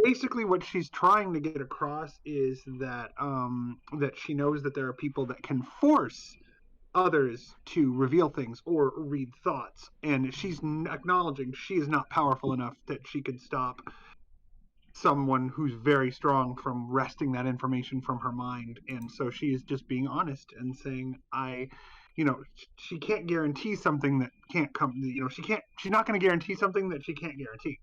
Basically, what she's trying to get across is that that she knows that there are people that can force others to reveal things or read thoughts, and she's acknowledging she is not powerful enough that she could stop someone who's very strong from wresting that information from her mind. And so she is just being honest and saying, she can't guarantee something that can't come. She's not going to guarantee something that she can't guarantee.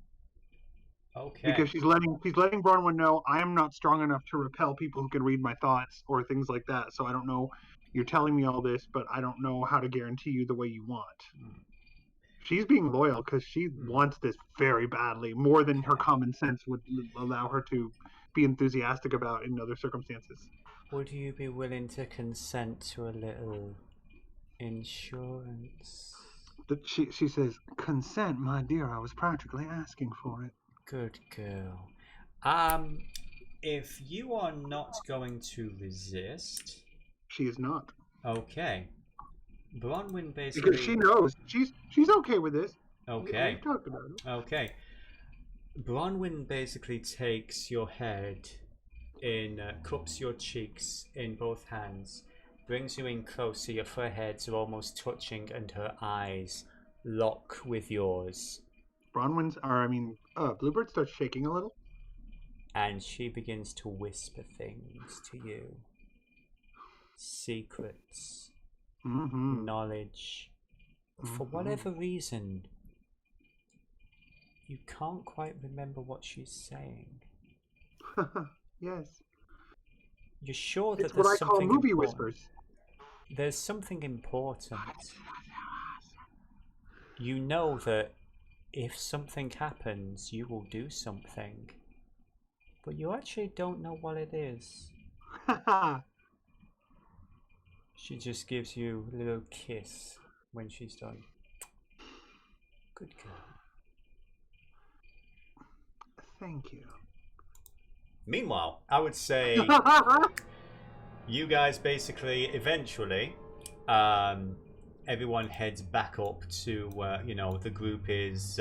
Okay. Because she's letting Bronwyn know, I am not strong enough to repel people who can read my thoughts or things like that. So I don't know. You're telling me all this, but I don't know how to guarantee you the way you want. She's being loyal because she wants this very badly, more than her common sense would allow her to be enthusiastic about in other circumstances. Would you be willing to consent to a little insurance? She says, consent, my dear, I was practically asking for it. Good girl. If you are not going to resist... She is not. Okay. Bronwyn basically... Because she knows. She's okay with this. Okay. We've talked about it. Okay. Bronwyn basically takes your head in, cups your cheeks in both hands, brings you in closer, your foreheads are almost touching, and her eyes lock with yours. Bluebird starts shaking a little. And she begins to whisper things to you. Secrets. Knowledge. For whatever reason, you can't quite remember what she's saying. Yes. You're sure that it's there's what I something call movie important. whispers. There's something important. You know that if something happens, you will do something. But you actually don't know what it is. She just gives you a little kiss when she's done. Good girl. Thank you. Meanwhile, I would say you guys basically eventually everyone heads back up to the group is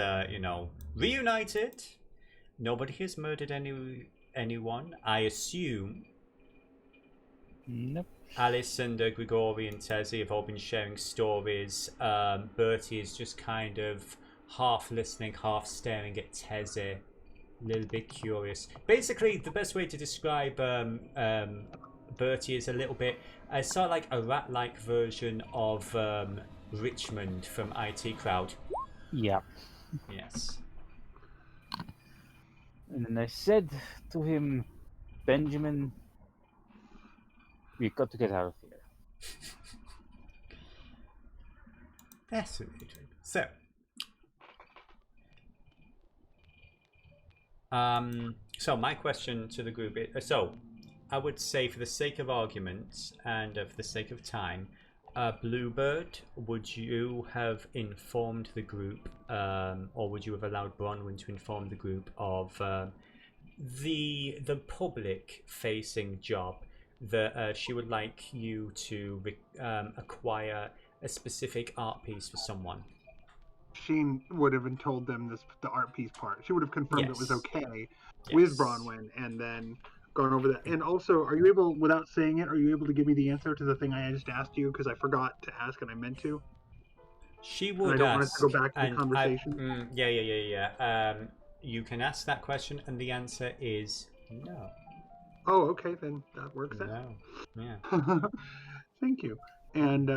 reunited. Nobody has murdered anyone, I assume. Nope. Alice and Grigori and Tezi have all been sharing stories. Bertie is just kind of half listening, half staring at Tezi, a little bit curious. Basically, the best way to describe Bertie is a little bit, sort of like a rat-like version of Richmond from IT Crowd. Yeah. Yes. And I said to him, Benjamin, we've got to get out of here. Fascinating. So, so my question to the group is, I would say, for the sake of argument and for the sake of time, Bluebird, would you have informed the group, or would you have allowed Bronwyn to inform the group of the public-facing job that she would like you to acquire a specific art piece for someone? She would have told them the art piece part. She would have confirmed it was okay with Bronwyn, and then gone over that. And also, are you able, without saying it, are you able to give me the answer to the thing I just asked you? Because I forgot to ask and I meant to. She would I don't want us ask. to go back to the conversation. Yeah. You can ask that question, and the answer is no. Oh, okay, then that works out. No. Yeah. Thank you. And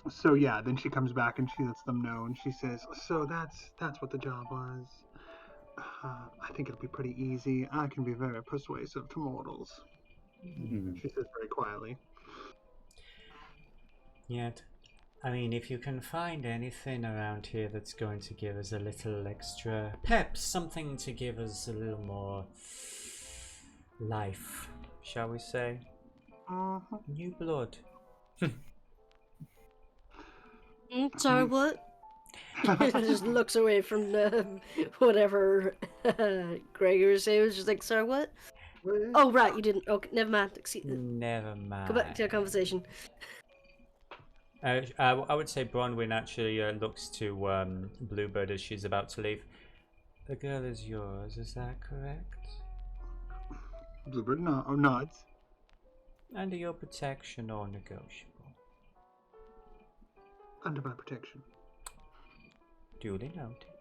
so yeah, then she comes back and she lets them know, and she says, "So that's what the job was. I think it'll be pretty easy. I can be very persuasive to mortals." She says very quietly. Yet, I mean, if you can find anything around here that's going to give us a little extra pep, something to give us a little more life, shall we say? New blood. Sorry, what? Just looks away from whatever Gregor was saying. Was just like, sorry, what? Oh, right, you didn't. Okay, never mind. Never mind. Go back to your conversation. I would say Bronwyn actually looks to Bluebird as she's about to leave. The girl is yours, is that correct? Bluebird nods. Under your protection or negotiable? Under my protection. Duly noted.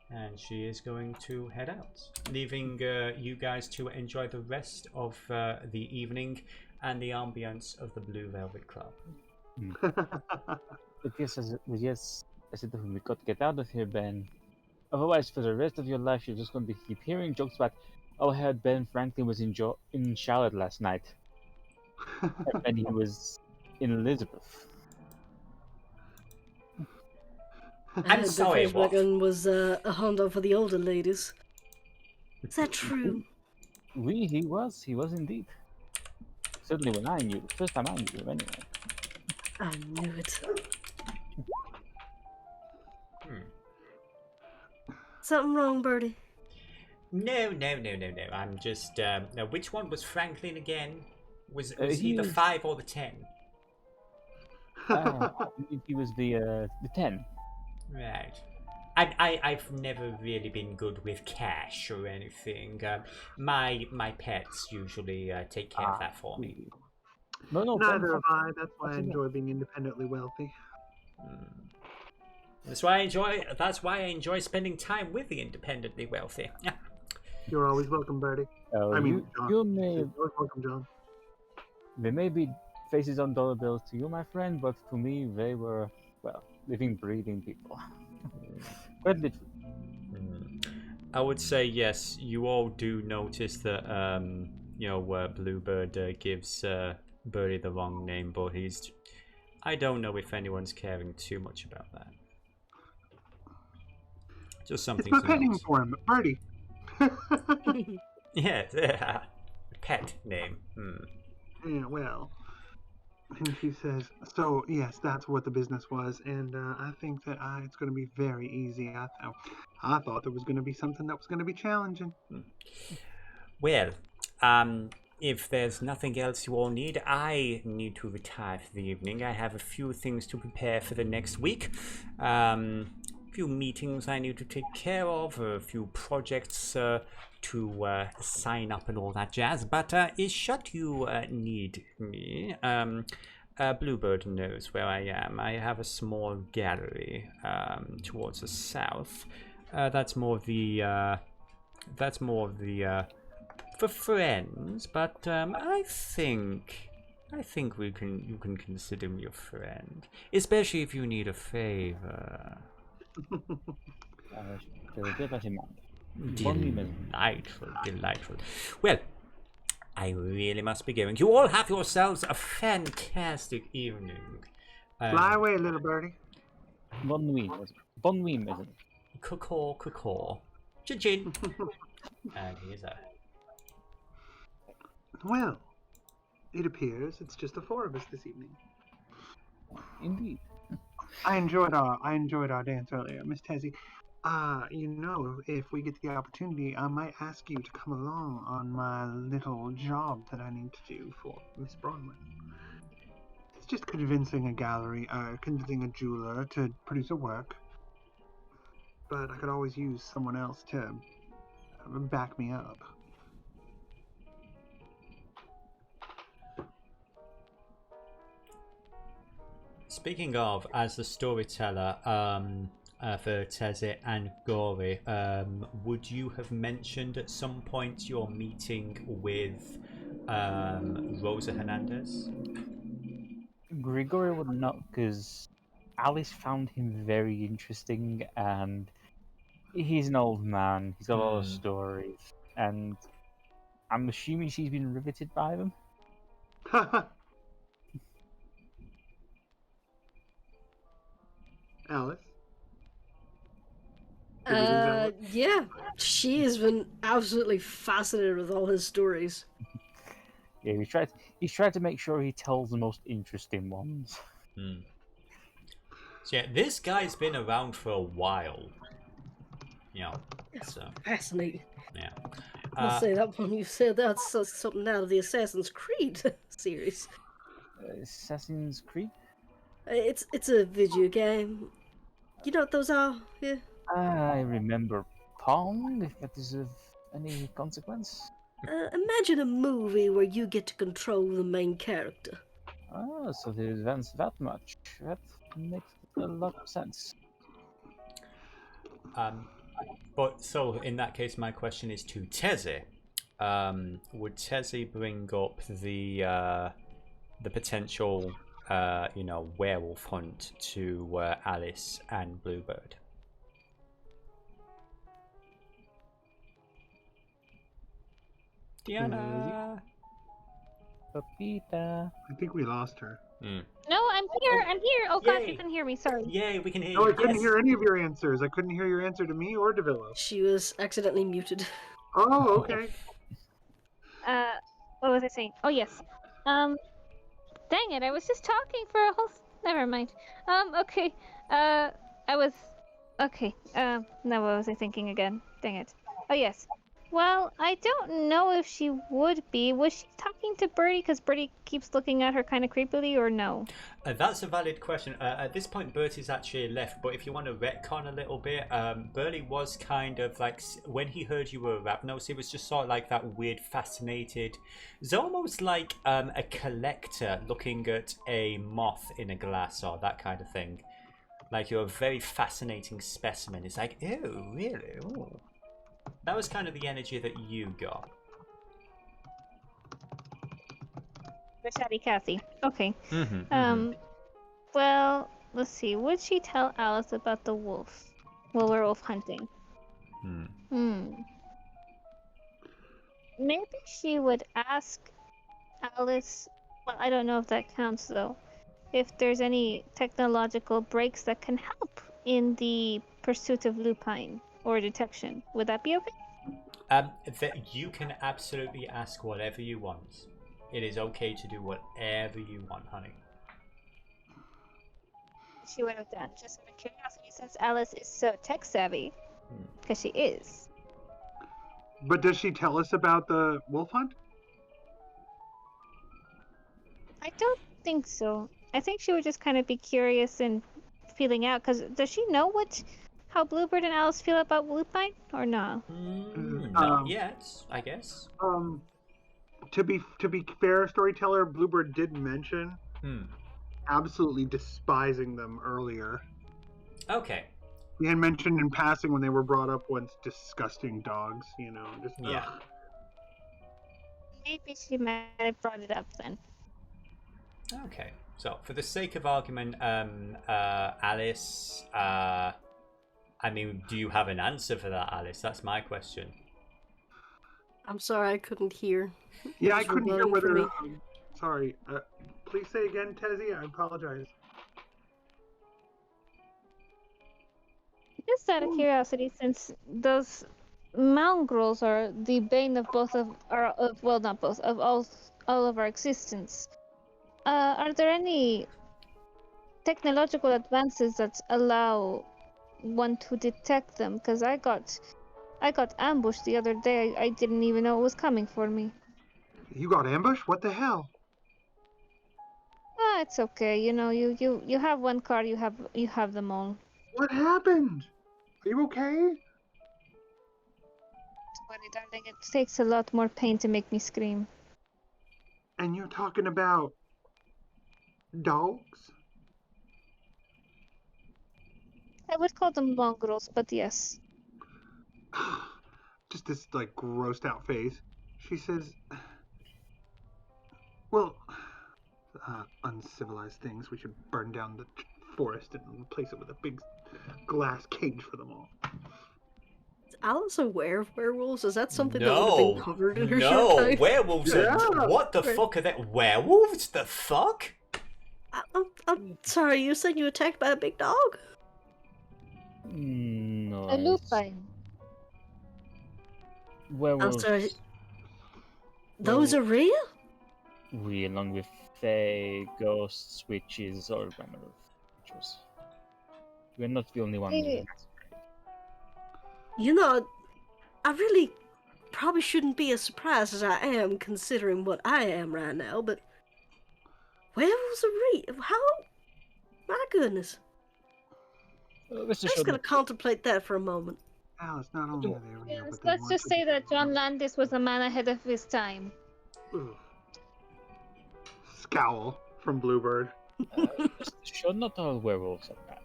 And she is going to head out, leaving you guys to enjoy the rest of the evening and the ambience of the Blue Velvet Club. But yes, I said we got to get out of here, Ben. Otherwise, for the rest of your life, you're just going to keep hearing jokes about, oh, I heard Ben Franklin was in Charlotte last night. And he was in Elizabeth. I'm sorry, what? Was a Honda for the older ladies. Is that true? He was indeed. Certainly when I knew, the first time I knew him anyway. I knew it. Something wrong, Bertie? No. I'm just. Now, which one was Franklin again? Was he the 5 or the 10? I believe he was the 10. Right. I've never really been good with cash or anything. My pets usually take care of that for me. No, neither have I. That's why I enjoy being independently wealthy. That's why I enjoy spending time with the independently wealthy. You're always welcome, Bertie. I mean, John. You're welcome, John. They may be faces on dollar bills to you, my friend, but to me, they were, well, living, breathing people. But literally. I would say yes. You all do notice that Bluebird gives Bertie the wrong name, but I don't know if anyone's caring too much about that. Just something. It's my pet name for him, Bertie. Yeah, pet name. Yeah, well. And she says, so yes, that's what the business was, and I think that it's going to be very easy. I thought there was going to be something that was going to be challenging. Well, if there's nothing else you all need, I need to retire for the evening. I have a few things to prepare for the next week. A few meetings I need to take care of, a few projects to sign up and all that jazz. But should you need me, Bluebird knows where I am. I have a small gallery towards the south. That's more of the for friends. But I think you can consider me a friend, especially if you need a favor. Delightful. Well, I really must be going. You all have yourselves a fantastic evening. Fly away, little birdie. Bon nuit, isn't it? Caw. Chin. And he's out. Well, it appears it's just the 4 of us this evening. Indeed. I enjoyed our dance earlier, Miss Tezi. If we get the opportunity, I might ask you to come along on my little job that I need to do for Miss Bronwyn. It's just convincing a jeweler to produce a work. But I could always use someone else to back me up. Speaking of, as the storyteller for Tezi and Gori, would you have mentioned at some point your meeting with Rosa Hernandez? Grigori would not, because Alice found him very interesting, and he's an old man. He's got a lot of stories, and I'm assuming she's been riveted by them. Alice? Yeah, she has been absolutely fascinated with all his stories. Yeah, he's tried to make sure he tells the most interesting ones. So yeah, this guy's been around for a while. So Fascinating. yeah. I must say that one you said that's something out of the Assassin's Creed series. Assassin's Creed? It's a video game. You know what those are? Yeah. I remember Pong, if that is of any consequence. Imagine a movie where you get to control the main character. Ah, so they advanced that much. That makes a lot of sense. But so in that case, my question is to Tezi. Would Tezi bring up the potential, werewolf hunt to Alice and Bluebird? Diana. Pepita. I think we lost her. No, I'm here. I'm here. Oh gosh, Yay. you couldn't hear me. Sorry. Yay, we can hear No, you. I couldn't Yes. hear any of your answers. I couldn't hear your answer to me or Devilla. She was accidentally muted. Oh, okay. What was I saying? Oh yes. Dang it! I was just talking for a whole. Never mind. Okay. Okay. Now what was I thinking again? Dang it. Oh yes. Well, I don't know if she would be. Was she talking to Bertie? Because Bertie keeps looking at her kind of creepily, or no? That's a valid question. At this point, Bertie's actually left, but if you want to retcon a little bit, Bertie was kind of like, when he heard you were Ravnos, he was just sort of like that weird, fascinated. It's almost like a collector looking at a moth in a glass or that kind of thing. Like, you're a very fascinating specimen. It's like, ew, really? Ooh. That was kind of the energy that you got. The chatty Cathy. Okay. Mm-hmm, Well, let's see. Would she tell Alice about the wolf? Well, werewolf hunting. Maybe she would ask Alice. Well, I don't know if that counts though. If there's any technological breaks that can help in the pursuit of lupine or detection, would that be okay? That you can absolutely ask whatever you want. It is okay to do whatever you want, honey. She would have done, just out of curiosity, since Alice is so tech savvy, because she is. But does she tell us about the wolf hunt? I don't think so. I think she would just kind of be curious and feeling out, because does she know how Bluebird and Alice feel about lupine, or no? Not yet, I guess. To be fair, storyteller, Bluebird did mention absolutely despising them earlier. Okay. He had mentioned in passing when they were brought up once, disgusting dogs, just yeah. Ugh. Maybe she might have brought it up then. Okay. So, for the sake of argument, Alice, do you have an answer for that, Alice? That's my question. I'm sorry, I couldn't hear. Yeah, I couldn't hear whether. Me. Sorry. Please say again, Tezi. I apologize. Just out of curiosity, since those mongrels are the bane of both of our, well, not both, of all of our existence, are there any technological advances that allow one to detect them? Because I got ambushed the other day. I didn't even know it was coming for me. You got ambushed? What the hell? It's okay. You have one card. You have them all. What happened? Are you okay? Sorry, darling. It takes a lot more pain to make me scream. And you're talking about dogs? I would call them mongrels, but yes. Just this, like, grossed out face. She says, well, uncivilized things. We should burn down the forest and replace it with a big glass cage for them all. Is Alice aware of werewolves? Is that something that would have been covered in her short No, time? werewolves are... What the Right. fuck are they? Werewolves? The fuck? I'm sorry, you said you were attacked by a big dog? No. A lupine. Werewolves. I'm sorry. Those are real? We, along with fae, ghosts, witches, all manner of creatures. We're not the only ones. Maybe. You know, I really probably shouldn't be as surprised as I am, considering what I am right now, but werewolves are real? How? My goodness. I'm just gonna contemplate that for a moment. Alice, not only are they real, Yes, but they let's want just to say be that John real. Landis was a man ahead of his time. Ugh. Scowl from Bluebird. Sure, not all werewolves are bad.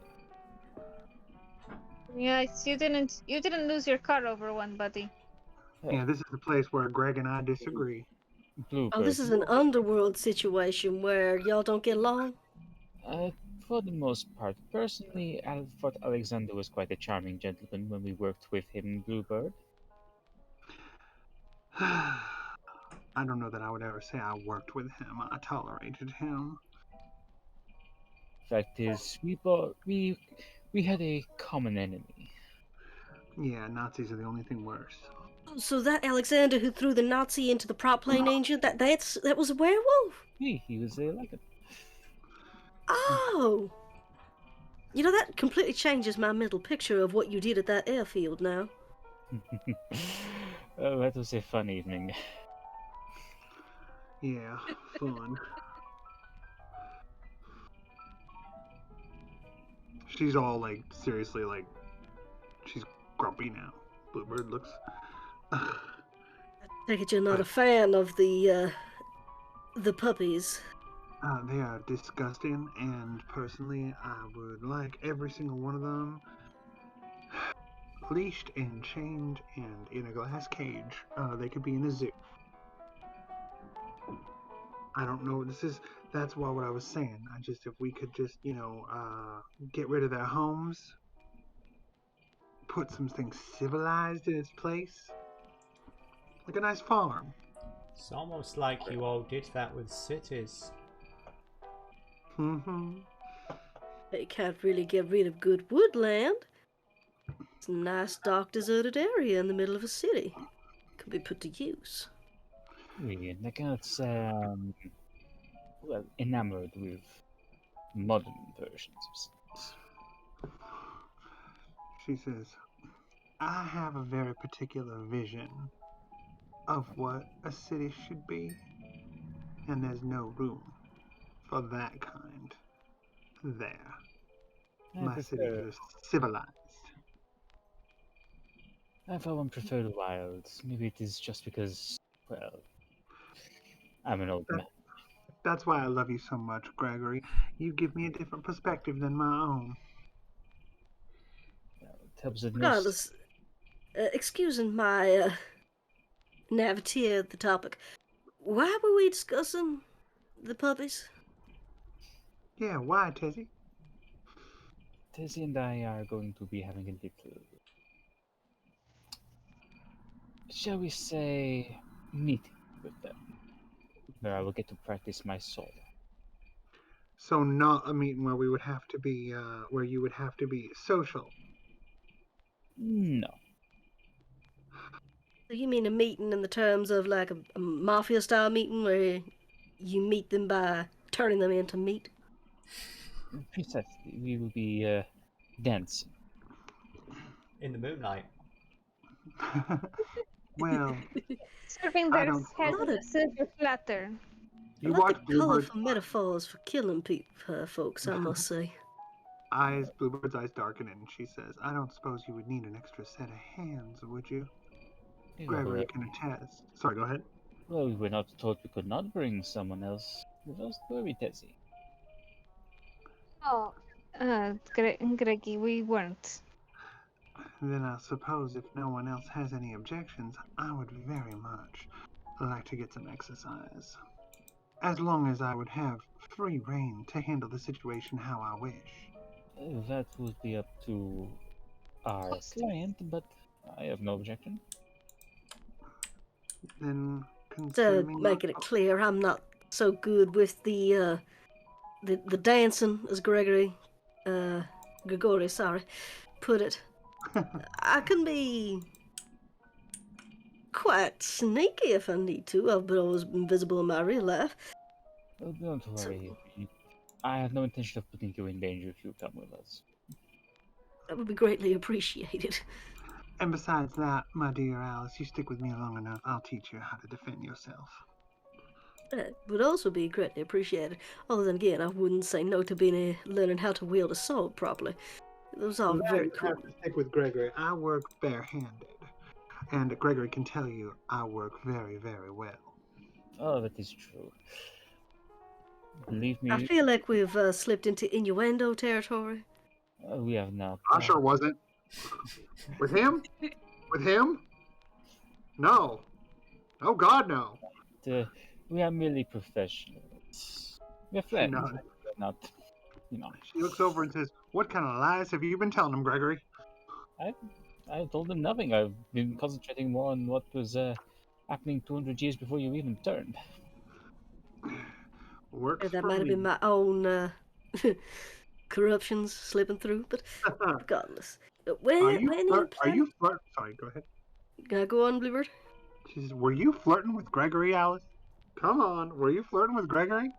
Yes, you didn't lose your car over one, buddy. Yeah, this is the place where Greg and I disagree. Bluebird. Oh, this is an underworld situation where y'all don't get along? For the most part. Personally, I thought Alexander was quite a charming gentleman when we worked with him in Bluebird. I don't know that I would ever say I worked with him. I tolerated him. Fact is, we had a common enemy. Yeah, Nazis are the only thing worse. So that Alexander who threw the Nazi into the prop plane engine, that was a werewolf? He was a lycan. Oh! You know, that completely changes my mental picture of what you did at that airfield now. Oh, that was a fun evening. Yeah, fun. She's all like, seriously, like, she's grumpy now. Bluebird looks. I take it you're not a fan of the puppies. They are disgusting, and personally, I would like every single one of them leashed and chained and in a glass cage. They could be in a zoo. I don't know. That's what I was saying. If we could just, get rid of their homes, put some things civilized in its place, like a nice farm. It's almost like you all did that with cities. Mm-hmm. You can't really get rid of good woodland. It's a nice, dark, deserted area in the middle of a city. Could be put to use. We Nagat's enamored with modern versions of cities. She says, I have a very particular vision of what a city should be, and there's no room for that kind there. My cities are civilized. I for one prefer the wild. Maybe it is just because, well, I'm an old man. That's why I love you so much, Gregory. You give me a different perspective than my own. It helps that Regardless, excusing my naivety of the topic, why were we discussing the puppies? Yeah, why, Tezi? Tezi and I are going to be having a little, shall we say, meeting with them, where I will get to practice my sword. So not a meeting where we would have to be, where you would have to be social. No. So you mean a meeting in the terms of like a mafia-style meeting where you meet them by turning them into meat? Precisely. We will be dancing. In the moonlight. Well, Serving I their don't head know. with a silver platter. You I like watch the Bluebird's colourful metaphors for killing people, folks, I must say. Bluebird's eyes darken, and she says, I don't suppose you would need an extra set of hands, would you? Gregory can attest. Sorry, go ahead. Well, we were not told we could not bring someone else with us, were we, Tezi? Oh, Greggy, we weren't. Then I suppose if no one else has any objections, I would very much like to get some exercise. As long as I would have free reign to handle the situation how I wish. That would be up to our client, but I have no objection. Then To concerning making it clear, I'm not so good with the dancing, as Grigori, sorry, put it. I can be quite sneaky if I need to. I've been always invisible in my real life. Oh, don't worry. I have no intention of putting you in danger if you come with us. That would be greatly appreciated. And besides that, my dear Alice, you stick with me long enough, I'll teach you how to defend yourself. That would also be greatly appreciated. Although then again, I wouldn't say no to learning how to wield a sword properly. Those are very You cool. have to stick with Gregory. I work barehanded. And Gregory can tell you I work very, very well. Oh, that is true. Believe me. I feel like we've slipped into innuendo territory. We have not. I sure wasn't. With him? With him? No. Oh, God, no. We are merely professionals. We're friends. No. Not, you know. She looks over and says, "What kind of lies have you been telling him, Gregory?" I told him nothing. I've been concentrating more on what was happening 200 years before you even turned. Works That for might have me. been my own corruptions slipping through, but regardless. Are you flirting? Sorry, go ahead. Can I go on, Bluebird? She says, "Were you flirting with Gregory, Alice? Come on, were you flirting with Gregory?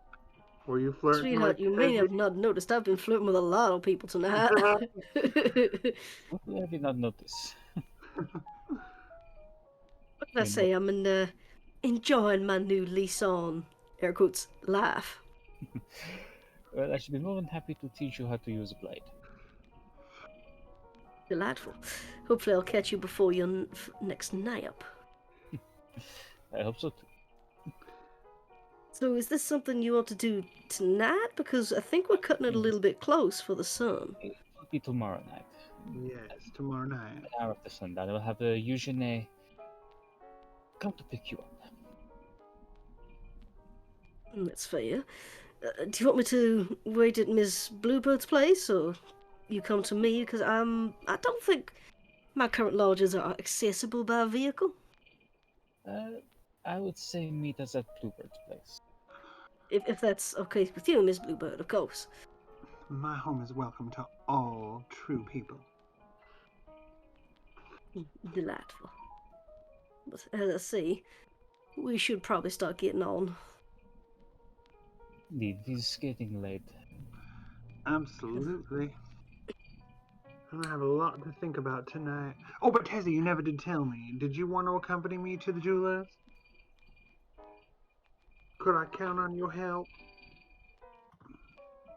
Were you flirting Sweetheart, with you may have not noticed. I've been flirting with a lot of people tonight. What did I not notice? What did I say? I'm enjoying my new lease on, air quotes, life. Well, I should be more than happy to teach you how to use a blade. Delightful. Hopefully I'll catch you before your next nap. I hope so too. So is this something you want to do tonight? Because I think we're cutting it a little bit close for the sun. It will be tomorrow night. Yes, tomorrow night. An hour after sundown. I will have a Eugene come to pick you up. That's fair. Do you want me to wait at Miss Bluebird's place, or you come to me? Because I don't think my current lodges are accessible by vehicle. I would say meet us at Bluebird's place. If that's okay with you, Miss Bluebird, of course. My home is welcome to all true people. Delightful. But as I say, we should probably start getting on. Indeed, it is getting late. Absolutely. I have a lot to think about tonight. Oh, but Tezi, you never did tell me. Did you want to accompany me to the jeweler's? Could I count on your help?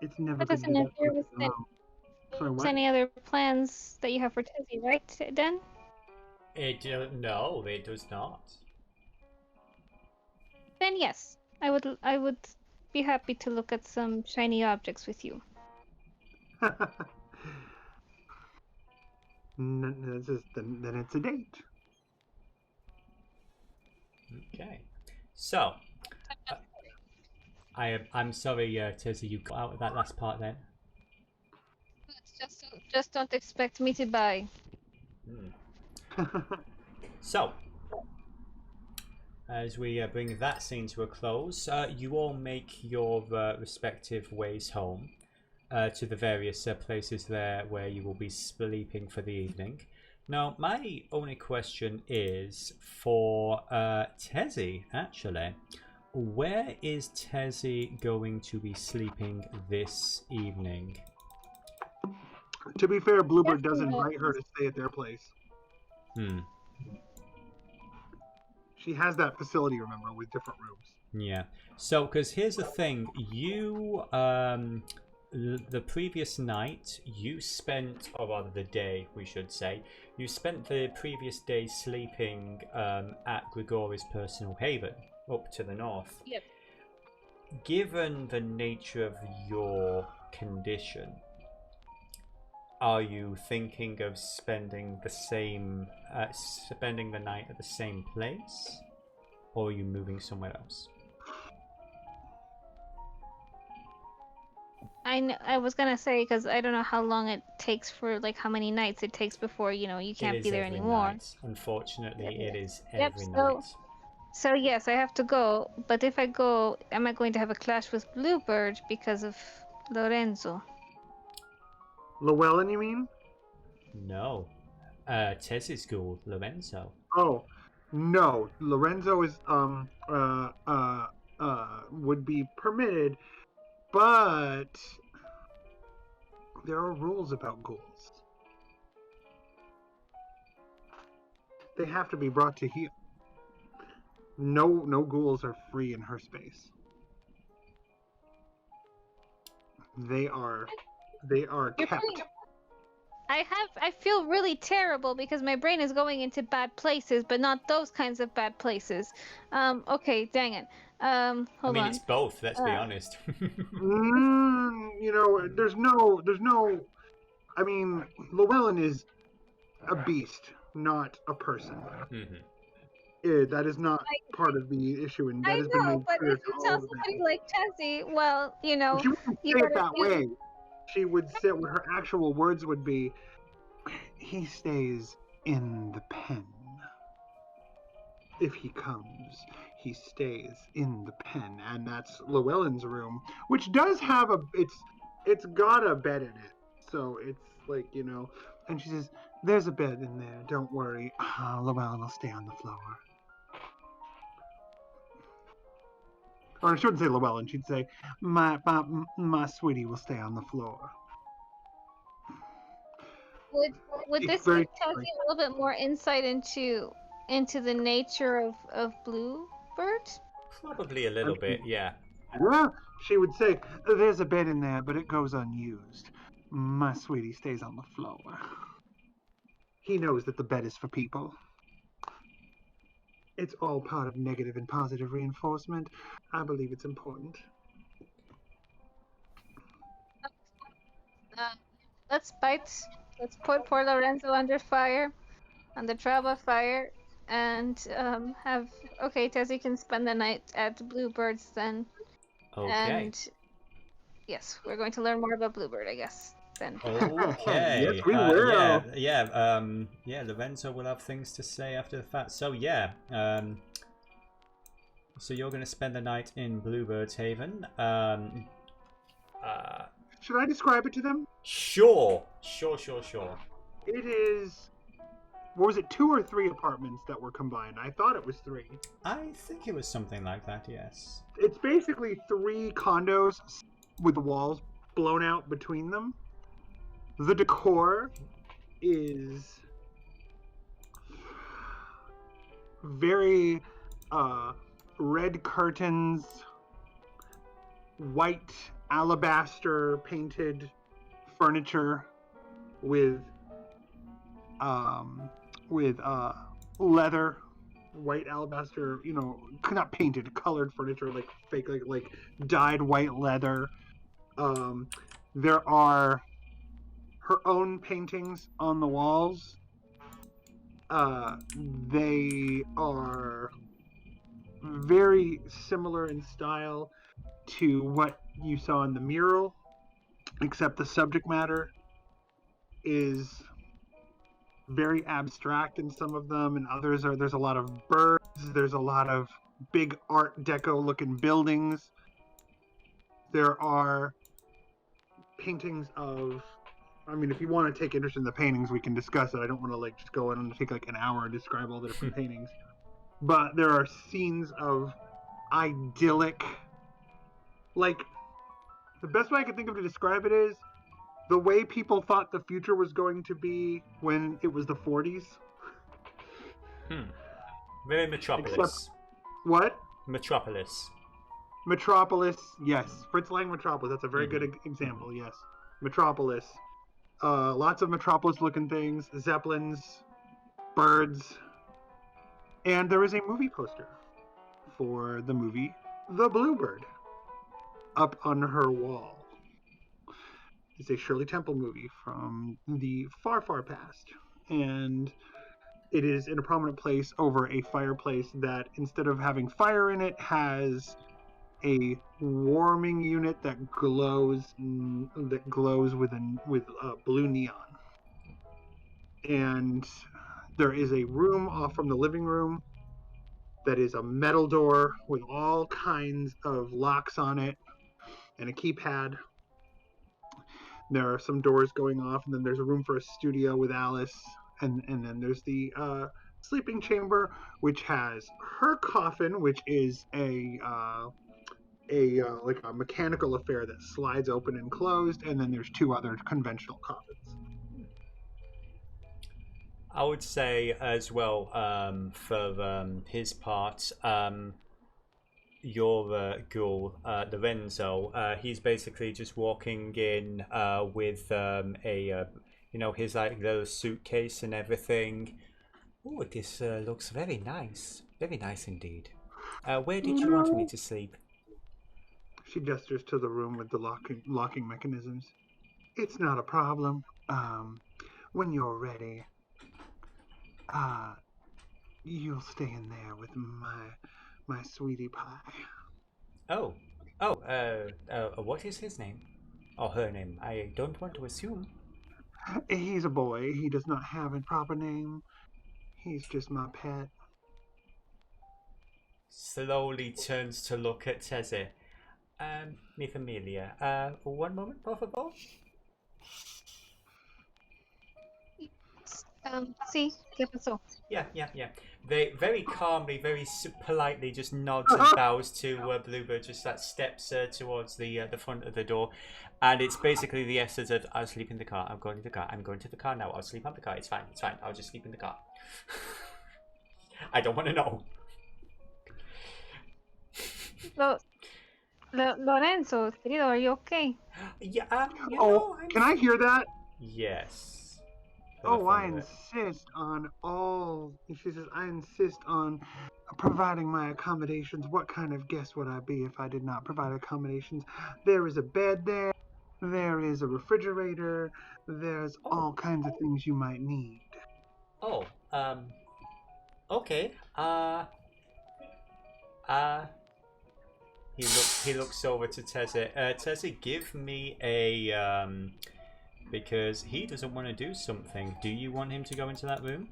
It's never That been doesn't that interfere quick with Sorry, what? any other plans that you have for Tezi, right, Dan? No, it does not. Then yes, I would be happy to look at some shiny objects with you. Then it's a date. Okay. So, I'm sorry, Tezi, you cut out of that last part then. Just don't expect me to buy. So, as we bring that scene to a close, you all make your respective ways home to the various places there where you will be sleeping for the evening. Now, my only question is for Tezi, actually. Where is Tezi going to be sleeping this evening? To be fair, Bluebird does invite her to stay at their place. She has that facility, remember, with different rooms. Yeah. So, because here's the thing. You, the previous night, you spent, or rather the day, we should say, you spent the previous day sleeping at Grigori's personal haven, up to the north. Yep. Given the nature of your condition, are you thinking of spending the night at the same place, or are you moving somewhere else? I was gonna say, because I don't know how long it takes for, like, how many nights it takes before, you can't be there anymore. Night. Unfortunately, it is Yep, every night. So yes, I have to go. But if I go, am I going to have a clash with Bluebird because of Lorenzo? Llewellyn, you mean? No. Tezi's ghoul, Lorenzo. Oh, no. Lorenzo is would be permitted, but there are rules about ghouls. They have to be brought to heel. No ghouls are free in her space. They are kept. I feel really terrible because my brain is going into bad places, but not those kinds of bad places. Okay, dang it. Hold on. It's both, let's be honest. There's no. I mean, Llewellyn is a beast, not a person. Mm-hmm. That is not part of the issue, and that has been made clear to all of them. But if you tell somebody like Tezi, well, she wouldn't say it that way. She would say what her actual words would be. He stays in the pen. If he comes, he stays in the pen, and that's Llewellyn's room, which does have it's got a bed in it, so it's like, and she says, there's a bed in there, don't worry, Llewellyn will stay on the floor. Or she wouldn't say Llewellyn, she'd say, my sweetie will stay on the floor. Would this give Tezi a little bit more insight into the nature of Bluebird? Probably a little bit, yeah. Well, she would say, there's a bed in there, but it goes unused. My sweetie stays on the floor. He knows that the bed is for people. It's all part of negative and positive reinforcement. I believe it's important. Let's put poor Lorenzo under fire, under trial by fire, and Tezi can spend the night at Bluebird's then. Okay. And yes, we're going to learn more about Bluebird, I guess. Then. Okay. Yes, we will. Yeah. Lorenzo will have things to say after the fact. So yeah. So you're going to spend the night in Bluebird's Haven. Should I describe it to them? Sure. It is. What was it? 2 or 3 apartments that were combined. I thought it was 3. I think it was something like that. Yes. It's basically 3 condos with the walls blown out between them. The decor is very red curtains, white alabaster painted furniture with leather, white alabaster, not painted, colored furniture, like fake, like dyed white leather. There are her own paintings on the walls. They are very similar in style to what you saw in the mural, except the subject matter is very abstract in some of them, and others there's a lot of birds, there's a lot of big Art Deco looking buildings. There are paintings of, if you want to take interest in the paintings, we can discuss it. I don't want to just go in and take an hour and describe all the different paintings. But there are scenes of idyllic, the best way I can think of to describe it is the way people thought the future was going to be when it was the 40s. Very Metropolis. Except, what? Metropolis, yes. Fritz Lang Metropolis. That's a very good example, yes. Metropolis. Lots of Metropolis-looking things. Zeppelins. Birds. And there is a movie poster for the movie The Bluebird up on her wall. It's a Shirley Temple movie from the far, far past. And it is in a prominent place over a fireplace that, instead of having fire in it, has a warming unit that glows with blue neon. And there is a room off from the living room that is a metal door with all kinds of locks on it and a keypad. There are some doors going off, and then there's a room for a studio with Alice, and then there's the sleeping chamber, which has her coffin, which is a like a mechanical affair that slides open and closed, and then there's two other conventional coffins. I would say as well, for his part, your ghoul, the Renzo, he's basically just walking in with his like little suitcase and everything. Oh, this looks very nice indeed. Where did you want me to sleep? She gestures to the room with the locking mechanisms. It's not a problem. When you're ready, you'll stay in there with my sweetie pie. What is his name? Or her name? I don't want to assume. He's a boy. He does not have a proper name. He's just my pet. Slowly turns to look at Tezi. Mi familia. One moment, por favor. Sí, ¿qué pasó? Yeah. They very calmly, very politely just nods and bows to Bluebird, just that steps towards the front of the door. And it's basically the essence of, I'll sleep in the car, I'm going to the car, I'm going to the car now, I'll sleep on the car, it's fine, I'll just sleep in the car. I don't want to know. Lorenzo, querido, are you okay? Yeah, can I hear that? Yes. I insist on she says, I insist on providing my accommodations. What kind of guest would I be if I did not provide accommodations? There is a bed there. There is a refrigerator. There's all kinds of things you might need. Okay. He looks over to Tezi. Tezi, give me a because he doesn't want to do something. Do you want him to go into that room?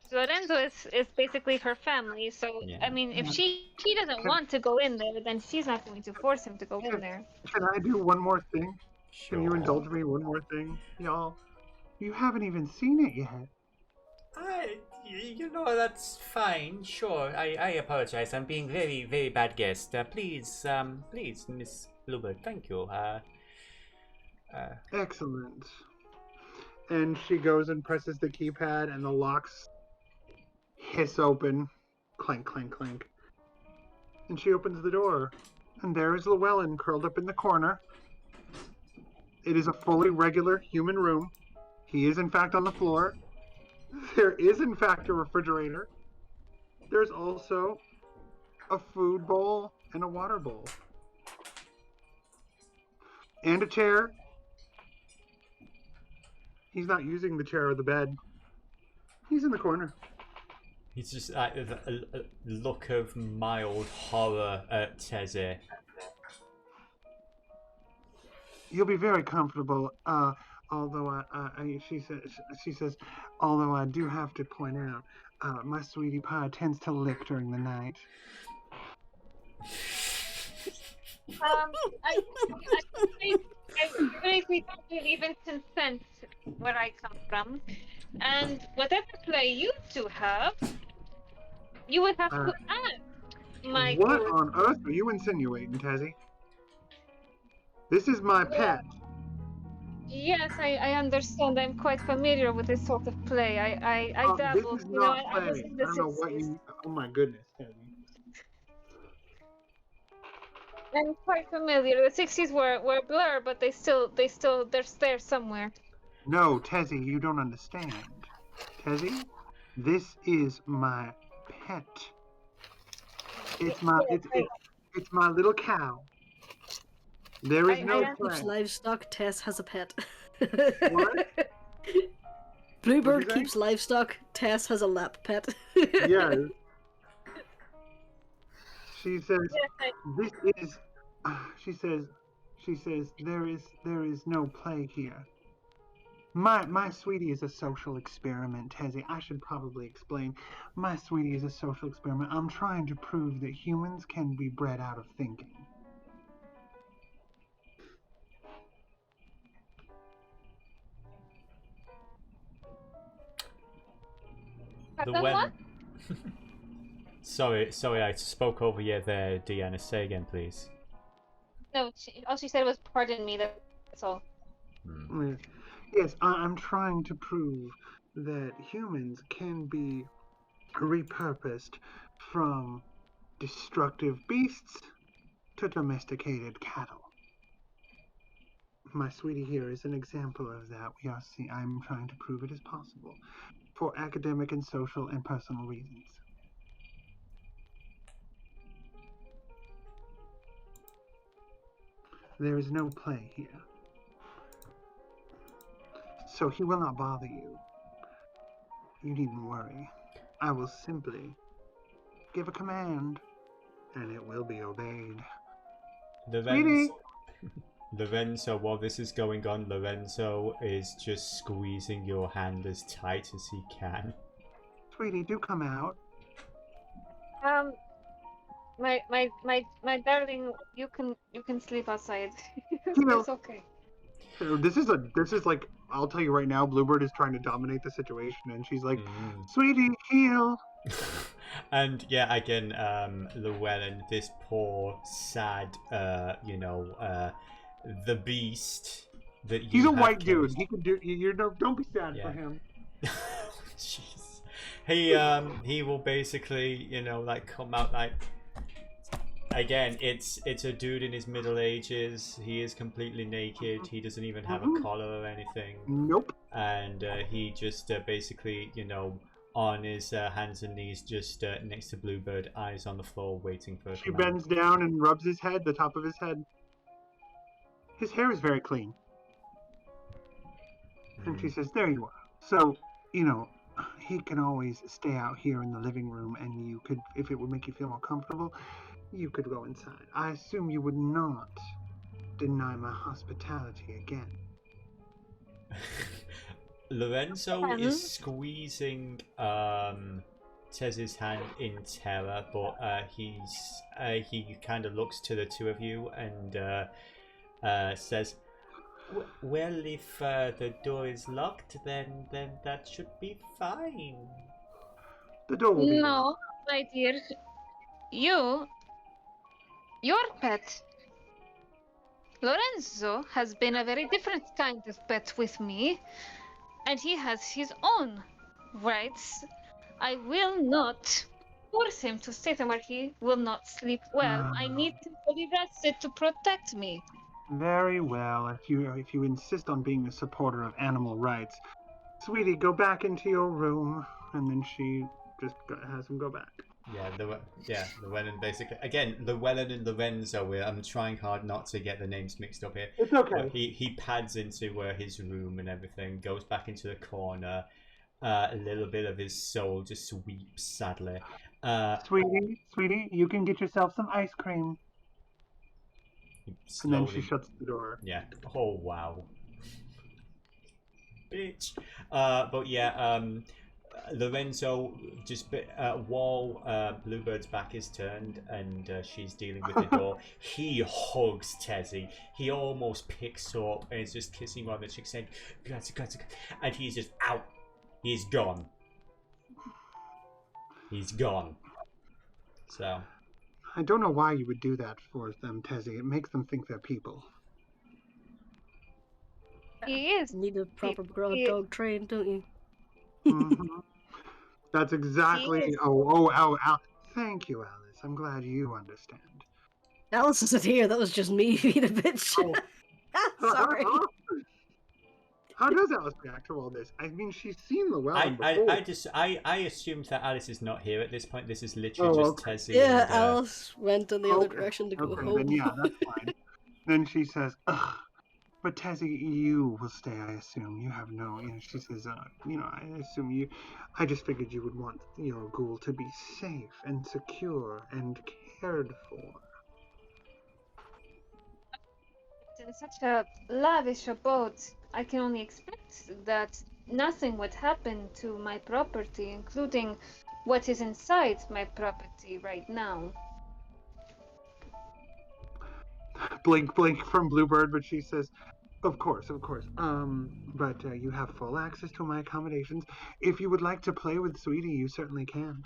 Lorenzo is basically her family, so yeah. I mean, if she doesn't want to go in there, then she's not going to force him to go in there. Can I do one more thing? Sure. Can you indulge me one more thing, y'all? You haven't even seen it yet. That's fine. Sure. I apologize. I'm being very, very bad guest. Please, Miss Bluebird. Thank you. Excellent. And she goes and presses the keypad, and the locks hiss open. Clank, clank, clank. And she opens the door. And there is Llewellyn curled up in the corner. It is a fully regular human room. He is, in fact, on the floor. There is, in fact, a refrigerator. There's also a food bowl and a water bowl. And a chair. He's not using the chair or the bed. He's in the corner. He's just a look of mild horror at Tezi. You'll be very comfortable. Although she says, although I do have to point out, my sweetie pie tends to lick during the night. I really don't even consent where I come from, and whatever play you two have, you would have to ask my. What on earth are you insinuating, Tezi? This is my pet. Yes, I understand. I'm quite familiar with this sort of play. I dabble. This is not play. I don't know what you. Oh my goodness, Tezi. I'm quite familiar. The 60s were blur, but they're there somewhere. No, Tezi, you don't understand. Tezi, this is my pet. It's my little cow. There is no Keeps play. livestock. Tess has a pet. What? Bluebird What'd you say? keeps livestock. Tess has a lap pet. Yes. She says, "This is." She says, "There is no play here." My sweetie is a social experiment, Tezi. I should probably explain. My sweetie is a social experiment. I'm trying to prove that humans can be bred out of thinking. What? Sorry, I spoke over you there, Deanna. Say again, please. No, all she said was pardon me, that's all. Yes, I'm trying to prove that humans can be repurposed from destructive beasts to domesticated cattle. My sweetie here is an example of that. I'm trying to prove it is possible for academic and social and personal reasons. There is no play here. So he will not bother you. You needn't worry. I will simply give a command, and it will be obeyed. Lorenzo, while this is going on, Lorenzo is just squeezing your hand as tight as he can. Sweetie, do come out. My darling, you can sleep outside. know- It's okay. This is like, I'll tell you right now, Bluebird is trying to dominate the situation, and she's like, "Sweetie, heal." And yeah, again, Llewellyn, this poor, sad, the beast that you He's a have white killed. dude. He can do. Don't be sad for him. Jeez. He will basically, come out like. Again, it's a dude in his middle ages. He is completely naked. He doesn't even have a collar or anything. Nope. And he just basically, on his hands and knees, just next to Bluebird, eyes on the floor, waiting for. She bends down and rubs his head, the top of his head. His hair is very clean. And she says, "There you are." So, he can always stay out here in the living room, and you could, if it would make you feel more comfortable, you could go inside. I assume you would not deny my hospitality again. Lorenzo is squeezing Tez's hand in terror, but he kind of looks to the two of you and says, "Well, if the door is locked, then that should be fine." The door will be No, my dear. Your pet, Lorenzo, has been a very different kind of pet with me, and he has his own rights. I will not force him to stay somewhere he will not sleep well. I need him fully rested to protect me. Very well. If you insist on being a supporter of animal rights, sweetie, go back into your room. And then she just has him go back. Llewellyn basically. Again, Llewellyn and Lorenzo, I'm trying hard not to get the names mixed up here. It's okay. But he pads into his room and everything, goes back into the corner. A little bit of his soul just sweeps sadly. Sweetie, you can get yourself some ice cream. Slowly, and then she shuts the door. Yeah. Oh, wow. Bitch. But yeah, Lorenzo, just while Bluebird's back is turned and she's dealing with the door, he hugs Tezi. He almost picks her up and is just kissing her on the cheek, saying, "Grazie." And he's just out. He's gone. He's gone. So. I don't know why you would do that for them, Tezi. It makes them think they're people. He is. You need a proper dog train, don't you? Mm-hmm. That's exactly. Oh! Thank you, Alice. I'm glad you understand. Alice isn't here. That was just me being a bitch. Oh. Sorry. How does Alice react to all this? I mean, she's seen Llewellyn before. I assumed that Alice is not here at this point. This is literally just Tezi. Yeah, Alice went in the other direction to go home. Then yeah, that's fine. Then she says, ugh, but Tezi, you will stay, I assume. You have no, she says, I assume you, I just figured you would want your ghoul to be safe and secure and cared for. In such a lavish abode, I can only expect that nothing would happen to my property, including what is inside my property right now. Blink from Bluebird, but she says, of course. But you have full access to my accommodations. If you would like to play with Sweetie, you certainly can.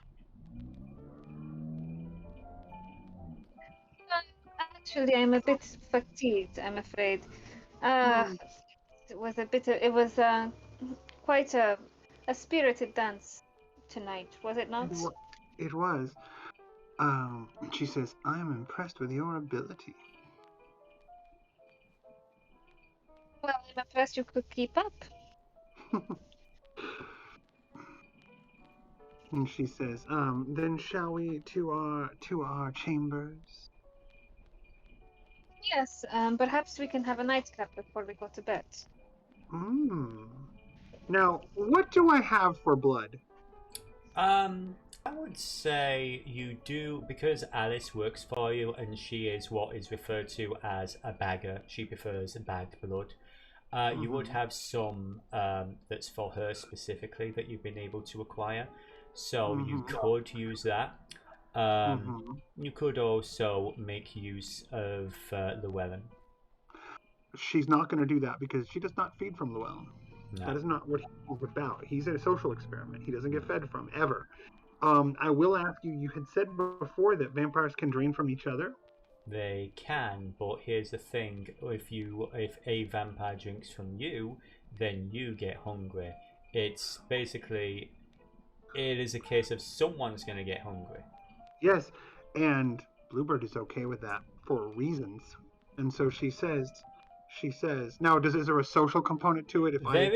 Actually, I'm a bit fatigued, I'm afraid. It was quite a spirited dance tonight, was it not? It was. She says, I am impressed with your ability. Well, I'm impressed you could keep up. And she says, then shall we to our chambers? Yes, perhaps we can have a nightclub before we go to bed. Now, what do I have for blood? I would say you do, because Alice works for you and she is what is referred to as a bagger. She prefers bagged blood. You would have some that's for her specifically that you've been able to acquire. So you could use that. You could also make use of Llewellyn. She's not going to do that because she does not feed from Llewellyn. No. That is not what he's about. He's a social experiment. He doesn't get fed from, ever. I will ask you, you had said before that vampires can drain from each other? They can, but here's the thing. If a vampire drinks from you, then you get hungry. It's basically, it is a case of someone's going to get hungry. Yes, and Bluebird is okay with that for reasons. And so she says, now, is there a social component to it? There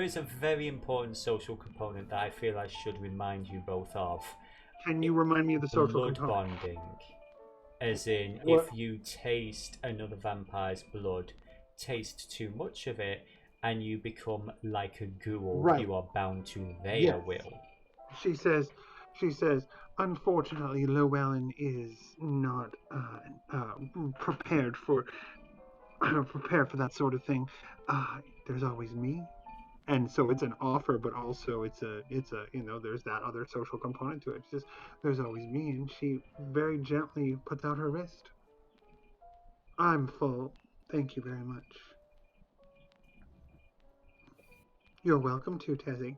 is a very important social component that I feel I should remind you both of. Can you remind me of the social blood component? bonding. As in, what? If you taste another vampire's blood, taste too much of it, and you become like a ghoul, right. You are bound to their will. She says, unfortunately, Llewellyn is not prepared for that sort of thing. There's always me, and so it's an offer, but also it's a there's that other social component to it. It's just there's always me, and she very gently puts out her wrist. I'm full. Thank you very much. You're welcome to, Tezi.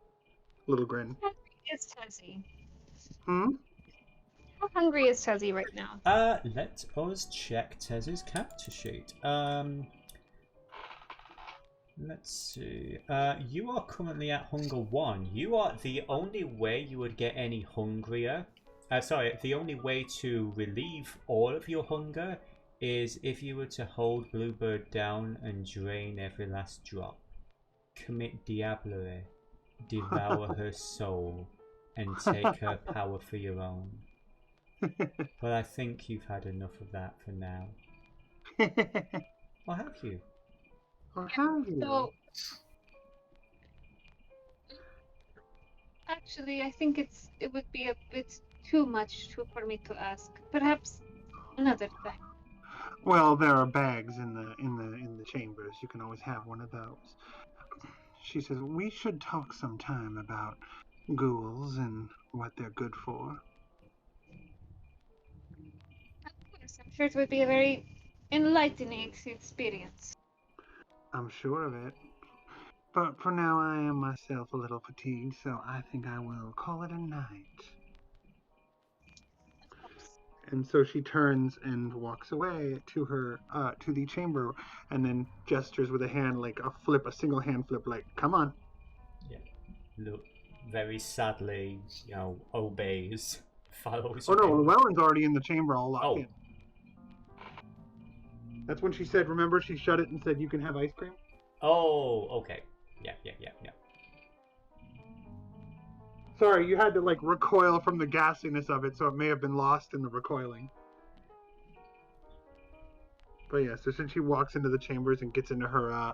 Little grin. It's Tezi. How hungry is Tezi right now? Let us check Tezi's character sheet. Let's see. You are currently at hunger 1. You are the only way you would get any hungrier. The only way to relieve all of your hunger is if you were to hold Bluebird down and drain every last drop. Commit diablerie, devour her soul, and take her power for your own. But I think you've had enough of that for now. Or have you? So, actually, I think it would be a bit too much for me to ask. Perhaps another time. Well, there are bags in the chambers. You can always have one of those. She says, we should talk sometime about ghouls and what they're good for. Of course, I'm sure it would be a very enlightening experience. I'm sure of it. But for now, I am myself a little fatigued, so I think I will call it a night. And so she turns and walks away to her to the chamber, and then gestures with a hand, like a single hand flip, like "Come on." Yeah. Look, very sadly, obeys, follows. Oh no, Llewellyn's already in the chamber, all locked in. That's when she said. Remember, she shut it and said, "You can have ice cream." Oh, okay. Yeah. Sorry, you had to recoil from the gassiness of it, so it may have been lost in the recoiling. But yeah, so since she walks into the chambers and gets into her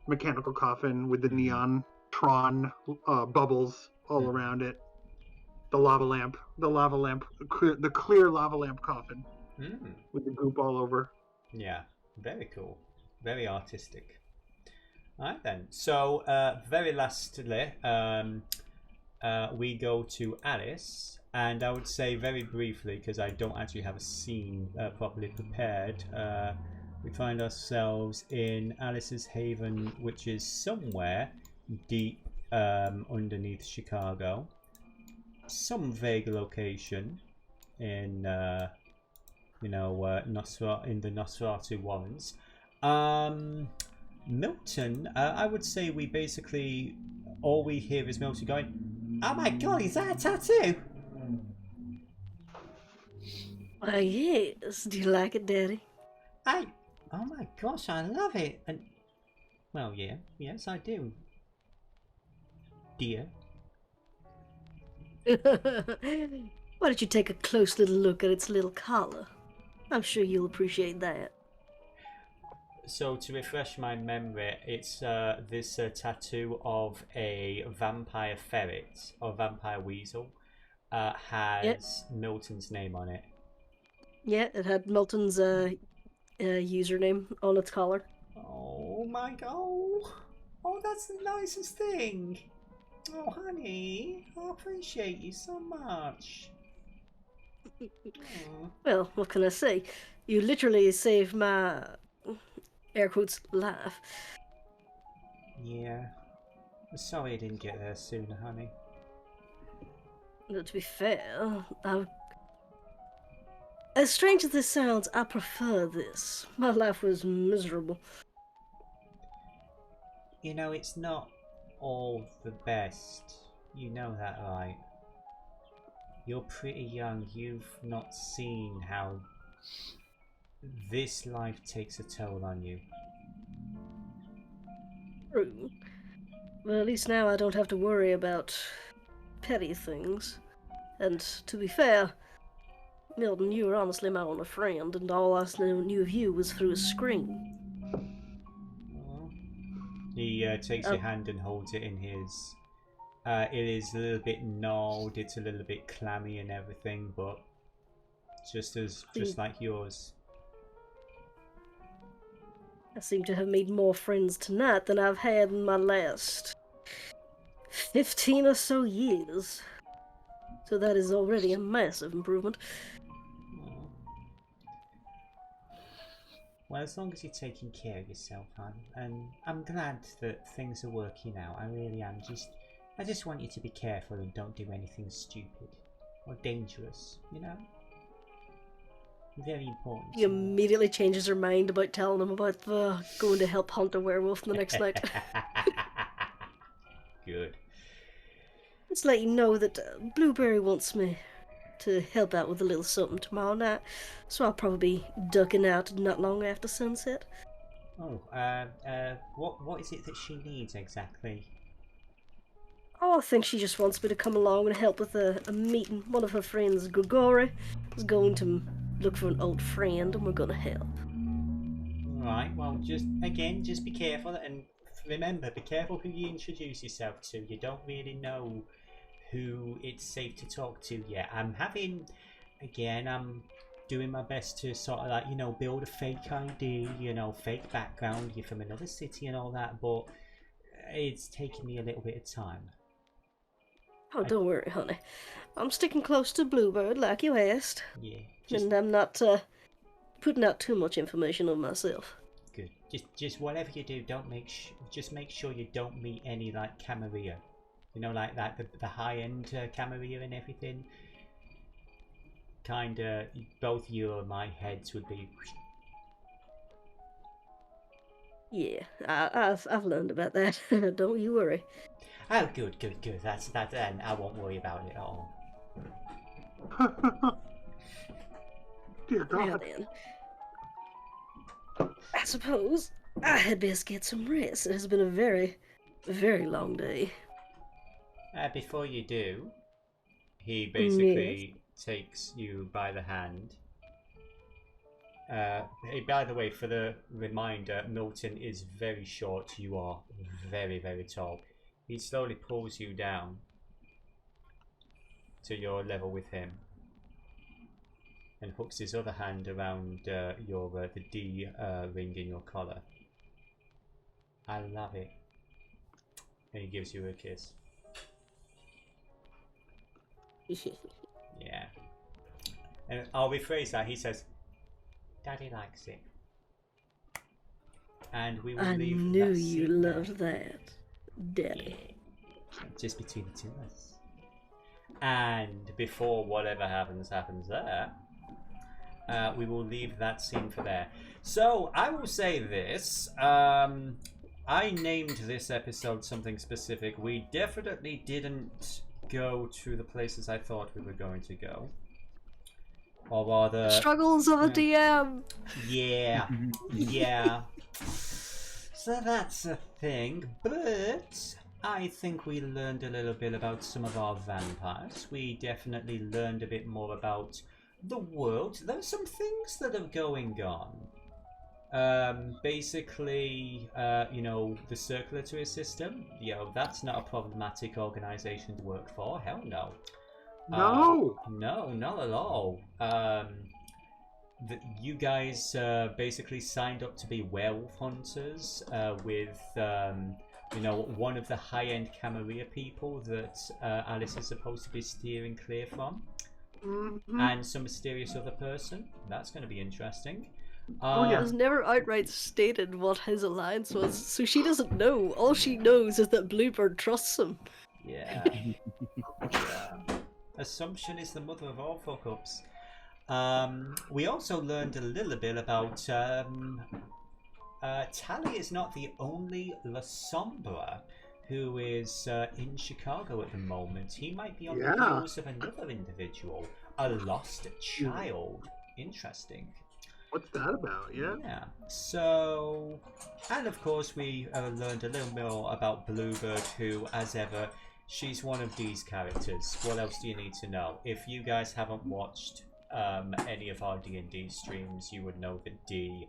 mechanical coffin with the neon Tron bubbles all around it, the clear lava lamp coffin with the goop all over. Yeah, very cool, very artistic. All right then. So very lastly, we go to Alice, and I would say very briefly, because I don't actually have a scene properly prepared. We find ourselves in Alice's Haven, which is somewhere deep underneath Chicago. Some vague location in in the Nosferatu Warrens. Milton, I would say we basically all we hear is Milton going, "Oh my god, is that a tattoo?" Why, yes. Do you like it, Daddy? Oh my gosh, I love it. And well, yeah, yes, I do, dear. Why don't you take a close little look at its little collar? I'm sure you'll appreciate that. So to refresh my memory, it's this tattoo of a vampire ferret or vampire weasel has Milton's name on it. Yeah, it had Milton's username on its collar. Oh my god! Oh, that's the nicest thing. Oh, honey, I appreciate you so much. Well, what can I say? You literally saved my, air quotes, life. Yeah. I'm sorry I didn't get there sooner, honey. To be fair, as strange as this sounds, I prefer this. My life was miserable. You know, it's not all the best. You know that, right? You're pretty young. You've not seen how this life takes a toll on you. True. Well, at least now I don't have to worry about petty things. And to be fair, Milton, you were honestly my only friend, and all I knew of you was through a screen. He takes your hand and holds it in his. It is a little bit gnarled, it's a little bit clammy and everything, but just like yours. I seem to have made more friends tonight than I've had in my last 15 or so years. So that is already a massive improvement. Well, as long as you're taking care of yourself, hon, and I'm glad that things are working out. I really am. I just want you to be careful and don't do anything stupid or dangerous, you know? Very important. He immediately changes her mind about telling him about going to help hunt a werewolf the next night. Good. Let's let you know that Blueberry wants me to help out with a little something tomorrow night, so I'll probably be ducking out not long after sunset. Oh, what is it that she needs exactly? Oh, I think she just wants me to come along and help with a meeting. One of her friends, Grigori, is going to look for an old friend, and we're gonna help. Alright, well, just be careful, and remember, be careful who you introduce yourself to. You don't really know who it's safe to talk to yet. I'm doing my best to sort of like, build a fake ID, fake background, you're from another city and all that, but it's taking me a little bit of time. Oh, don't worry, honey. I'm sticking close to Bluebird, like you asked. Yeah. And I'm not putting out too much information on myself. Good. Just whatever you do, just make sure you don't meet any like Camarilla. Like that, the high-end Camarilla and everything. Kinda, both you and my heads would be. Yeah, I've learned about that. Don't you worry. Oh, good. That's that. Then I won't worry about it at all. Dear God. Now then, I suppose I had best get some rest. It has been a very, very long day. Before you do, he basically takes you by the hand Hey, by the way, for the reminder, Milton is very short. You are very, very tall. He slowly pulls you down to your level with him, and hooks his other hand around the D ring in your collar. I love it. And he gives you a kiss. Yeah. And I'll rephrase that. He says, "Daddy likes it." And we will leave. I knew you loved that, Daddy. Yeah. Just between the two of us. And before whatever happens there, we will leave that scene for there. So I will say this. I named this episode something specific. We definitely didn't go to the places I thought we were going to go. Or rather... Struggles of a DM! Yeah. Yeah. So that's a thing. But I think we learned a little bit about some of our vampires. We definitely learned a bit more about the world. There's some things that are going on. Basically, you know, the circulatory system, you know, that's not a problematic organization to work for. Hell no. No! No, not at all. You guys basically signed up to be werewolf hunters with, you know, one of the high-end Camarilla people that Alice is supposed to be steering clear from. Mm-hmm. And some mysterious other person. That's going to be interesting. It was never outright stated what his alliance was, so she doesn't know. All she knows is that Bluebird trusts him. Yeah. Yeah. Assumption is the mother of all fuck-ups. We also learned a little bit about Talley is not the only La Sombra who is in Chicago at the moment. He might be on the heels of another individual, a lost child. Interesting. What's that about? Yeah. Yeah. So, and of course we learned a little more about Bluebird, who, as ever, she's one of Dee's characters. What else do you need to know? If you guys haven't watched any of our D&D streams, you would know that Dee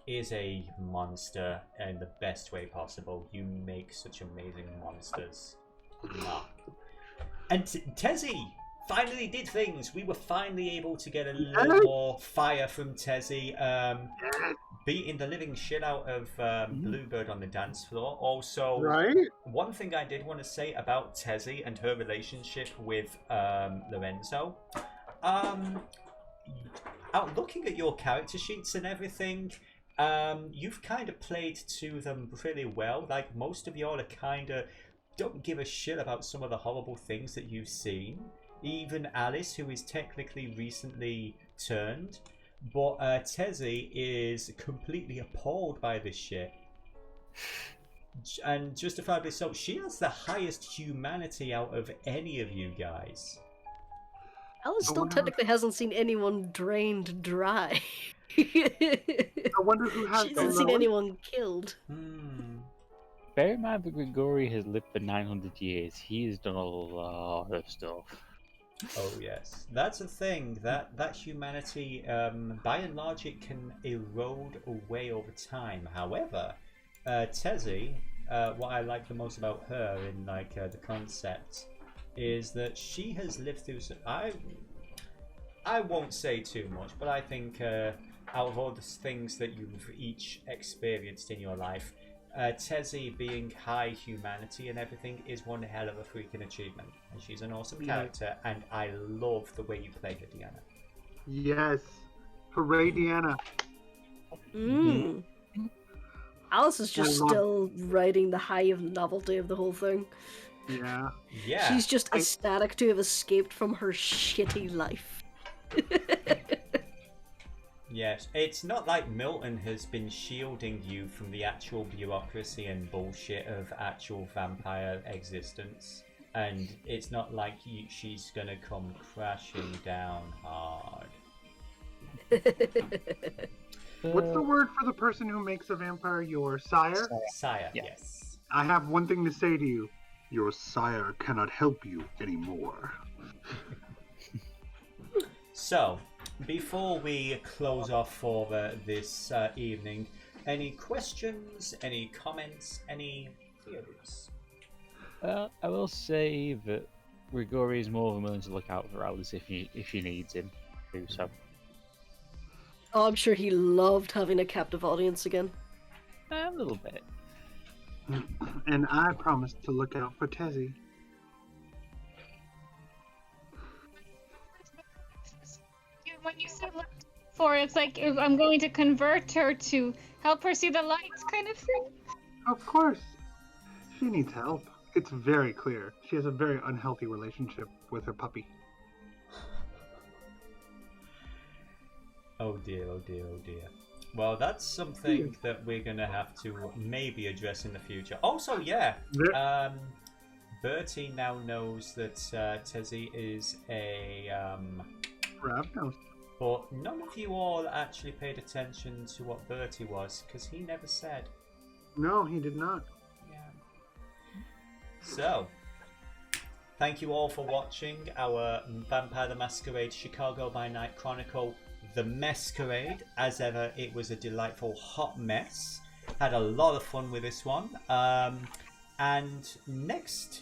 is a monster in the best way possible. You make such amazing monsters. And Tezi finally did things. We were finally able to get a little more fire from Tezi, beating the living shit out of Bluebird on the dance floor. Also, one thing I did want to say about Tezi and her relationship with Lorenzo. Looking at your character sheets and everything, you've kind of played to them pretty well. Like, most of y'all are kind of don't give a shit about some of the horrible things that you've seen. Even Alice, who is technically recently turned, but Tezi is completely appalled by this shit. And justifiably so. She has the highest humanity out of any of you guys. Alice still technically hasn't seen anyone drained dry. I wonder who has. She hasn't seen anyone killed. Bear in mind that Grigori has lived for 900 years. He has done a lot of stuff. Oh yes, that's a thing. That humanity, by and large, it can erode away over time. However, Tezi, what I like the most about her in like the concept is that she has lived through. I won't say too much, but I think out of all the things that you've each experienced in your life, Tezi being high humanity and everything is one hell of a freaking achievement. And she's an awesome character, and I love the way you play her, Deanna. Yes. Hooray, Deanna. Alice is just still riding the high of novelty of the whole thing. Yeah. Yeah. She's just ecstatic to have escaped from her shitty life. Yes, it's not like Milton has been shielding you from the actual bureaucracy and bullshit of actual vampire existence. And it's not like she's gonna come crashing down hard. What's the word for the person who makes a vampire? Your sire? Sire, yes. I have one thing to say to you. Your sire cannot help you anymore. So, before we close off for this evening, any questions, any comments, any theories? Well, I will say that Grigori is more than willing to look out for Alice if she needs him to do so. Oh, I'm sure he loved having a captive audience again. A little bit. And I promised to look out for Tezi. When you said look for, it's like if I'm going to convert her to help her see the light kind of thing. Of course. She needs help. It's very clear. She has a very unhealthy relationship with her puppy. Oh dear, oh dear, oh dear. Well, that's something that we're going to have to maybe address in the future. Also, yeah, Bertie now knows that Tezi is a... Ravnos. But none of you all actually paid attention to what Bertie was, because he never said. No, he did not. Yeah. So, thank you all for watching our Vampire the Masquerade Chicago by Night Chronicle. The Messquerade, as ever, it was a delightful hot mess. Had a lot of fun with this one. And next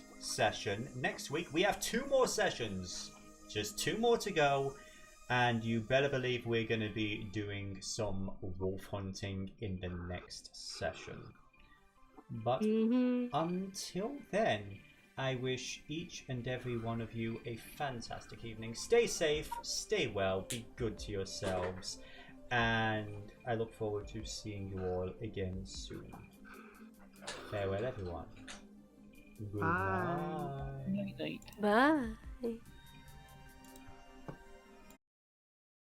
week, we have 2 more sessions. Just 2 more to go. And you better believe we're going to be doing some wolf hunting in the next session. But until then, I wish each and every one of you a fantastic evening. Stay safe, stay well, be good to yourselves, and I look forward to seeing you all again soon. Farewell, everyone. Good night. Night. Bye.